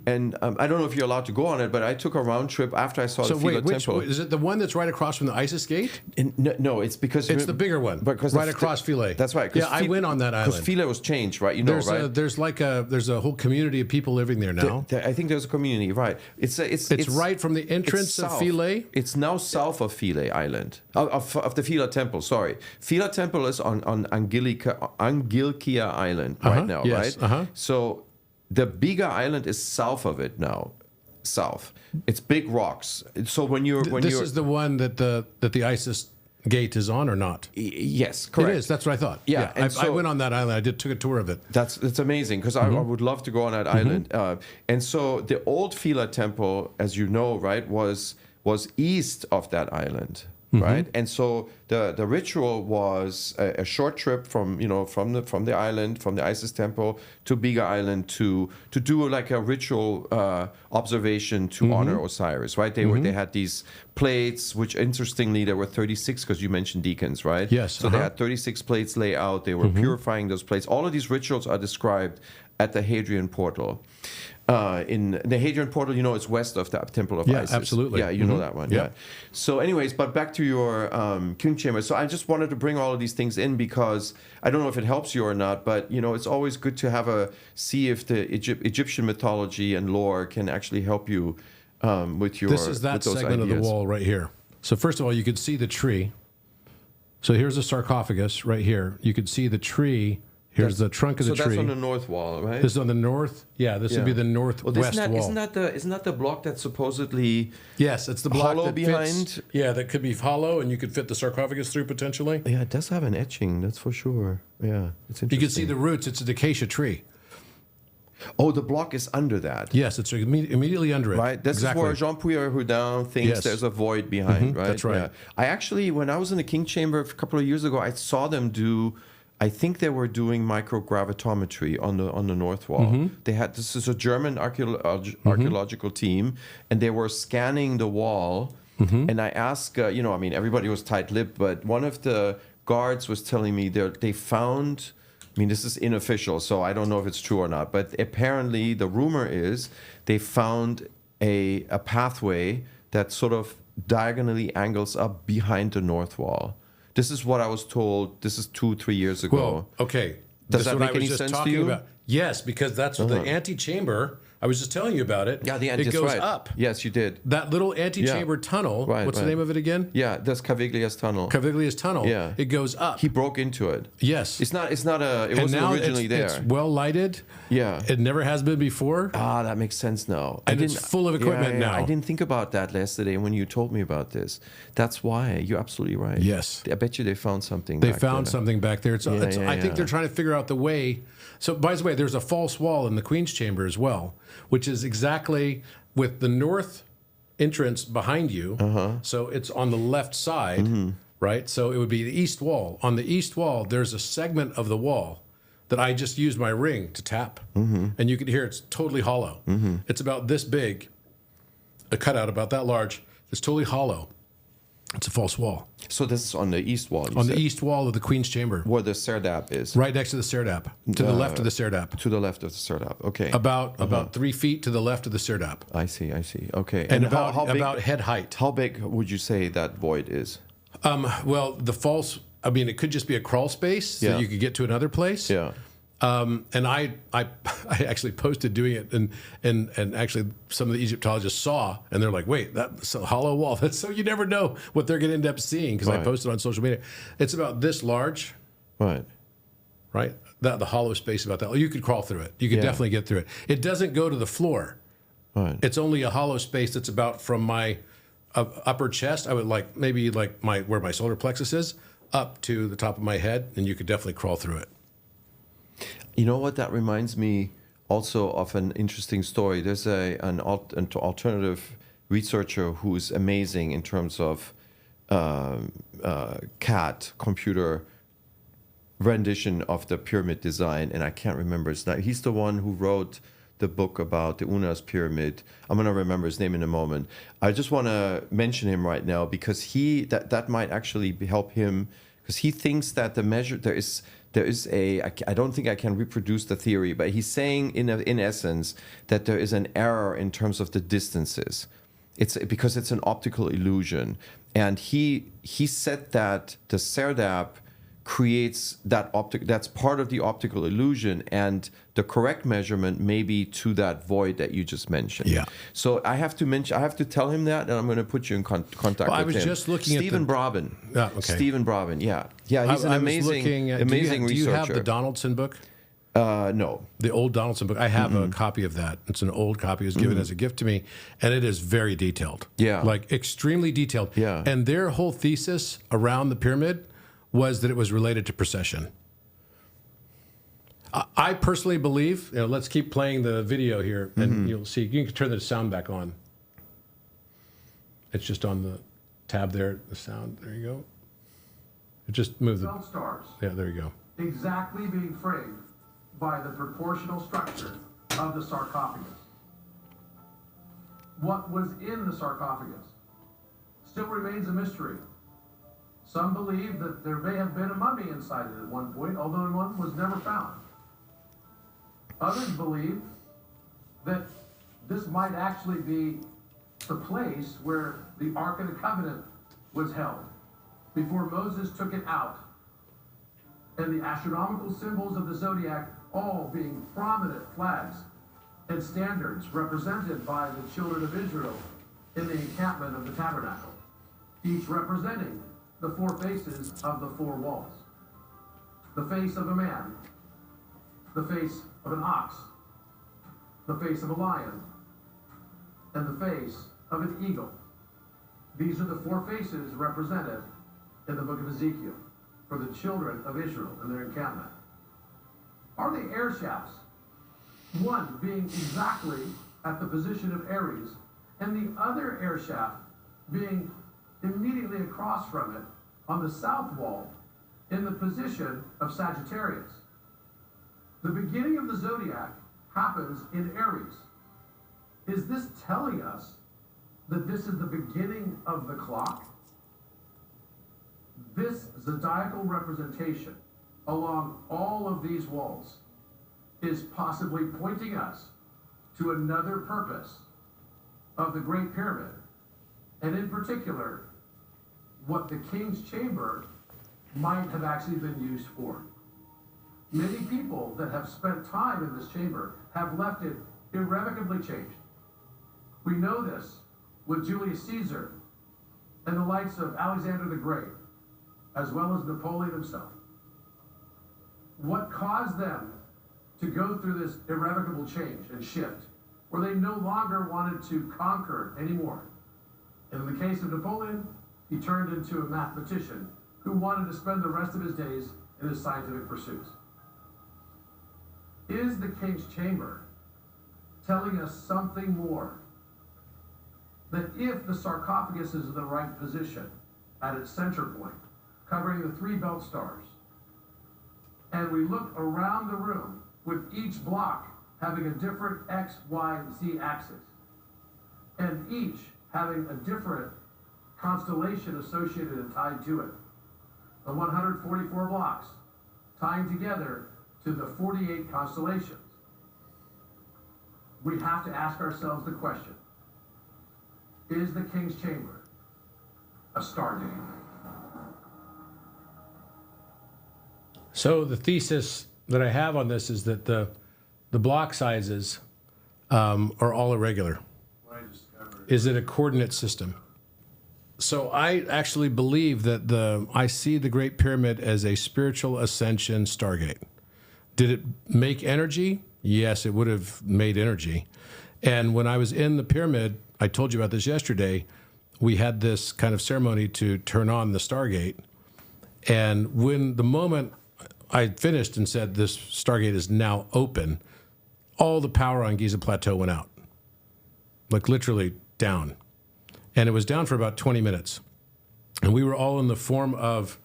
And I don't know if you're allowed to go on it, but I took a round trip after I saw the Philae Temple. Is it the one that's right across from the Isis Gate? No, it's because it's the bigger one. Because right across Philae. That's right. Yeah, I went on that island. Because Philae was changed, right? You know, right? There's a whole community of people living there now. I think there's a community, right? It's right from the entrance of Philae. It's now south of Philae Island, of the Philae Temple. Sorry, Philae Temple is on Angilkia Island right now, right? So the Biga Island is south of it now. South. It's big rocks. So this is the one that the Isis Gate is on, or not? Yes, correct. It is. That's what I thought. Yeah, I went on that island. I took a tour of it. It's amazing, because I would love to go on that island. And so the old Philae Temple, as you know, right, was east of that island. Right, and so the ritual was a short trip from the island, from the Isis temple to Biga Island to do like a ritual observation to honor Osiris. Right, they had these plates, which interestingly there were 36, because you mentioned deacons, right? Yes. So they had 36 plates laid out. They were purifying those plates. All of these rituals are described at the Hadrian Portal. In the Hadrian Portal, it's west of the Temple of Isis. Yeah, absolutely. Yeah, you know that one. Yeah. So anyways, but back to your king chamber. So I just wanted to bring all of these things in, because I don't know if it helps you or not, but, it's always good to see if the Egyptian mythology and lore can actually help you with your This is that segment ideas. of the wall right here. So first of all, you could see the tree. So here's a sarcophagus right here. You could see the tree. Here's the trunk of the tree. So that's on the north wall, right? This is on the north. Yeah, this would be the northwest wall. Isn't that the block that's supposedly yes, it's the block hollow that behind? Fits, yeah, that could be hollow, and you could fit the sarcophagus through potentially. Yeah, it does have an etching, that's for sure. Yeah, it's interesting. You can see the roots. It's a acacia tree. Oh, the block is under that. Yes, it's immediately under it. Right. This is where Jean-Pierre Houdin thinks there's a void behind. Right. That's right. Yeah. I actually, when I was in the King Chamber a couple of years ago, I saw them do. I think they were doing microgravitometry on the north wall. This is a German archaeological team, and they were scanning the wall. And I asked, everybody was tight-lipped, but one of the guards was telling me they found mean, this is unofficial, so I don't know if it's true or not. But apparently, the rumor is they found a pathway that sort of diagonally angles up behind the north wall. This is what I was told. This is 2-3 years ago. Well, okay. Does This that is what make I was any just sense to talking you? about. Yes, because that's what the antechamber. I was just telling you about it. Yeah, it goes up. Yes, you did. That little antechamber tunnel. Right, what's the right. name of it again? Yeah, that's Caviglia's tunnel. Caviglia's tunnel. Yeah. It goes up. He broke into it. Yes. It's not. It and wasn't now originally there. it's well lighted. Yeah. It never has been before. Ah, that makes sense now. And it's full of equipment now. I didn't think about that yesterday when you told me about this. That's why. You're absolutely right. Yes. I bet you they found something. They back found there. something back there. I think they're trying to figure out the way. So, by the way, there's a false wall in the Queen's Chamber as well, which is exactly with the north entrance behind you. So it's on the left side, right? So it would be the east wall. On the east wall, there's a segment of the wall that I just used my ring to tap. And you can hear it's totally hollow. It's about this big, a cutout about that large. It's totally hollow. It's a false wall. So this is on the east wall. On the east wall of the Queen's Chamber. where the Serdab is. Right next to the Serdab. To the left of the Serdab. To the left of the Serdab. Okay. About 3 feet to the left of the Serdab. I see. Okay. And how big, about head height. How big would you say that void is? Well, the false, I mean, it could just be a crawl space so Yeah. you could get to another place. Yeah. And I actually posted doing it, and actually some of the Egyptologists saw, and they're like, "Wait, that's a hollow wall." That's so you never know what they're going to end up seeing because I Right. posted on social media. It's about this large, Right. right? The hollow space about that. You could crawl through it. You could Yeah. definitely get through it. It doesn't go to the floor. Right. It's only a hollow space that's about from my upper chest. I would maybe where my solar plexus is up to the top of my head, and you could definitely crawl through it. You know what? That reminds me also of an interesting story. There's an alternative researcher who's amazing in terms of CAD, computer rendition of the pyramid design, and I can't remember his name. He's the one who wrote the book about the Unas pyramid. I'm going to remember his name in a moment. I just want to mention him right now because that might actually help him, because he thinks that there is I don't think I can reproduce the theory, but he's saying in essence that there is an error in terms of the distances. It's because it's an optical illusion, and he said that the Serdab creates that's part of the optical illusion, and the correct measurement may be to that void that you just mentioned. Yeah. So I have to tell him that, and I'm going to put you in contact with him. I was just looking at Stephen Brabin. Okay. Stephen Brabin. Yeah. He's an amazing researcher. Do you have the Donaldson book? No. The old Donaldson book. I have a copy of that. It's an old copy. It was given as a gift to me, and it is very detailed. Yeah. Like extremely detailed. Yeah. And their whole thesis around the pyramid was that it was related to precession. I personally believe, let's keep playing the video here, and you'll see. You can turn the sound back on. It's just on the tab there, the sound. There you go. It just moved the... Stars. Yeah, there you go. Exactly being framed by the proportional structure of the sarcophagus. What was in the sarcophagus still remains a mystery. Some believe that there may have been a mummy inside it at one point, although one was never found. Others believe that this might actually be the place where the Ark of the Covenant was held before Moses took it out, and the astronomical symbols of the Zodiac all being prominent flags and standards represented by the children of Israel in the encampment of the tabernacle, each representing the four faces of the four walls. The face of a man, the face of an ox, the face of a lion, and the face of an eagle. These are the four faces represented in the book of Ezekiel for the children of Israel in their encampment. Are the air shafts, one being exactly at the position of Aries, and the other air shaft being immediately across from it on the south wall in the position of Sagittarius? The beginning of the Zodiac happens in Aries. Is this telling us that this is the beginning of the clock? This zodiacal representation along all of these walls is possibly pointing us to another purpose of the Great Pyramid, and in particular, what the King's Chamber might have actually been used for. Many people that have spent time in this chamber have left it irrevocably changed. We know this with Julius Caesar and the likes of Alexander the Great, as well as Napoleon himself. What caused them to go through this irrevocable change and shift, where they no longer wanted to conquer anymore? And in the case of Napoleon, he turned into a mathematician who wanted to spend the rest of his days in his scientific pursuits. Is the King's Chamber telling us something more? That if the sarcophagus is in the right position, at its center point, covering the 3 belt stars, and we look around the room with each block having a different X, Y, Z axis, and each having a different constellation associated and tied to it, the 144 blocks tying together to the 48 constellations, we have to ask ourselves the question, is the King's Chamber a stargate? So the thesis that I have on this is that the block sizes are all irregular. Is it a coordinate system? So I actually believe that I see the Great Pyramid as a spiritual ascension stargate. Did it make energy? Yes, it would have made energy. And when I was in the pyramid, I told you about this yesterday, we had this kind of ceremony to turn on the stargate. And when the moment I finished and said this stargate is now open, all the power on Giza Plateau went out. Like literally down. And it was down for about 20 minutes. And we were all in the form of,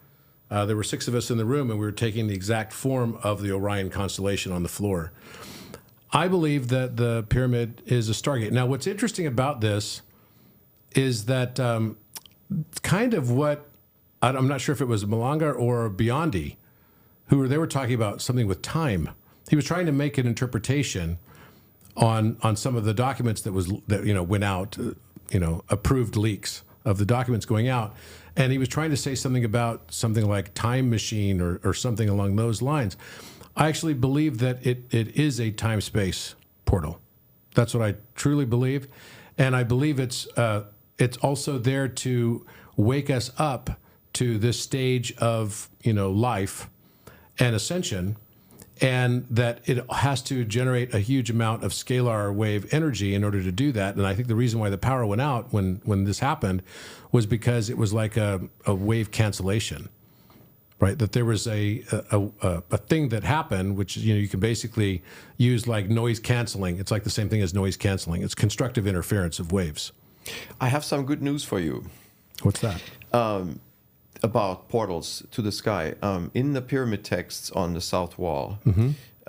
there were 6 of us in the room, and we were taking the exact form of the Orion constellation on the floor. I believe that the pyramid is a stargate. Now, what's interesting about this is that kind of what, I'm not sure if it was Malanga or Biondi, they were talking about something with time. He was trying to make an interpretation on some of the documents that went out, approved leaks of the documents going out. And he was trying to say something about something like time machine or something along those lines. I actually believe that it is a time-space portal. That's what I truly believe. And I believe it's also there to wake us up to this stage of, life and ascension, and that it has to generate a huge amount of scalar wave energy in order to do that. And I think the reason why the power went out when this happened was because it was like a wave cancellation, right? That there was a thing that happened, which you can basically use like noise canceling. It's like the same thing as noise canceling. It's constructive interference of waves. I have some good news for you. What's that? About portals to the sky. In the pyramid texts on the south wall,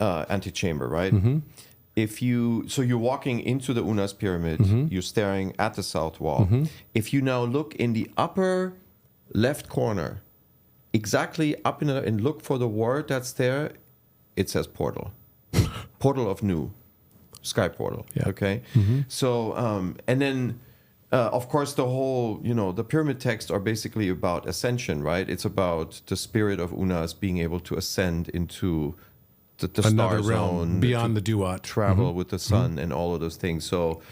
antechamber, right? So you're walking into the Unas pyramid, you're staring at the south wall. If you now look in the upper left corner, exactly up and look for the word that's there, it says portal. Portal of Nu, sky portal. Yeah. Okay. So, and then, of course, the whole, the pyramid texts are basically about ascension, right? It's about the spirit of Unas being able to ascend into the another star realm zone, beyond the duat, travel with the sun, and all of those things. So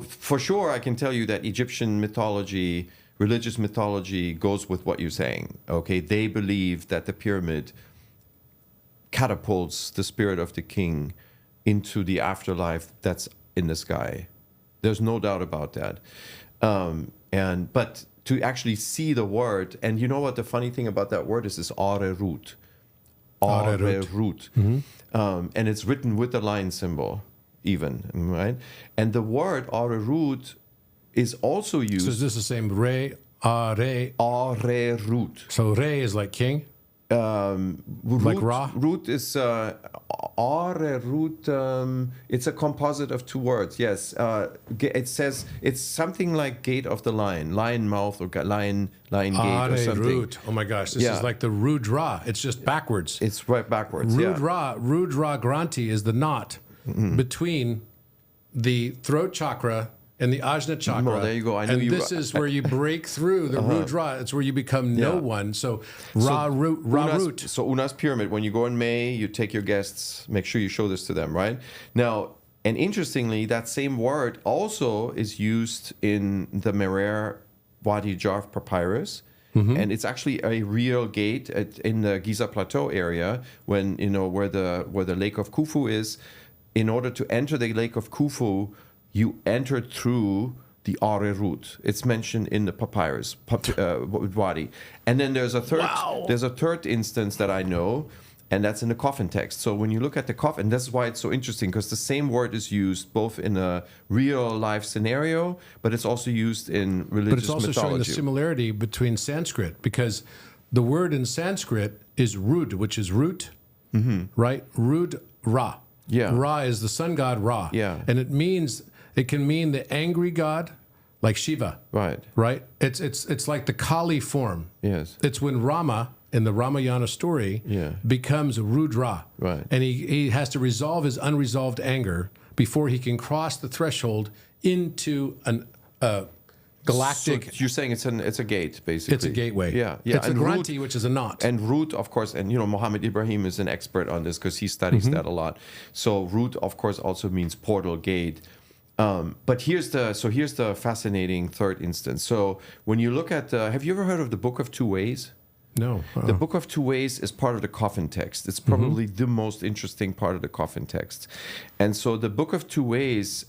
for sure, I can tell you that Egyptian mythology, religious mythology, goes with what you're saying. Okay, they believe that the pyramid catapults the spirit of the king into the afterlife that's in the sky. There's no doubt about that. But to actually see the word, and you know what the funny thing about that word is Arerut. Arerut. And it's written with the lion symbol, even, right? And the word Arerut is also used. So is this the same Re, Are? Arerut. So Re is like king? Like Ra? Root is root. It's a composite of two words. Yes, it says it's something like gate of the lion mouth, or lion gate or something. Root. Oh my gosh, this is like the Rud Ra. It's just backwards. It's right backwards. Rud Ra Granti is the knot between the throat chakra and the Ajna chakra. Oh, there you go. I knew and you this is where you break through the Rud Ra. It's where you become no one. So Root. So Una's pyramid, when you go in May, you take your guests, make sure you show this to them, right? Now, and interestingly, that same word also is used in the Merer Wadi Jarf papyrus. And it's actually a real gate in the Giza plateau area, when where the Lake of Khufu is. In order to enter the Lake of Khufu, you enter through the Root. It's mentioned in the papyrus Wadi. And then there's a third instance that I know, and that's in the coffin text. So when you look at the coffin, that's why it's so interesting, because the same word is used both in a real life scenario, but it's also used in religious mythology. But it's also showing the similarity between Sanskrit, because the word in Sanskrit is Rud, which is root, right? Rud Ra. Yeah. Ra is the sun god Ra. Yeah. And it can mean the angry god, like Shiva. Right. Right? It's like the Kali form. Yes. It's when Rama, in the Ramayana story, becomes Rudra. Right. And he has to resolve his unresolved anger before he can cross the threshold into a galactic. So you're saying it's a gate, basically. It's a gateway. Yeah. It's a And Granti, which is a knot. And root, of course, and Mohammed Ibrahim is an expert on this because he studies that a lot. So root, of course, also means portal, gate. But here's the fascinating third instance. So when you look at have you ever heard of the Book of Two Ways? No. The Book of Two Ways is part of the coffin text. It's probably the most interesting part of the coffin text. And so the Book of Two Ways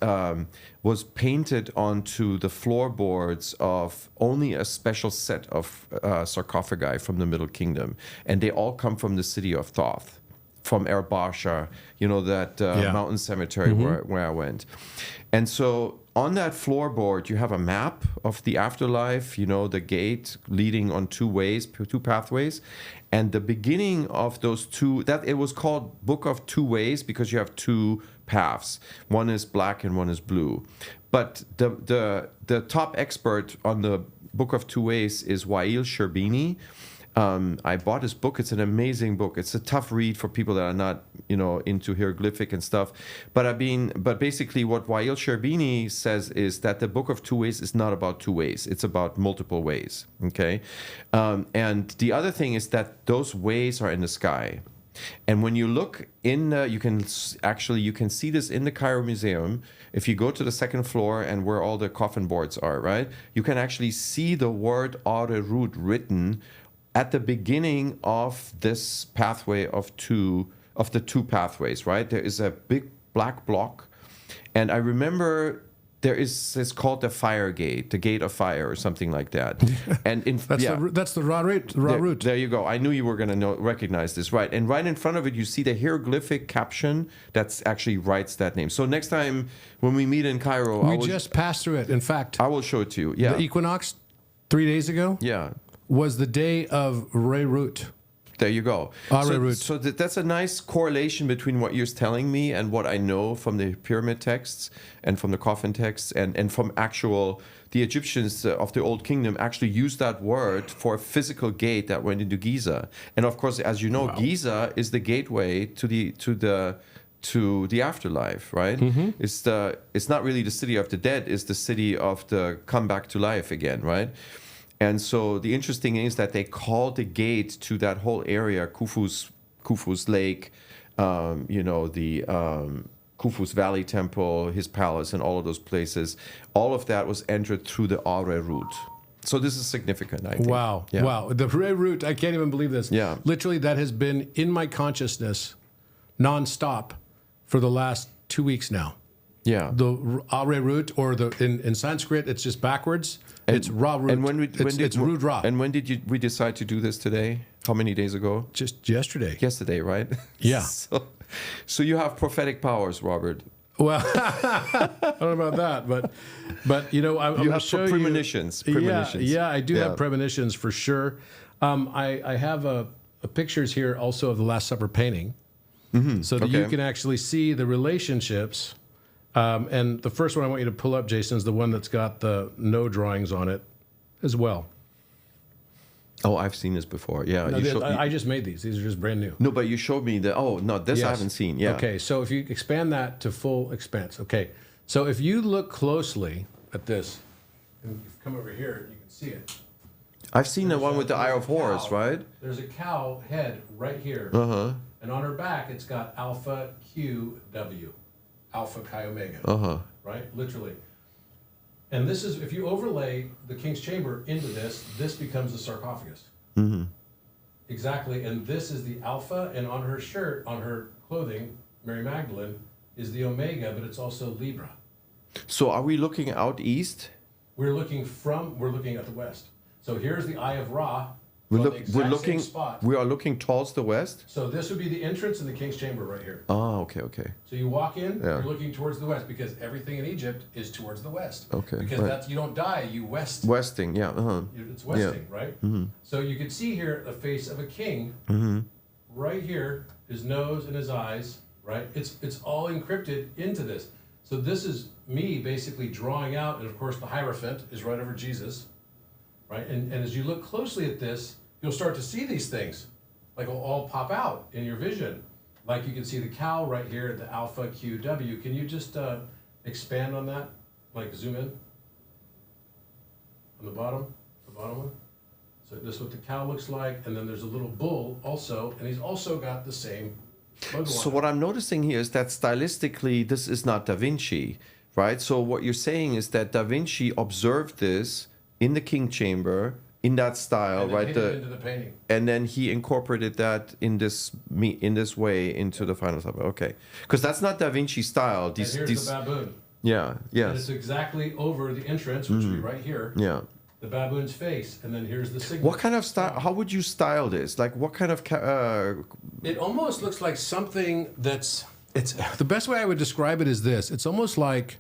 was painted onto the floorboards of only a special set of sarcophagi from the Middle Kingdom. And they all come from the city of Thoth, from Er Basha, that mountain cemetery where I went. And so on that floorboard, you have a map of the afterlife, the gate leading on two pathways. And the beginning of those it was called Book of Two Ways because you have two paths. One is black and one is blue. But the top expert on the Book of Two Ways is Wael Sherbini. I bought his book. It's an amazing book. It's a tough read for people that are not, into hieroglyphic and stuff. But basically what Wael Sherbini says is that the Book of Two Ways is not about two ways. It's about multiple ways. Okay. And the other thing is that those ways are in the sky. And when you look you can see this in the Cairo Museum. If you go to the second floor and where all the coffin boards are, right, you can actually see the word Root written at the beginning of this pathway of the two pathways, right? There is a big black block. And I remember it's called the fire gate, the gate of fire or something like that. And that's the Ra root. There you go. I knew you were going to recognize this, right? And right in front of it, you see the hieroglyphic caption that actually writes that name. So next time when we meet in Cairo, we just passed through it. In fact, I will show it to you. Yeah. The equinox 3 days ago. Yeah. Was the day of Re-Root. There you go. So that's a nice correlation between what you're telling me and what I know from the pyramid texts and from the coffin texts and from the Egyptians of the Old Kingdom actually used that word for a physical gate that went into Giza. And of course, as you know, Giza is the gateway to the afterlife, right? It's not really the city of the dead, it's the city of the come back to life again, right? And so the interesting thing is that they called the gate to that whole area, Khufu's lake, Khufu's Valley Temple, his palace, and all of those places. All of that was entered through the Root. So this is significant, I think. Wow. Yeah. Wow. The Root, I can't even believe this. Yeah. Literally, that has been in my consciousness nonstop for the last 2 weeks now. Yeah. The Root, or in Sanskrit, it's just backwards. It's Ra root. And it's Rud Ra. And when did we decide to do this today? How many days ago? Just yesterday. Yesterday, right? Yeah. So you have prophetic powers, Robert. Well, I don't know about that, but I'm going to show premonitions. Yeah, I do have premonitions for sure. I have a pictures here also of the Last Supper painting, so that you can actually see the relationships. And the first one I want you to pull up, Jason, is the one that's got the no drawings on it as well. Oh, I've seen this before. Yeah, No, I just made these. These are just brand new. No, but you showed me the. Oh no, this I haven't seen. Yeah. Okay, so if you expand that to full expanse. Okay, so if you look closely at this, and you come over here, you can see it. I've seen the one with the Eye of Horus, right? There's a cow head right here, and on her back it's got Alpha QW, Alpha Chi Omega, right? Literally. And this is, if you overlay the King's Chamber into this becomes the sarcophagus. Exactly, and this is the Alpha, and on her shirt, on her clothing, Mary Magdalene, is the Omega, but it's also Libra. So are we looking out east? We're looking at the west. So here's the Eye of Ra. We're looking. Spot. We are looking towards the west. So this would be the entrance in the King's Chamber right here. Oh, okay. So you walk in, you're looking towards the west because everything in Egypt is towards the west. Okay. Because that's, you don't die, you west. Westing, yeah. It's westing, right? So you can see here the face of a king. Right here, his nose and his eyes, right? It's all encrypted into this. So this is me basically drawing out, and of course the Hierophant is right over Jesus, right? And as you look closely at this, you'll start to see these things, like all pop out in your vision. Like you can see the cow right here, the Alpha QW. Can you just expand on that? Like zoom in on the bottom one. So this is what the cow looks like, and then there's a little bull also, and he's also got the same logo So on it. what I'm noticing here is that stylistically, this is not Da Vinci, right? So what you're saying is that Da Vinci observed this in the King Chamber in that style, And then right? hit it into the painting. And then he incorporated that in this way into the final stuff. Okay, because that's not Da Vinci style. And here's the baboon. Yeah. And Yes. it's exactly over the entrance, which would be right here. Yeah. The baboon's face, and then here's the signal. What kind of style? How would you style this? Like, what kind of? It almost looks like something that's. It's the best way I would describe it is this. It's almost like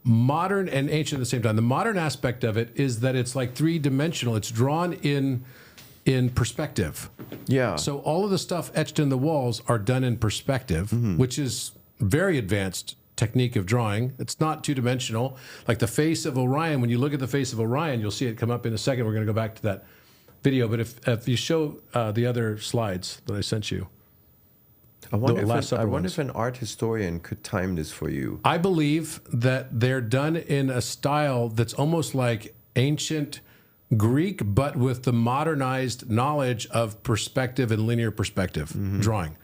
modern and ancient at the same time. The modern aspect of it is that it's like three-dimensional. It's drawn in perspective. Yeah. So all of the stuff etched in the walls are done in perspective, which is very advanced technique of drawing. It's not two-dimensional. Like the face of Orion, when you look at the face of Orion, you'll see it come up in a second. We're going to go back to that video. But if you show the other slides that I sent you. I wonder ones. if an art historian could time this for you. I believe that they're done in a style that's almost like ancient Greek, but with the modernized knowledge of perspective and linear perspective drawing.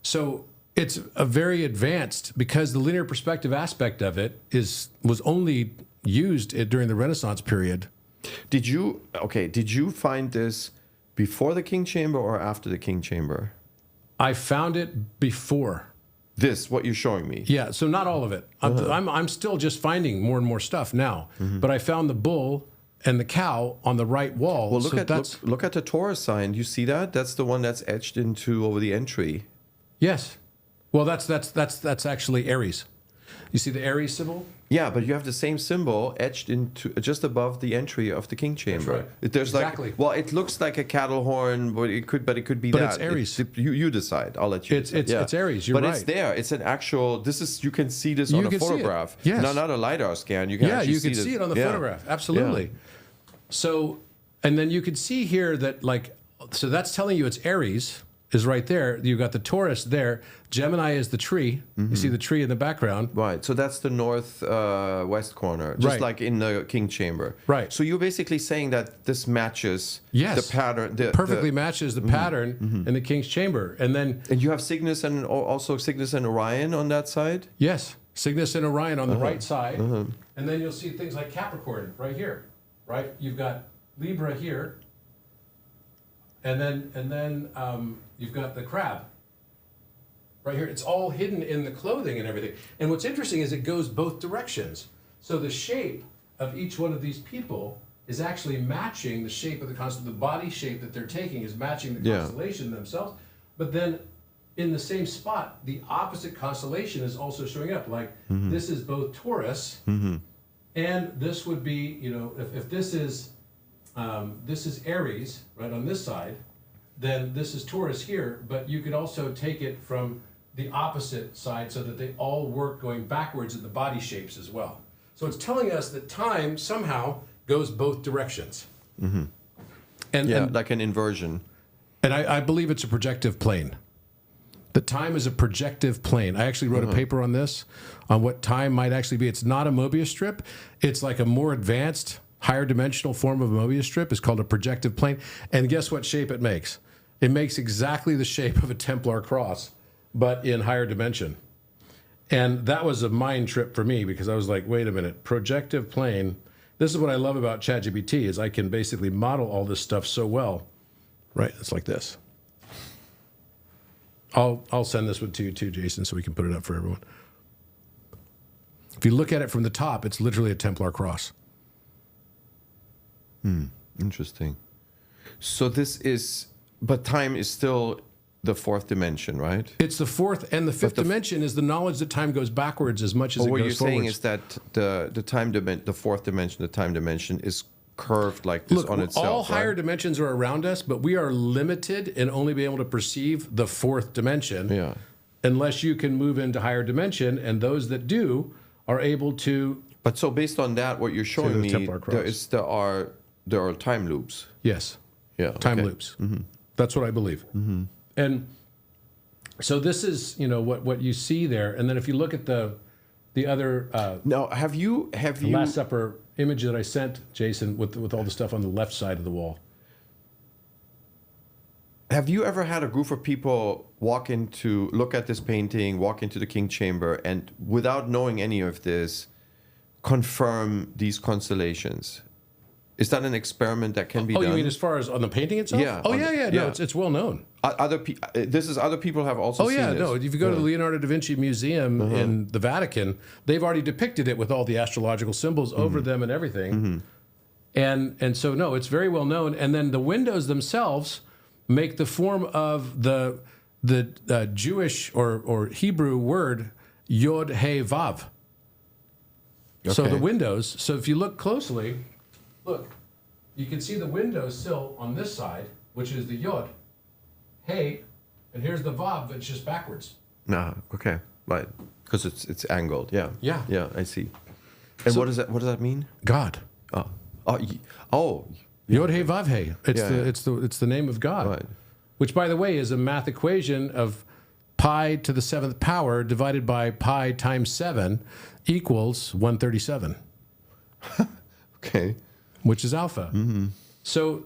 So it's a very advanced, because the linear perspective aspect of it was only used during the Renaissance period. Did you find this before the King Chamber or after the King Chamber? I found it before. This, what you're showing me. Yeah, so not all of it. I'm still just finding more and more stuff now. But I found the bull and the cow on the right wall. Well, look at the Taurus sign. You see that? That's the one that's etched into over the entry. Yes. Well, that's actually Aries. You see the Aries symbol? Yeah, but you have the same symbol etched into just above the entry of the King Chamber. That's right. There's Exactly. It looks like a cattle horn, but it could be But that. it's Aries. You decide. I'll let you. decide. It's Aries. You're but right. it's there. It's an actual. You can see this on a can see it. photograph. Yes. Not a LiDAR scan. You can Yeah, actually you can see it on the photograph. Absolutely. So, and then you can see here that so that's telling you it's Aries is right there. You've got the Taurus there. Gemini is the tree. You see the tree in the background. Right. So that's the northwest corner, just Right. like in the King Chamber. Right. So you're basically saying that this matches Yes. the pattern. Perfectly matches the pattern in the King's Chamber. And then, And you have Cygnus and also Cygnus and Orion on that side? yes, Cygnus and Orion on the right side. And then you'll see things like Capricorn right here, right? You've got Libra here. And then you've got the crab right here. It's all hidden in the clothing and everything. And what's interesting is it goes both directions. So the shape of each one of these people is actually matching the shape of the constellation. The body shape that they're taking is matching the constellation themselves. But then in the same spot, the opposite constellation is also showing up. Like this is both Taurus, and this would be, if this is Aries, right on this side, then this is Taurus here, but you could also take it from the opposite side so that they all work going backwards at the body shapes as well. So it's telling us that time somehow goes both directions. Mm-hmm. And like an inversion. And I believe it's a projective plane. That time is a projective plane. I actually wrote a paper on this, on what time might actually be. It's not a Mobius strip. It's like a more advanced, higher dimensional form of a Mobius strip. It's called a projective plane. And guess what shape it makes? It makes exactly the shape of a Templar cross, but in higher dimension. And that was a mind trip for me because I was like, wait a minute, projective plane. This is what I love about ChatGPT is I can basically model all this stuff so well. Right, it's like this. I'll send this one to you too, Jason, so we can put it up for everyone. If you look at it from the top, it's literally a Templar cross. Interesting. So this is, but time is still the fourth dimension, right? It's the fourth, and the fifth dimension is the knowledge that time goes backwards as much as it goes forwards. What you're saying is that the fourth dimension, the time dimension, is curved like this on itself. All higher dimensions are around us, but we are limited in only being able to perceive the fourth dimension unless you can move into higher dimension, and those that do are able to. But so based on that, what you're showing me, there are time loops. Yes. Yeah. Time loops. Mm-hmm. That's what I believe. Mm-hmm. And so this is, what you see there, and then if you look at the other. Now, have you Last Supper image that I sent, Jason, with all the stuff on the left side of the wall. Have you ever had a group of people look at this painting, walk into the King Chamber, and without knowing any of this, confirm these constellations? Is that an experiment that can be done? Oh, you mean as far as on the painting itself? Yeah. Oh, yeah. No, it's well known. Other people have also seen this. No. If you go to the Leonardo da Vinci Museum in the Vatican, they've already depicted it with all the astrological symbols over them and everything. And so, no, it's very well known. And then the windows themselves make the form of the Jewish or Hebrew word Yod He Vav. Okay. So the windows. So if you look closely, look, you can see the windowsill on this side, which is the Yod. Hey, and here's the Vav, but it's just backwards. Okay, right, because it's angled. Yeah, I see. And so, what does that mean? God. Yod He Vav He. It's the name of God. Right. Which, by the way, is a math equation of pi to the 7th power divided by pi times 7 equals 137. Okay. Which is alpha. Mm-hmm. So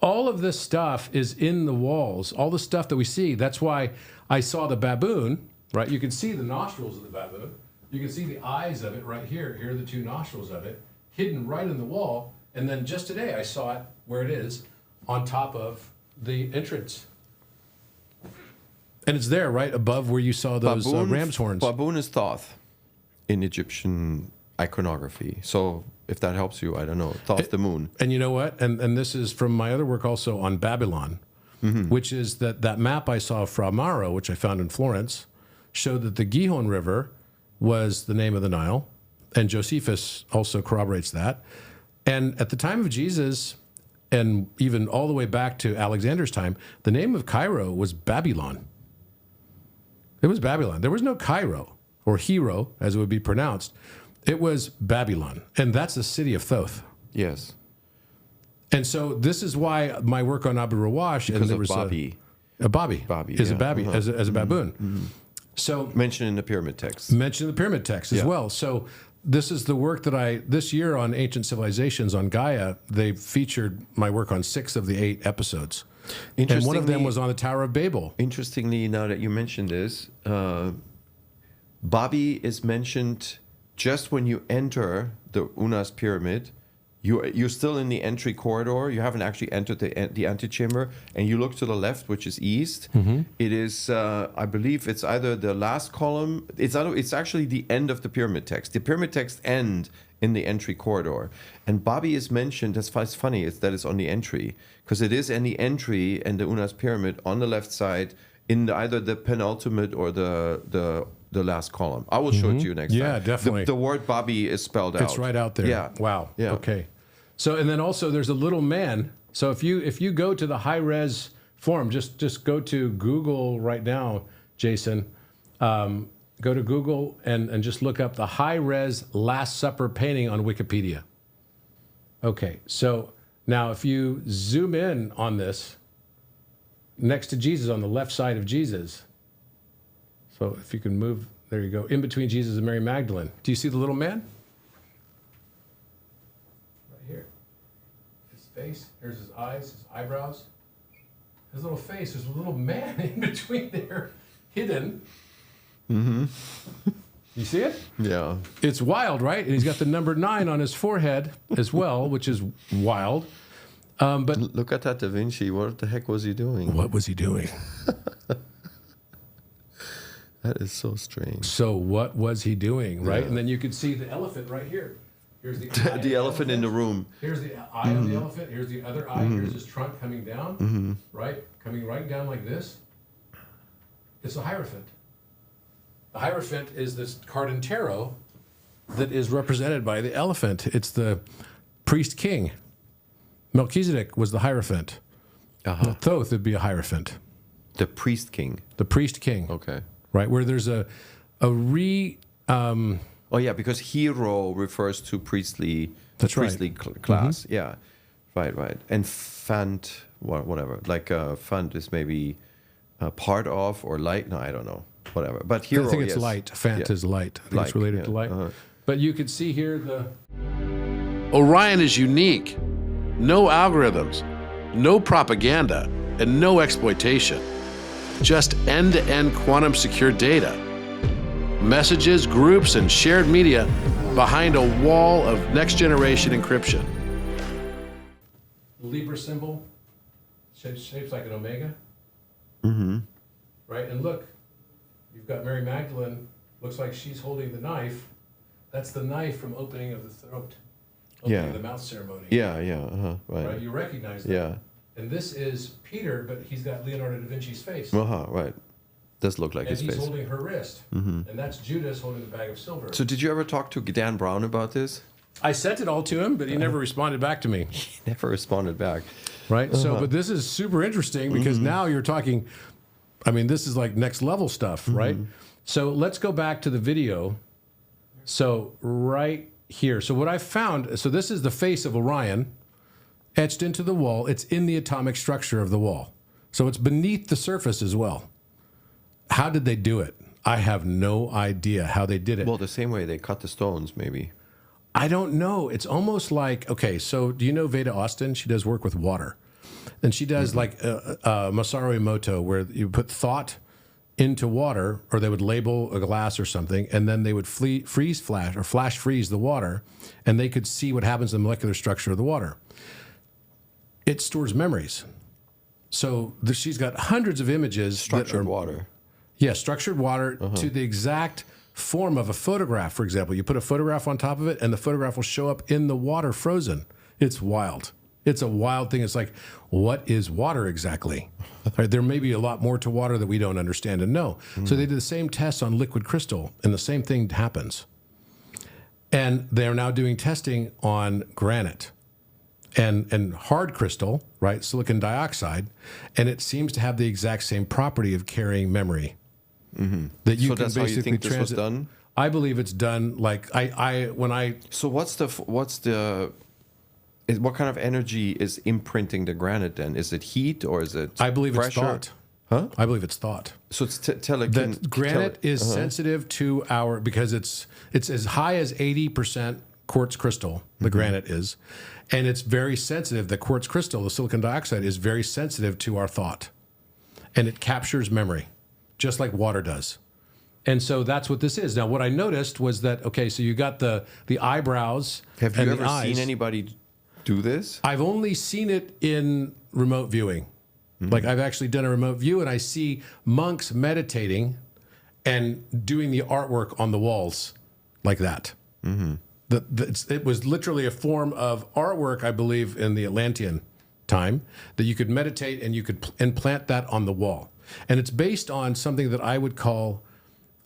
all of this stuff is in the walls, all the stuff that we see. That's why I saw the baboon, right? You can see the nostrils of the baboon. You can see the eyes of it right here. Here are the two nostrils of it, hidden right in the wall. And then just today I saw it where it is on top of the entrance. And it's there right above where you saw those ram's horns. Baboon is Thoth in Egyptian iconography. So if that helps you, I don't know. Thoth the moon. And you know what? And this is from my other work also on Babylon, which is that map I saw of Fra Mauro, which I found in Florence, showed that the Gihon River was the name of the Nile. And Josephus also corroborates that. And at the time of Jesus, and even all the way back to Alexander's time, the name of Cairo was Babylon. It was Babylon. There was no Cairo, or Hero, as it would be pronounced. It was Babylon, and that's the city of Thoth. Yes. And so this is why my work on Abu Rawash, because and there was Bobby. A Bobby is a baby, as a baboon. Mm-hmm. So mentioned in the pyramid text. Mentioned in the pyramid text as well. So this is the work that this year on Ancient Civilizations on Gaia, they featured my work on 6 of the 8 episodes. And one of them was on the Tower of Babel. Interestingly, now that you mentioned this, Bobby is mentioned just when you enter the Unas pyramid. You're still in the entry corridor. You haven't actually entered the antechamber, and you look to the left, which is east. Mm-hmm. It is, I believe, it's either the last column. It's actually the end of the pyramid text. The pyramid text end in the entry corridor, and Bobby is mentioned. That's why it's funny. That it's on the entry, because it is in the entry and the Unas pyramid on the left side in either the penultimate or the last column. I will show it to you next time. Yeah, definitely. The word Bobby is spelled out. It's right out there. Yeah. Wow. Yeah. Okay. So, and then also there's a little man So if you go to the high res form, just go to Google right now, Jason. Go to Google and just look up the high res Last Supper painting on Wikipedia. Okay, so now if you zoom in on this, next to Jesus, on the left side of Jesus. So if you can move, there you go, in between Jesus and Mary Magdalene. Do you see the little man? Right here. His face, here's his eyes, his eyebrows. His little face, there's a little man in between there, hidden. Mm-hmm. You see it? Yeah. It's wild, right? And he's got the number 9 on his forehead as well, which is wild. But look at that Da Vinci. What the heck was he doing? What was he doing? That is so strange. So what was he doing, right? Yeah. And then you could see the elephant right here. Here's the eye the elephant in the room. Here's the eye of the elephant. Here's the other eye. Here's his trunk coming down, right? Coming right down like this. It's a hierophant. The hierophant is this card in tarot that is represented by the elephant. It's the priest king. Melchizedek was the hierophant. Thoth would be a hierophant. The priest king. The priest king. Okay. Right, where there's a oh yeah, because hero refers to priestly. That's priestly class. Yeah, right. And fant, whatever. Like fant is maybe part of or light. No, I don't know. Whatever. But hero. I think it's yes. light. Fant is light. I think it's related to light. But you can see here the Orion is unique. No algorithms, no propaganda, and no exploitation. Just end-to-end quantum secure data. Messages, groups, and shared media behind a wall of next-generation encryption. Libra symbol, shapes like an omega. Right, and look, you've got Mary Magdalene, looks like she's holding the knife. That's the knife from opening of the throat, opening of the mouth ceremony. Right. You recognize that. Yeah. And this is Peter, but he's got Leonardo da Vinci's face. Right. Does look like his face. And he's holding her wrist. And that's Judas holding the bag of silver. So did you ever talk to Dan Brown about this? I sent it all to him, but he never responded back to me. He never responded back. Right? So, but this is super interesting because now you're talking, I mean, this is like next level stuff, right? So let's go back to the video. So right here. So what I found, so this is the face of Orion etched into the wall. It's in the atomic structure of the wall. So it's beneath the surface as well. How did they do it? I have no idea how they did it. Well, the same way they cut the stones, maybe. I don't know. It's almost like, okay, so do you know Veda Austin? She does work with water. And she does like Masaru Emoto, where you put thought into water, or they would label a glass or something, and then they would flash freeze the water, and they could see what happens in the molecular structure of the water. It stores memories. So she's got hundreds of images. Structured water. Yeah, structured water to the exact form of a photograph, for example. You put a photograph on top of it, and the photograph will show up in the water frozen. It's wild. It's a wild thing. It's like, what is water exactly? Right, there may be a lot more to water that we don't understand and know. So they did the same tests on liquid crystal, and the same thing happens. And they're now doing testing on granite and hard crystal, right, silicon dioxide, and it seems to have the exact same property of carrying memory. That you so can that's basically how you think this was done? I believe it's done like So what kind of energy is imprinting the granite then? Is it heat or is it I believe pressure? it's thought. Huh? I believe it's thought. So it's That granite is sensitive to our, because it's as high as 80% quartz crystal, the granite is, and it's very sensitive. The quartz crystal, the silicon dioxide, is very sensitive to our thought, and it captures memory, just like water does. And so that's what this is. Now, what I noticed was that, okay, so you got the eyebrows. Have you and ever the eyes. seen anybody do this? I've only seen it in remote viewing. Like I've actually done a remote view, and I see monks meditating and doing the artwork on the walls like that. It was literally a form of artwork, I believe, in the Atlantean time, that you could meditate and you could implant that on the wall. And it's based on something that I would call,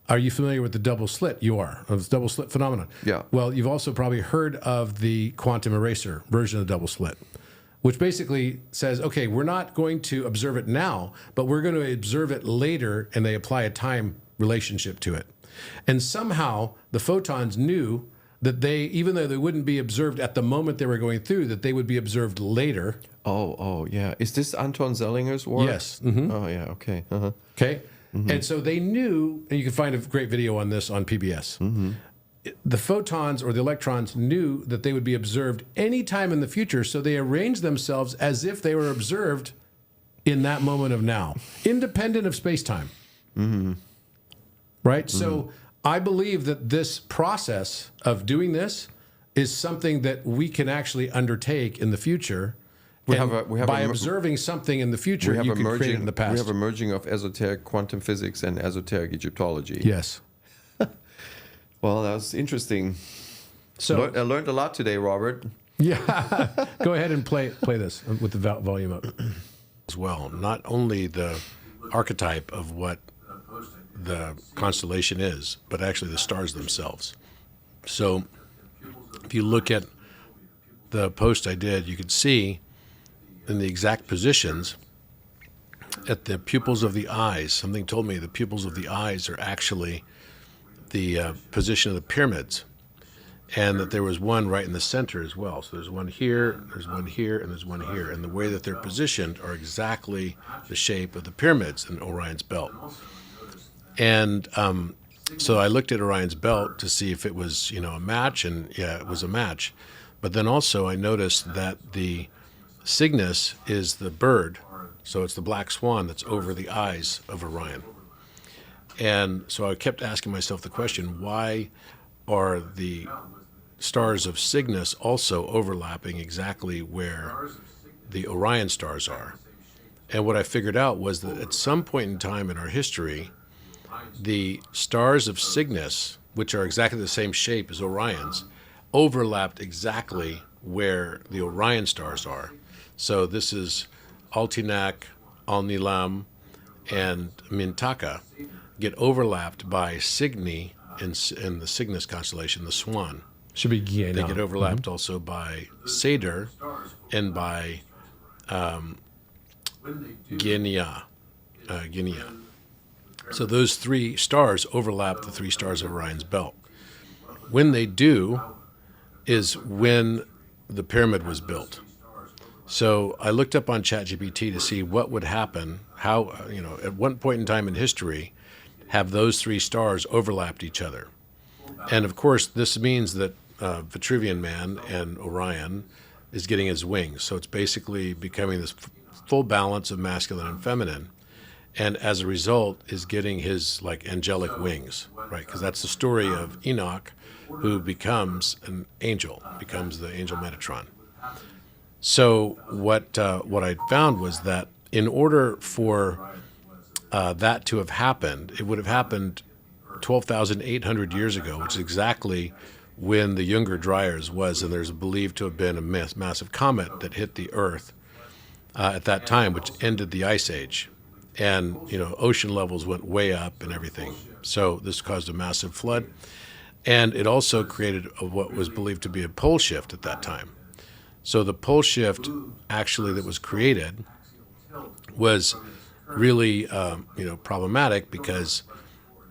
are you familiar with the double slit? You are, of the double slit phenomenon. Yeah. Well, you've also probably heard of the quantum eraser version of the double slit. which basically says, okay, we're not going to observe it now, but we're going to observe it later, and they apply a time relationship to it. And somehow the photons knew that they, even though they wouldn't be observed at the moment they were going through, that they would be observed later. Oh, yeah. Is this Anton Zellinger's work? Yes. Mm-hmm. Oh, yeah. Okay. Uh-huh. Okay. Mm-hmm. And so they knew, and you can find a great video on this on PBS. Mm-hmm. The photons or the electrons knew that they would be observed anytime in the future, so they arranged themselves as if they were observed in that moment of now, independent of space-time. Mm-hmm. Right? Mm-hmm. So I believe that this process of doing this is something that we can actually undertake in the future. By observing something in the future, you can create it in the past. We have a merging of esoteric quantum physics and esoteric Egyptology. Yes. Well, that was interesting. So I learned a lot today, Robert. Yeah. Go ahead and play this with the volume up. As well, not only the archetype of what the constellation is, but actually the stars themselves. So if you look at the post I did, you can see in the exact positions at the pupils of the eyes. Something told me the pupils of the eyes are actually the position of the pyramids, and that there was one right in the center as well. So there's one here, there's one here, and there's one here. And the way that they're positioned are exactly the shape of the pyramids in Orion's belt. And so I looked at Orion's belt to see if it was, a match, and yeah, it was a match. But then also I noticed that the Cygnus is the bird, so it's the black swan that's over the eyes of Orion. And so I kept asking myself the question, why are the stars of Cygnus also overlapping exactly where the Orion stars are? And what I figured out was that at some point in time in our history, the stars of Cygnus, which are exactly the same shape as Orion's, overlapped exactly where the Orion stars are. So this is Altignac, Alnilam, and Mintaka get overlapped by Cygni in the Cygnus constellation, the Swan. Should be Guinea. They get overlapped also by Satyr and by Guinea. So those three stars overlap the three stars of Orion's belt. When they do is when the pyramid was built. So I looked up on ChatGPT to see what would happen, how, at one point in time in history, have those three stars overlapped each other. And of course, this means that Vitruvian Man and Orion is getting his wings. So it's basically becoming this full balance of masculine and feminine. And as a result, is getting his angelic wings, right? Because that's the story of Enoch, who becomes an angel, becomes the angel Metatron. So what I found was that in order for that to have happened, it would have happened 12,800 years ago, which is exactly when the Younger Dryas was, and there's believed to have been a massive comet that hit the Earth at that time, which ended the Ice Age. And, ocean levels went way up and everything. So this caused a massive flood. And it also created what was believed to be a pole shift at that time. So the pole shift actually that was created was really, problematic because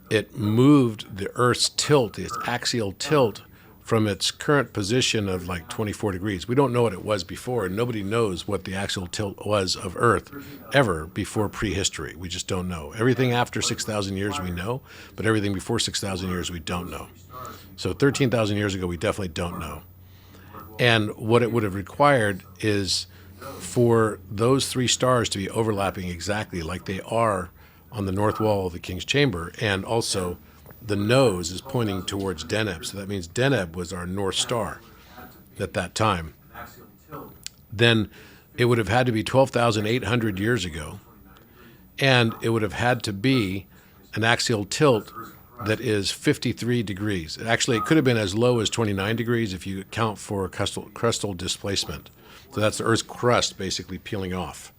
it moved the Earth's tilt, its axial tilt, from its current position of 24 degrees. We don't know what it was before, and nobody knows what the axial tilt was of Earth ever before prehistory. We just don't know. Everything after 6,000 years we know, but everything before 6,000 years we don't know. So 13,000 years ago we definitely don't know. And what it would have required is for those three stars to be overlapping exactly like they are on the north wall of the King's Chamber, and also the nose is pointing towards Deneb. So that means Deneb was our North Star at that time. Then it would have had to be 12,800 years ago, and it would have had to be an axial tilt that is 53 degrees. It could have been as low as 29 degrees if you account for crustal displacement. So that's the Earth's crust basically peeling off.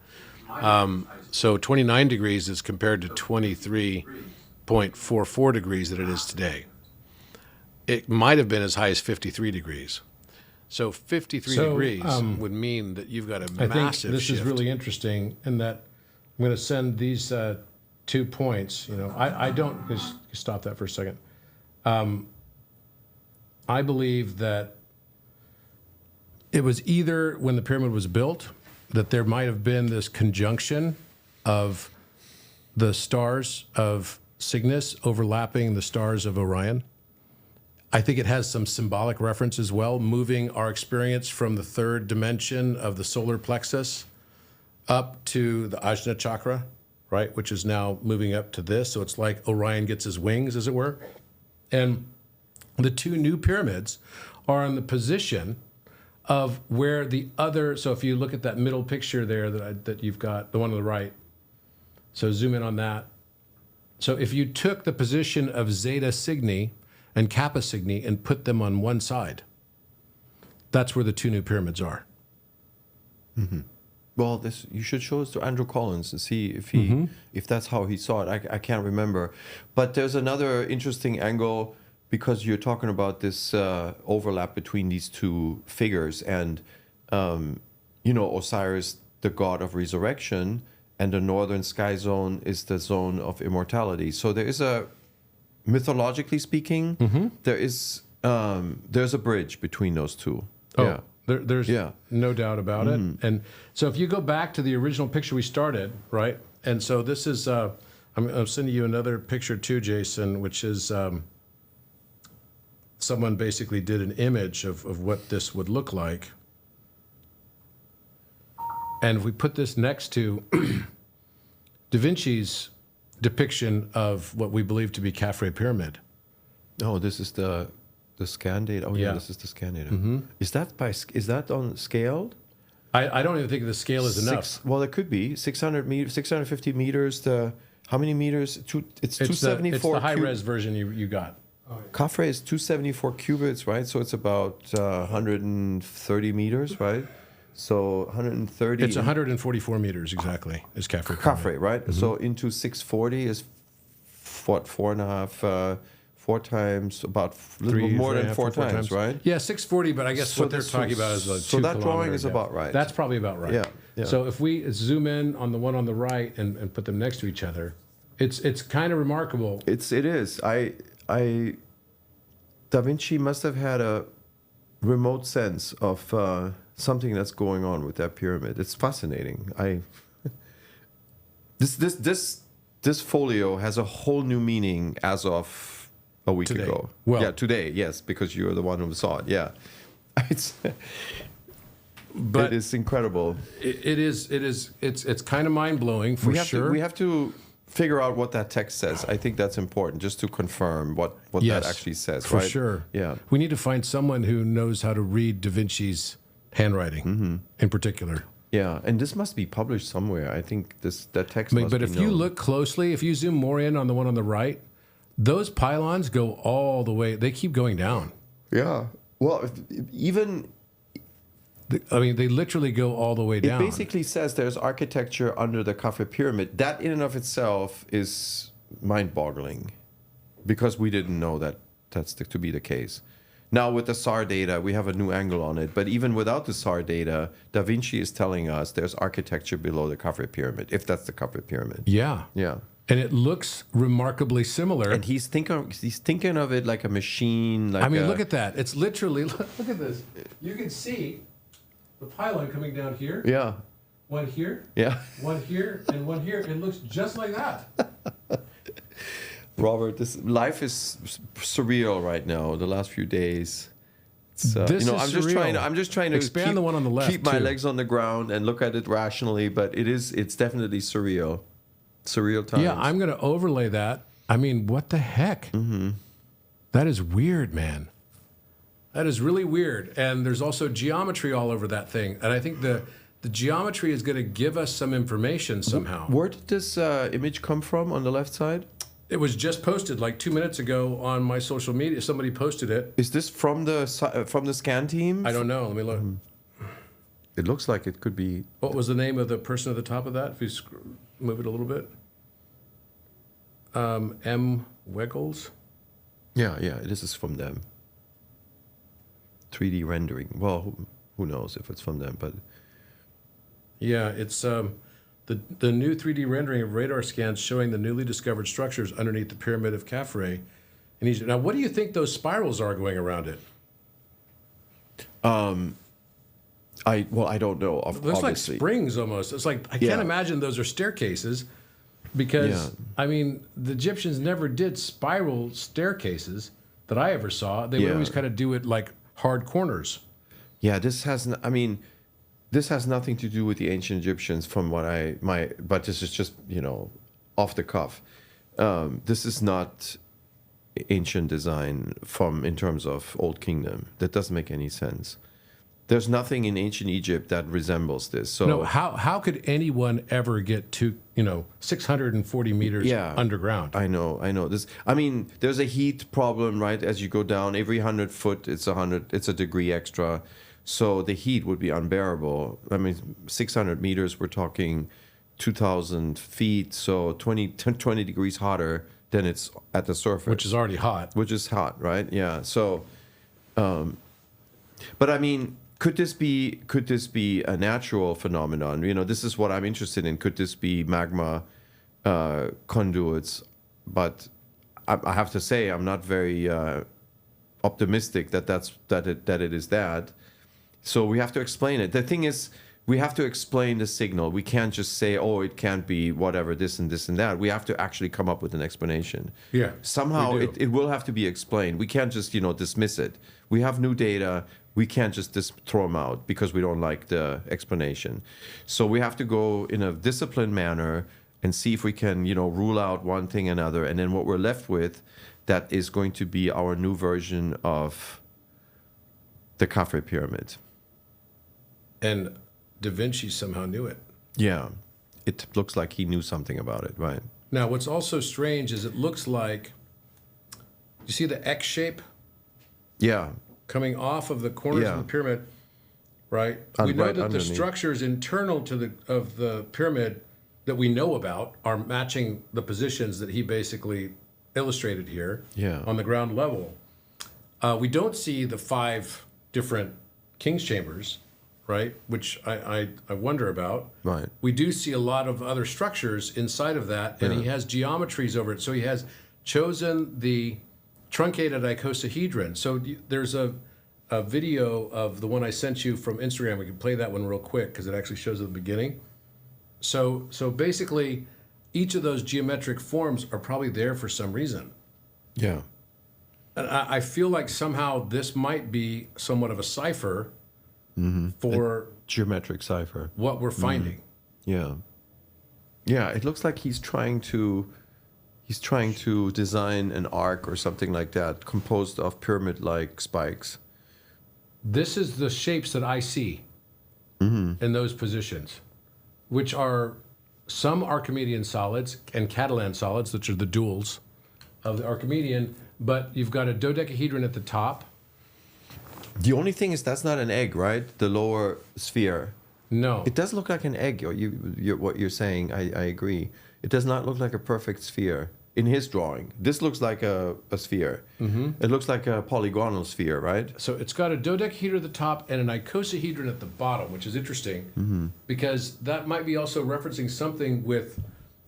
So 29 degrees is compared to 23.44 degrees that it is today. It might have been as high as 53 degrees. So 53 So, degrees would mean that you've got a I think massive this shift. is really interesting in that I'm going to send these 2 points. You know, I don't just stop that for a second. I believe that it was either when the pyramid was built that there might have been this conjunction of the stars of Cygnus overlapping the stars of Orion. I think it has some symbolic reference as well, moving our experience from the third dimension of the solar plexus up to the Ajna chakra, right, which is now moving up to this. So it's like Orion gets his wings, as it were. And the 2 new pyramids are in the position of where the other, so if you look at that middle picture there that you've got, the one on the right, so zoom in on that. So if you took the position of Zeta Cygni and Kappa Cygni and put them on one side, that's where the 2 new pyramids are. Mm-hmm. Well, you should show this to Andrew Collins and see if he if that's how he saw it. I can't remember, but there's another interesting angle because you're talking about this overlap between these 2 figures, and you know, Osiris, the god of resurrection, and the northern sky zone is the zone of immortality. So there is a, mythologically speaking, there's a bridge between those 2. Oh, Yeah. there's no doubt about it. And so if you go back to the original picture we started, right? And so this is, I'm sending you another picture too, Jason, which is someone basically did an image of what this would look like. And if we put this next to Da Vinci's depiction of what we believe to be Khafre Pyramid. Oh, this is the scan data. Oh yeah, this is the scan data. Is that on scaled? I don't even think the scale is enough. Well, it could be 600 meters, 650 meters. How many meters? It's 274. It's the high res version you got. Khafre is 274 cubits, right? So it's about 130 meters, right? So 130. It's 144 meters exactly. Is Khafre Pyramid. Khafre, right? So into 640 is what, 4.5. 4 times, about a little more than 4 times, right? Yeah, 640, but I guess So what they're talking about is like 2 so that drawing kilometer is depth. about right. That's probably about right. Yeah. So if we zoom in on the one on the right and put them next to each other, it's kind of remarkable. It is. Da Vinci must have had a remote sense of something that's going on with that pyramid. It's fascinating. This folio has a whole new meaning as of a week Today. ago. Well, yeah, today, yes, because you're the one who saw it. Yeah, But it is incredible. It's kind of mind blowing for sure. We have to figure out what that text says. I think that's important, just to confirm what Yes, that actually says. for right? sure. Yeah. We need to find someone who knows how to read Da Vinci's handwriting in particular. Yeah, and this must be published somewhere. I think that text. Must But be if you known. look closely, if you zoom more in on the one on the right, those pylons go all the way. They keep going down. Yeah. Well, even I mean, they literally go all the way down. it basically says there's architecture under the Khafre Pyramid. That in and of itself is mind-boggling, because we didn't know that's to be the case. Now with the SAR data, we have a new angle on it. But even without the SAR data, Da Vinci is telling us there's architecture below the Khafre Pyramid, if that's the Khafre Pyramid. Yeah. Yeah. And it looks remarkably similar. And he's thinking of it like a machine. Like I mean, look at that. It's literally, look at this. You can see the pylon coming down here. Yeah. One here. Yeah. One here, and one here. It looks just like that. Robert, this life is surreal right now. The last few days, it's, This is I'm just trying to expand the one on the left, keep my too. legs on the ground and look at it rationally. But it's definitely surreal times. Yeah, I'm going to overlay that. I mean, what the heck? That is weird, man. That is really weird. And there's also geometry all over that thing. And I think the geometry is going to give us some information somehow. Where did this image come from on the left side? It was just posted like 2 minutes ago on my social media. Somebody posted it. Is this from the scan team? I don't know. Let me look. It looks like it could be. What was the name of the person at the top of that? If you move it a little bit. M. Wiggles. Yeah, this is from them. 3D rendering. Well, who knows if it's from them, but Yeah, it's the new 3D rendering of radar scans showing the newly discovered structures underneath the pyramid of Khafre in Egypt. Now, what do you think those spirals are going around it? I don't know. It looks like springs almost. It's like I can't imagine those are staircases because I mean the Egyptians never did spiral staircases that I ever saw. They would always kind of do it like hard corners. Yeah, this has nothing to do with the ancient Egyptians from what but this is just, off the cuff. This is not ancient design in terms of Old Kingdom. That doesn't make any sense. There's nothing in ancient Egypt that resembles this. So no, how could anyone ever get to 640 meters underground? I know this. I mean, there's a heat problem, right? As you go down, every 100 foot, it's a degree extra. So the heat would be unbearable. I mean, 600 meters, we're talking 2,000 feet, so 20 degrees hotter than it's at the surface. Which is already hot. Which is hot, right? Yeah. So, but I mean, could this be a natural phenomenon? This is what I'm interested in. Could this be magma conduits? But I have to say, I'm not very optimistic that it is that. So we have to explain it. The thing is, we have to explain the signal. We can't just say, oh, it can't be whatever, this and this and that. We have to actually come up with an explanation. Yeah. Somehow it will have to be explained. We can't just, dismiss it. We have new data. We can't just throw them out because we don't like the explanation. So we have to go in a disciplined manner and see if we can, rule out one thing and another. And then what we're left with, that is going to be our new version of the Khafre Pyramid. And Da Vinci somehow knew it. Yeah. It looks like he knew something about it, right? Now, what's also strange is it looks like, you see the X shape? Yeah. Coming off of the corners of the pyramid, right? We know that the structures internal to the pyramid that we know about are matching the positions that he basically illustrated here on the ground level. We don't see the 5 different king's chambers, right? Which I wonder about. Right. We do see a lot of other structures inside of that, and he has geometries over it. So he has chosen the truncated icosahedron. So there's a video of the one I sent you from Instagram. We can play that one real quick because it actually shows at the beginning. So basically, each of those geometric forms are probably there for some reason. Yeah. And I feel like somehow this might be somewhat of a cipher for a geometric cipher. What we're finding. Yeah. Yeah, it looks like he's trying to design an arc or something like that, composed of pyramid-like spikes. This is the shapes that I see in those positions, which are some Archimedean solids and Catalan solids, which are the duals of the Archimedean, but you've got a dodecahedron at the top. The only thing is that's not an egg, right? The lower sphere. No. It does look like an egg. What you're saying, I agree. It does not look like a perfect sphere in his drawing. This looks like a sphere. It looks like a polygonal sphere, right? So it's got a dodecahedron at the top and an icosahedron at the bottom, which is interesting because that might be also referencing something with,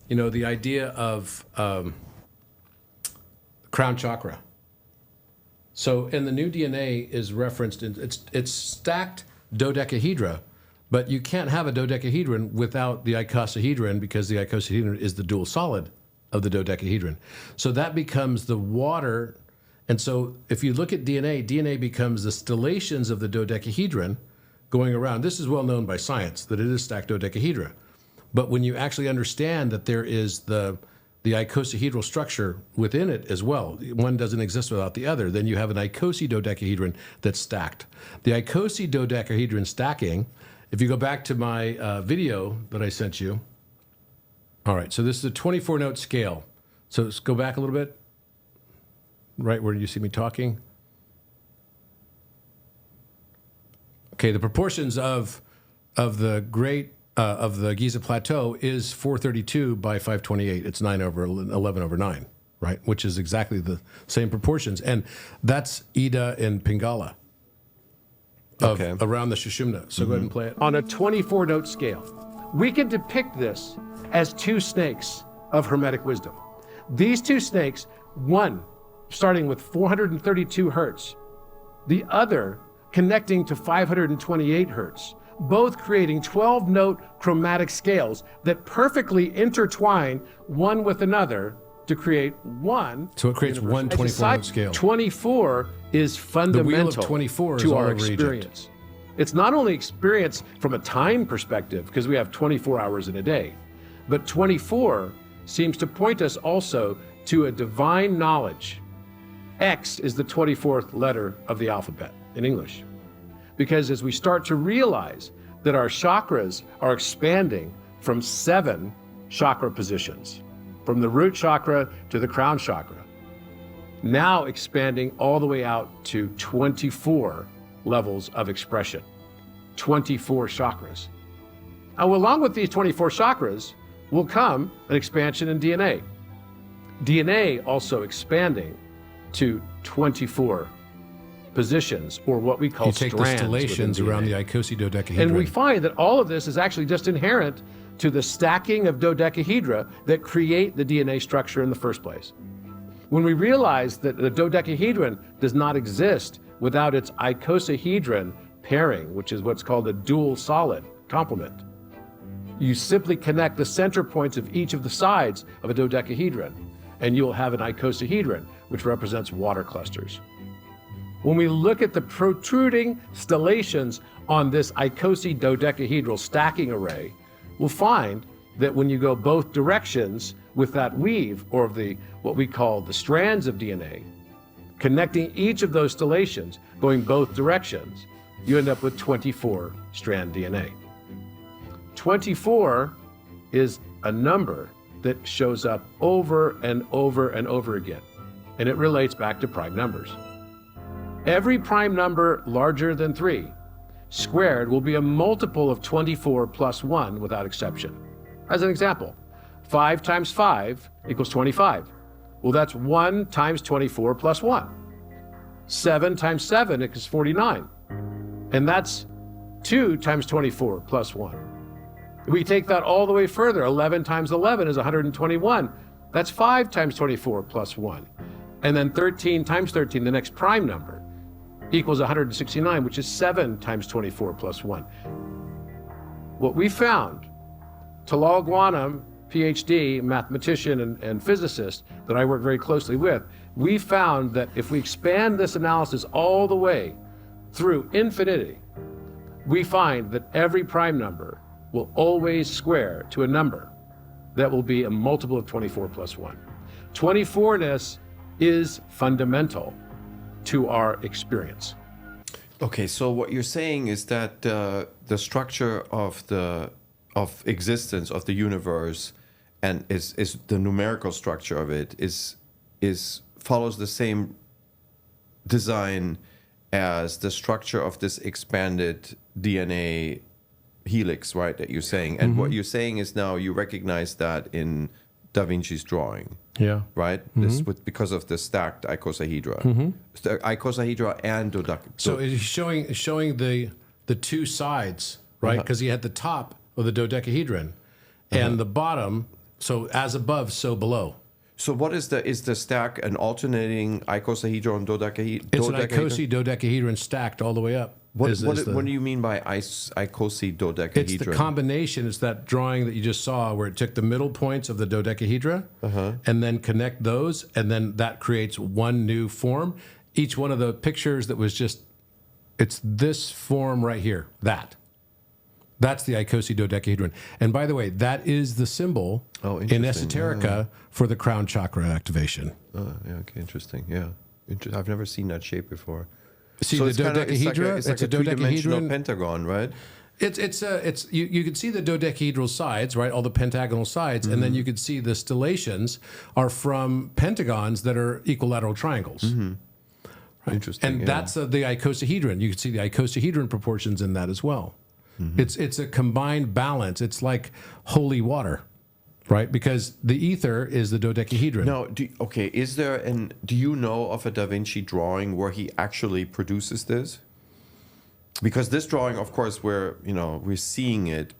the idea of crown chakra. So in the new DNA is referenced, it's stacked dodecahedra, but you can't have a dodecahedron without the icosahedron because the icosahedron is the dual solid of the dodecahedron. So that becomes the water. And so if you look at DNA becomes the stellations of the dodecahedron going around. This is well known by science, that it is stacked dodecahedra. But when you actually understand that there is the icosahedral structure within it as well, one doesn't exist without the other, then you have an icosahedron that's stacked. The icosahedron stacking, if you go back to my video that I sent you, all right, so this is a 24-note scale. So let's go back a little bit, right where you see me talking. Okay, the proportions of the Giza plateau is 432 by 528. It's 9/11/9, right? Which is exactly the same proportions. And that's Ida and Pingala. around the Sushumna. So go ahead and play it. On a 24-note scale. We can depict this as two snakes of Hermetic wisdom. These two snakes, one starting with 432 hertz, the other connecting to 528 hertz, both creating 12-note chromatic scales that perfectly intertwine one with another to create one. So it creates one 24-note scale. 24 is fundamental The wheel of 24 is to all our over Egypt. experience. It's not only experience from a time perspective, because we have 24 hours in a day, but 24 seems to point us also to a divine knowledge. X is the 24th letter of the alphabet in English. Because as we start to realize that our chakras are expanding from 7 chakra positions, from the root chakra to the crown chakra, now expanding all the way out to 24 levels of expression, 24 chakras. Now, along with these 24 chakras will come an expansion in DNA. DNA also expanding to 24 positions, or what we call You take the strands stellations within around DNA. the icosahedron. And we find that all of this is actually just inherent to the stacking of dodecahedra that create the DNA structure in the first place. When we realize that the dodecahedron does not exist without its icosahedron pairing, which is what's called a dual solid complement, you simply connect the center points of each of the sides of a dodecahedron, and you'll have an icosahedron, which represents water clusters. When we look at the protruding stellations on this icosahedral stacking array, we'll find that when you go both directions with that weave, or what we call the strands of DNA, connecting each of those stellations, going both directions, you end up with 24 strand DNA. 24 is a number that shows up over and over and over again, and it relates back to prime numbers. Every prime number larger than 3 squared will be a multiple of 24 plus 1 without exception. As an example, 5 times 5 equals 25. Well, that's 1 times 24 plus 1. 7 times 7 equals 49. And that's 2 times 24 plus 1. If we take that all the way further, 11 times 11 is 121. That's 5 times 24 plus 1. And then 13 times 13, the next prime number, equals 169, which is 7 times 24 plus 1. What we found, Talal Ghuanam, PhD, mathematician and physicist that I work very closely with, we found that if we expand this analysis all the way through infinity, we find that every prime number will always square to a number that will be a multiple of 24 plus 1. 24ness is fundamental to our experience. Okay, so what you're saying is that the structure of existence of the universe and is the numerical structure of it is follows the same design as the structure of this expanded DNA helix, right? That you're saying, and what you're saying is now you recognize that in Da Vinci's drawing. Yeah. Right? This because of the stacked icosahedra. The icosahedra and So it's showing the two sides, right? Because he had the top of the dodecahedron and the bottom, so as above, so below. So what is the stack, an alternating icosahedron dodecahedron? It's an icosahedron stacked all the way up. What do you mean by icosahedron? It's the combination. It's that drawing that you just saw where it took the middle points of the dodecahedra and then connect those, and then that creates one new form. Each one of the pictures that was it's this form right here, That's the icosahedron. And by the way, that is the symbol in esoterica for the crown chakra activation. Okay, interesting. Yeah. I've never seen that shape before. See so the dodecahedra? It's like a three-dimensional pentagon, right? You can see the dodecahedral sides, right? All the pentagonal sides, and then you can see the stellations are from pentagons that are equilateral triangles. Right? Interesting. And that's the icosahedron. You can see the icosahedron proportions in that as well. It's a combined balance. It's like holy water, right? Because the ether is the dodecahedron. Now, do you know of a Da Vinci drawing where he actually produces this? Because this drawing, of course, we're seeing it,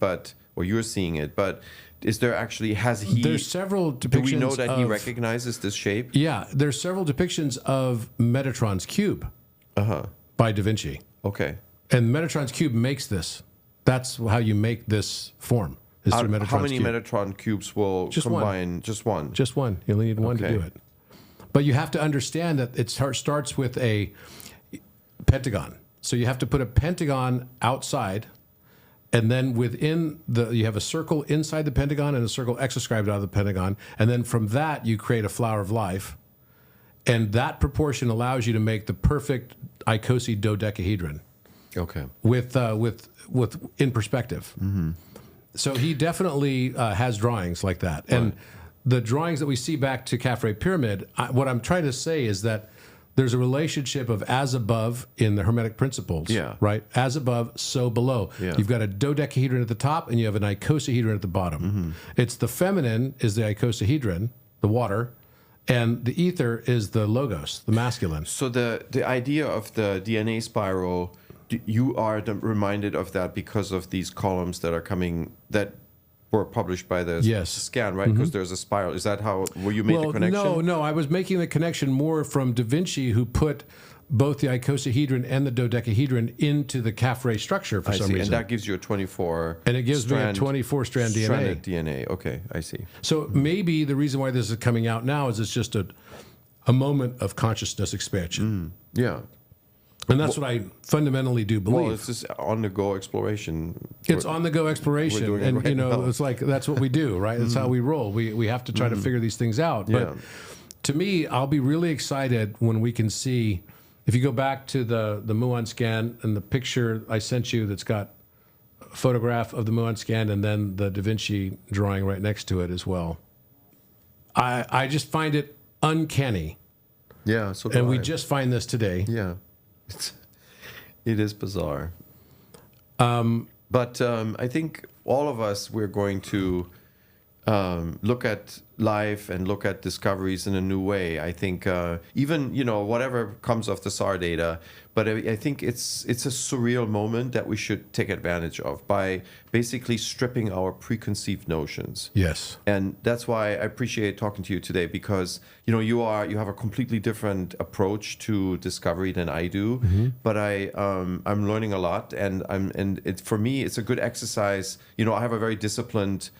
or you're seeing it, but is there actually, There's several depictions. Do we know that he recognizes this shape? Yeah, there's several depictions of Metatron's cube by Da Vinci. Okay. And Metatron's cube makes this. That's how you make this form. Is through Metatron's How many cube. Metatron cubes will combine? One. Just one. Just one. You only need one to do it. But you have to understand that it starts with a pentagon. So you have to put a pentagon outside, and then within you have a circle inside the pentagon and a circle exoscribed out of the pentagon, and then from that you create a flower of life, and that proportion allows you to make the perfect icosahedron. Okay. With in perspective. Mm-hmm. So he definitely has drawings like that, and the drawings that we see back to Khafre Pyramid. What I'm trying to say is that there's a relationship of as above in the Hermetic principles. Yeah. Right. As above, so below. Yeah. You've got a dodecahedron at the top, and you have an icosahedron at the bottom. Mm-hmm. It's the feminine is the icosahedron, the water. And the ether is the logos, the masculine. So the idea of the DNA spiral, you are reminded of that because of these columns that are coming, that were published by the scan, right? Because there's a spiral. Is that where you made the connection? No. I was making the connection more from Da Vinci, who put both the icosahedron and the dodecahedron into the Khafre structure for some reason. And that gives you a 24 And it gives me a 24-strand DNA. DNA. Okay, I see. So maybe the reason why this is coming out now is it's just a moment of consciousness expansion. Yeah. And that's what I fundamentally do believe. Well, it's just on-the-go exploration. It's on-the-go exploration, doing it and right now. it's like that's what we do, right? That's how we roll. We have to try to figure these things out. But to me, I'll be really excited when we can see. If you go back to the Muon scan and the picture I sent you that's got a photograph of the Muon scan and then the Da Vinci drawing right next to it as well. I just find it uncanny. Yeah, so and we just find this today. Yeah. It is bizarre. But I think all of us, we're going to look at life and look at discoveries in a new way. I think even, whatever comes of the SAR data, but I think it's a surreal moment that we should take advantage of by basically stripping our preconceived notions. Yes. And that's why I appreciate talking to you today, because you have a completely different approach to discovery than I do. Mm-hmm. But I'm learning a lot, and for me it's a good exercise. I have a very disciplined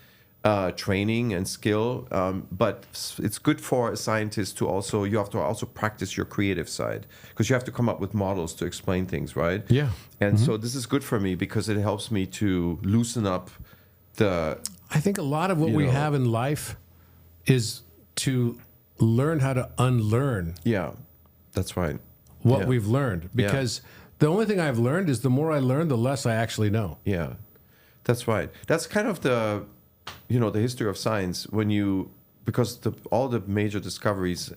training and skill, but it's good for a scientist to also, you have to also practice your creative side, because you have to come up with models to explain things, right? Yeah. And so this is good for me because it helps me to loosen up I think a lot of what we have in life is to learn how to unlearn. Yeah, that's right. What we've learned, because the only thing I've learned is the more I learn, the less I actually know. Yeah, that's right. That's kind of the history of science, because all the major discoveries,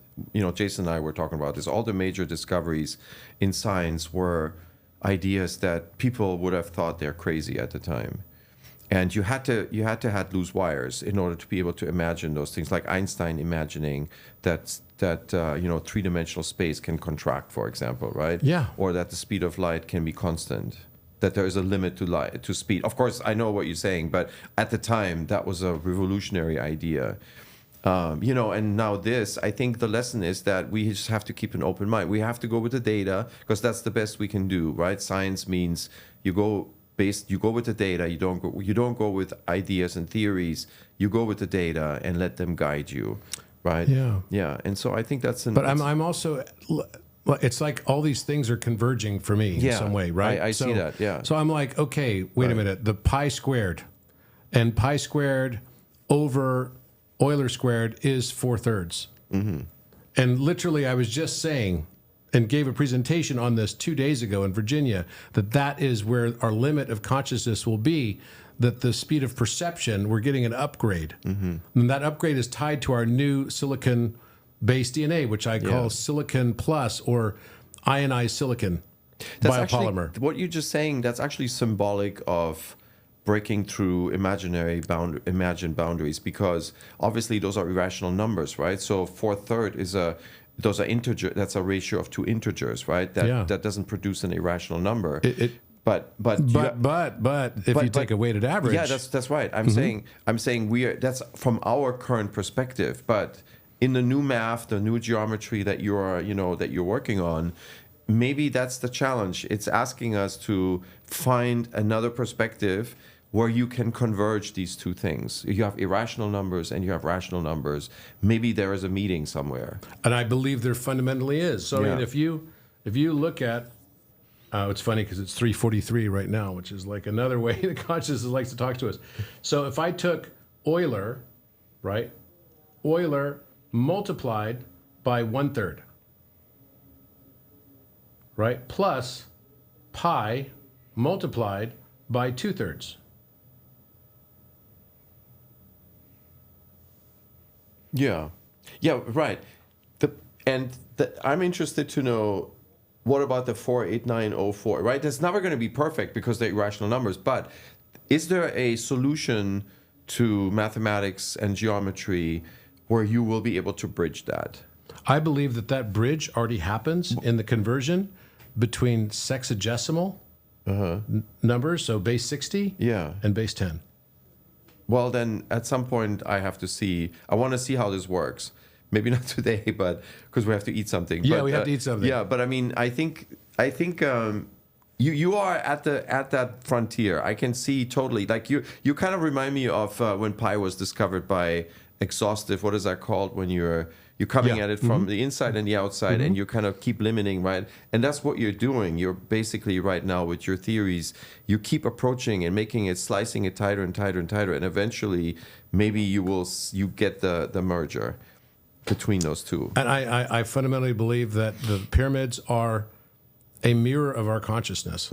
Jason and I were talking about this, all the major discoveries in science were ideas that people would have thought they're crazy at the time. And you had to have loose wires in order to be able to imagine those things, like Einstein imagining that three-dimensional space can contract, for example, right? Yeah. Or that the speed of light can be constant. That there is a limit to speed. Of course, I know what you're saying, but at the time, that was a revolutionary idea. And now I think the lesson is that we just have to keep an open mind. We have to go with the data, because that's the best we can do, right? Science means you go with the data. You don't go with ideas and theories. You go with the data and let them guide you, right? Yeah. Yeah. And so I think that's But I'm also. Well, it's like all these things are converging for me in some way, right? I see that, yeah. So I'm like, okay, wait a minute. The pi squared and pi squared over Euler squared is 4/3. Mm-hmm. And literally, I was just saying and gave a presentation on this 2 days ago in Virginia, that is where our limit of consciousness will be, that the speed of perception, we're getting an upgrade. Mm-hmm. And that upgrade is tied to our new silicon based DNA, which I call silicon plus, or ionized silicon biopolymer. Actually, what you're just saying, that's actually symbolic of breaking through imagined boundaries, because obviously those are irrational numbers, right? So 4/3 those are integer. That's a ratio of two integers, right? That doesn't produce an irrational number. But if you take a weighted average, yeah, that's right. I'm saying that's from our current perspective. But in the new math, the new geometry that you're working on, maybe that's the challenge. It's asking us to find another perspective where you can converge these two things. You have irrational numbers and you have rational numbers. Maybe there is a meeting somewhere. And I believe there fundamentally is. So I mean, if you look at, it's funny because it's 3:43 right now, which is like another way the consciousness likes to talk to us. So if I took Euler, right, Euler multiplied by 1/3, right, plus pi multiplied by 2/3. Yeah, right. I'm interested to know, what about the 48904? Right, that's never going to be perfect because they're irrational numbers. But is there a solution to mathematics and geometry where you will be able to bridge that? I believe that bridge already happens in the conversion between sexagesimal numbers, so base 60, and base 10. Well, then at some point I want to see how this works. Maybe not today, but because we have to eat something. Yeah, but, we have to eat something. Yeah, but I mean, I think you are at that frontier. I can see totally. Like you kind of remind me of when pi was discovered by exhaustive. What is that called? When you're coming at it from the inside and the outside, and you kind of keep limiting, right? And that's what you're doing. You're basically right now with your theories, you keep approaching and making it, slicing it tighter and tighter and tighter, and eventually maybe you get the merger between those two. And I fundamentally believe that the pyramids are a mirror of our consciousness.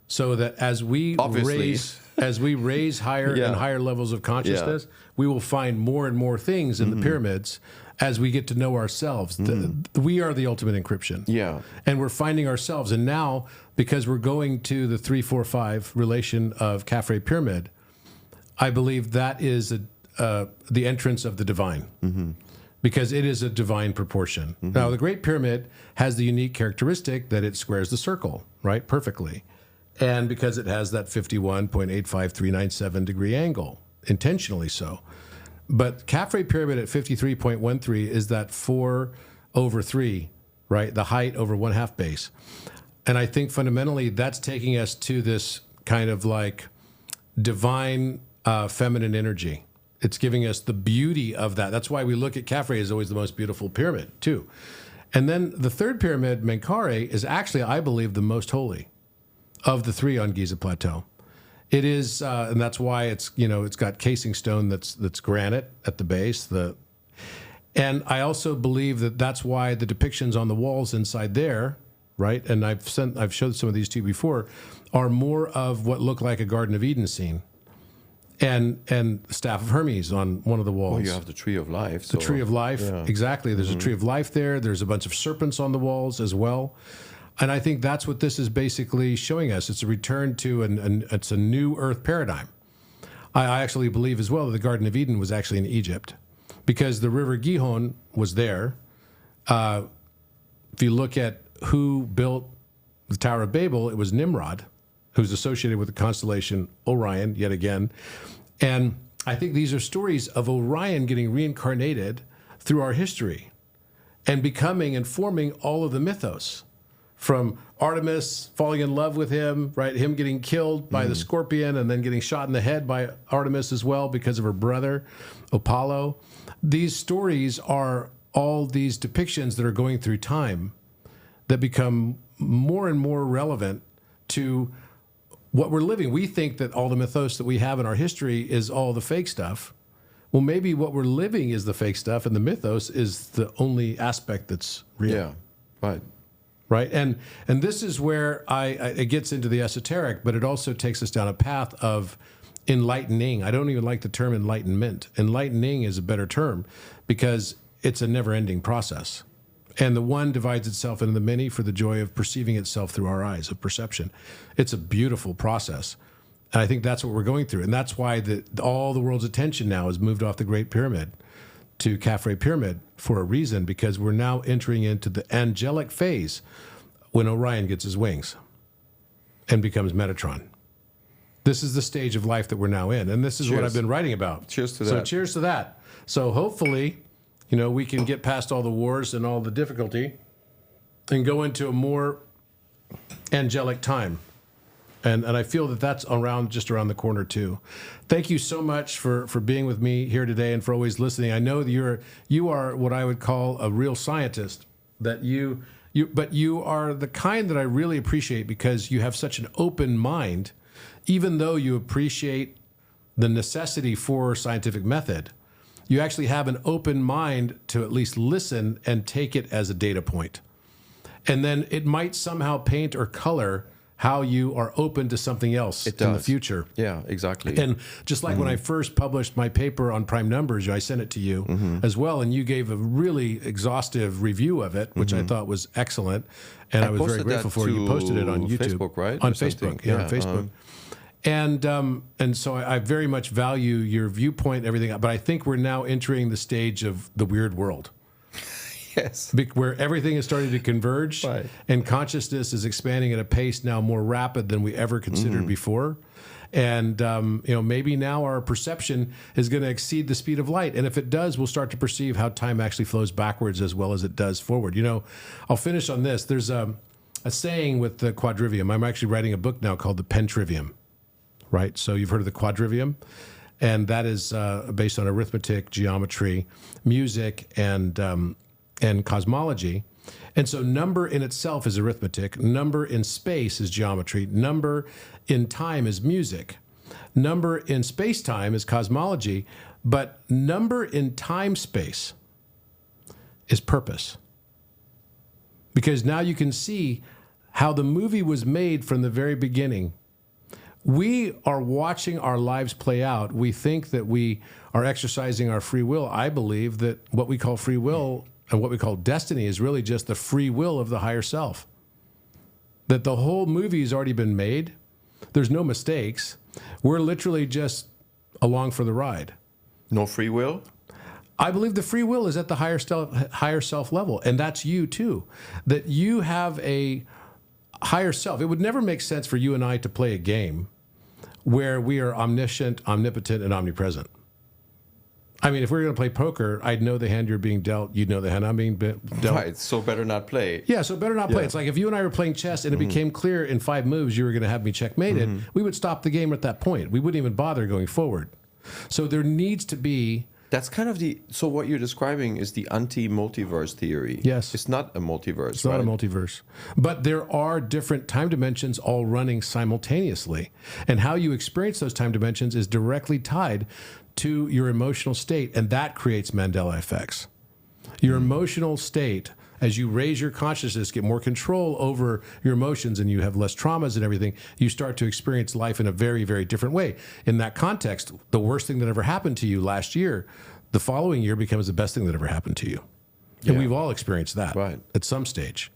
So that as we raise higher and higher levels of consciousness, we will find more and more things in the pyramids as we get to know ourselves. We are the ultimate encryption. Yeah. And we're finding ourselves. And now, because we're going to the 3-4-5 relation of Khafre Pyramid, I believe that is the entrance of the divine. Because it is a divine proportion. Now, the Great Pyramid has the unique characteristic that it squares the circle, right, perfectly. And because it has that 51.85397 degree angle, intentionally so. But Khafre Pyramid at 53.13 is that 4/3, right, the height over 1/2 base. And I think fundamentally that's taking us to this kind of like divine feminine energy. It's giving us the beauty of that. That's why we look at Khafre as always the most beautiful pyramid, too. And then the third pyramid, Menkaure, is actually, I believe, the most holy of the three on Giza Plateau. It is, and that's why it's got casing stone that's granite at the base. And I also believe that that's why the depictions on the walls inside there, right? And I've showed some of these to you before, are more of what look like a Garden of Eden scene. And the Staff of Hermes on one of the walls. Well, you have the Tree of Life. The Tree of Life, exactly. There's a Tree of Life there. There's a bunch of serpents on the walls as well. And I think that's what this is basically showing us. It's a return to it's a new earth paradigm. I actually believe as well that the Garden of Eden was actually in Egypt because the river Gihon was there. If you look at who built the Tower of Babel, it was Nimrod, who's associated with the constellation Orion, yet again. And I think these are stories of Orion getting reincarnated through our history and becoming and forming all of the mythos. From Artemis falling in love with him, right? Him getting killed by the scorpion and then getting shot in the head by Artemis as well because of her brother, Apollo. These stories are all these depictions that are going through time that become more and more relevant to what we're living. We think that all the mythos that we have in our history is all the fake stuff. Well, maybe what we're living is the fake stuff and the mythos is the only aspect that's real. Yeah, right. Right. And this is where it gets into the esoteric, but it also takes us down a path of enlightening. I don't even like the term enlightenment. Enlightening is a better term because it's a never-ending process. And the one divides itself into the many for the joy of perceiving itself through our eyes of perception. It's a beautiful process. And I think that's what we're going through. And that's why all the world's attention now is moved off the Great Pyramid to Khafre Pyramid for a reason, because we're now entering into the angelic phase when Orion gets his wings. and becomes Metatron. This is the stage of life that we're now in, and this is what I've been writing about. Cheers to that. So cheers to that. So hopefully, you know, we can get past all the wars and all the difficulty and go into a more angelic time. And I feel that that's just around the corner too. Thank you so much for being with me here today and for always listening. I know that you are what I would call a real scientist. But you are the kind that I really appreciate because you have such an open mind, even though you appreciate the necessity for scientific method. You actually have an open mind to at least listen and take it as a data point. And then it might somehow paint or color how you are open to something else in the future. Yeah, exactly. And just like when I first published my paper on prime numbers, I sent it to you as well, and you gave a really exhaustive review of it, which I thought was excellent, and I was very grateful for. You posted it on YouTube, Facebook, right? On Facebook, on Facebook. And so I very much value your viewpoint and everything, but I think we're now entering the stage of the weird world. Yes. Where everything is starting to converge, Right. and consciousness is expanding at a pace now more rapid than we ever considered before. And maybe now our perception is going to exceed the speed of light. And if it does, we'll start to perceive how time actually flows backwards as well as it does forward. You know, I'll finish on this. There's a saying with the quadrivium. I'm actually writing a book now called the Pentrivium, right? So you've heard of the quadrivium, and that is based on arithmetic, geometry, music, and cosmology. And so number in itself is arithmetic, number in space is geometry, number in time is music, number in space-time is cosmology, but number in time-space is purpose. Because now you can see how the movie was made from the very beginning. We are watching our lives play out. We think that we are exercising our free will. I believe that what we call free will and what we call destiny is really just the free will of the higher self. That the whole movie has already been made. There's no mistakes. We're literally just along for the ride. No free will? I believe the free will is at the higher self level, and that's you too. That you have a higher self. It would never make sense for you and I to play a game where we are omniscient, omnipotent, and omnipresent. I mean, if we were going to play poker, I'd know the hand you're being dealt. You'd know the hand I'm being dealt. Right, so better not play. Yeah, so better not play. It's like if you and I were playing chess and it became clear in 5 moves you were going to have me checkmated, we would stop the game at that point. We wouldn't even bother going forward. So there needs to be... That's kind of so what you're describing is the anti-multiverse theory. Yes. It's not a multiverse, It's not a multiverse. But there are different time dimensions all running simultaneously. And how you experience those time dimensions is directly tied to your emotional state, and that creates Mandela effects. Your emotional state, as you raise your consciousness, get more control over your emotions, and you have less traumas and everything, you start to experience life in a very, very different way. In that context, the worst thing that ever happened to you last year, the following year becomes the best thing that ever happened to you. And we've all experienced that at some stage.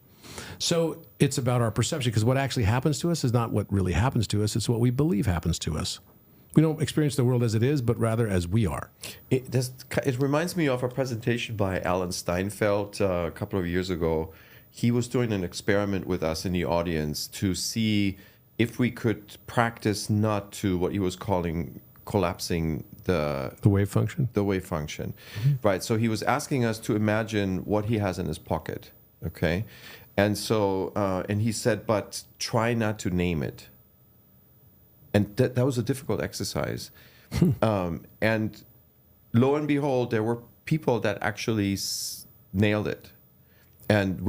So it's about our perception, because what actually happens to us is not what really happens to us, it's what we believe happens to us. We don't experience the world as it is, but rather as we are. It reminds me of a presentation by Alan Steinfeld a couple of years ago. He was doing an experiment with us in the audience to see if we could practice not to what he was calling collapsing the wave function. The wave function, right? So he was asking us to imagine what he has in his pocket, okay? And so, and he said, but try not to name it. And that was a difficult exercise. And lo and behold, there were people that actually nailed it. And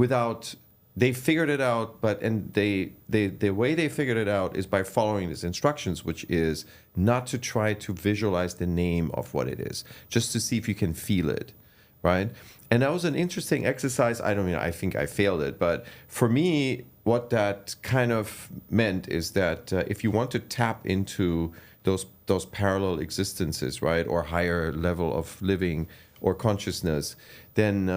they figured it out, the way they figured it out is by following these instructions, which is not to try to visualize the name of what it is, just to see if you can feel it, right? And that was an interesting exercise. I think I failed it, but for me, what that kind of meant is that if you want to tap into those parallel existences, right, or higher level of living or consciousness, then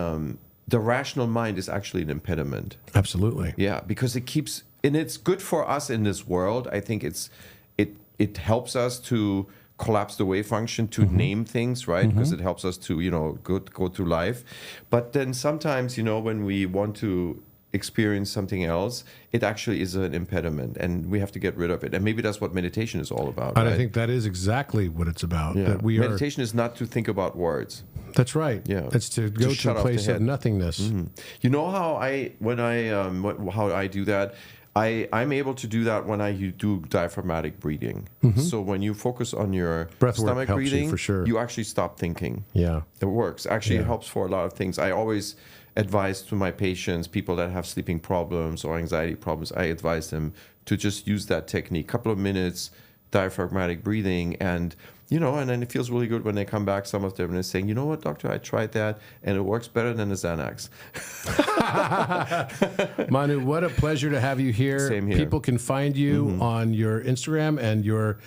the rational mind is actually an impediment. Absolutely. Yeah, because and it's good for us in this world. I think it helps us to collapse the wave function, to name things, right? Because it helps us to, go through life. But then sometimes, when we want to experience something else, it actually is an impediment, and we have to get rid of it. And maybe that's what meditation is all about. And right? I think that is exactly what it's about. Yeah. That we meditation is not to think about words. That's right. Yeah. It's to go to shut a off the place of head. nothingness. You know how how I do that? I'm able to do that when I do diaphragmatic breathing. So when you focus on your Breath work stomach helps you, breathing, for sure. you actually stop thinking. Yeah. It works. Actually, it helps for a lot of things. I always advise to my patients, people that have sleeping problems or anxiety problems, I advise them to just use that technique. Couple of minutes, diaphragmatic breathing, and and then it feels really good when they come back. Some of them and they're saying, you know what, doctor, I tried that, and it works better than the Xanax. Manu, what a pleasure to have you here. Same here. People can find you on your Instagram and your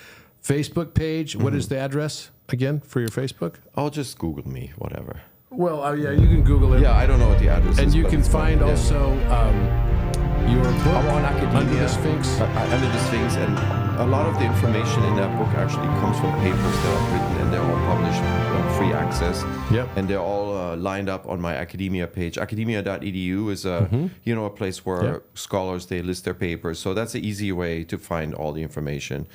Facebook page. What is the address again for your Facebook? I'll just Google me, whatever. Well, yeah, you can Google it. Yeah, I don't know what the address is. And you but can it's fine. find also your book, I'm on Academia, Under the Sphinx. Under the Sphinx, and a lot of the information in that book actually comes from papers that I've written, and they're all published on free access. Yep. And they're all lined up on my Academia page. Academia.edu is a place where scholars, they list their papers. So that's an easy way to find all the information.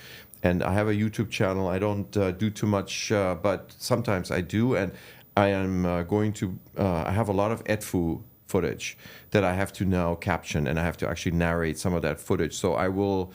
And I have a YouTube channel. I don't do too much, but sometimes I do. And I am I have a lot of EDFU footage that I have to now caption, and I have to actually narrate some of that footage. So I will,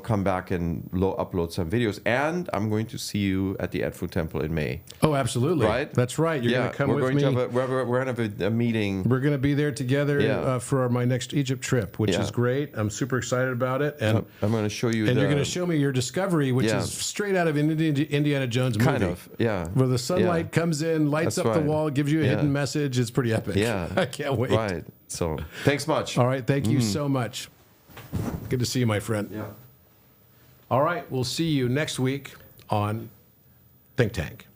come back and upload some videos. And I'm going to see you at the Edfu Temple in May. Oh, absolutely. Right? That's right. You're going to come with me. We're going to have a meeting. We're going to be there together Yeah. For my next Egypt trip, which is great. I'm super excited about it. And I'm going to show you. you're going to show me your discovery, which is straight out of an Indiana Jones movie. Kind of, yeah. Where the sunlight comes in, lights That's up the right. wall, gives you a hidden message. It's pretty epic. Yeah. I can't wait. Right. So thanks much. All right. Thank you so much. Good to see you, my friend. Yeah. All right. We'll see you next week on Think Tank.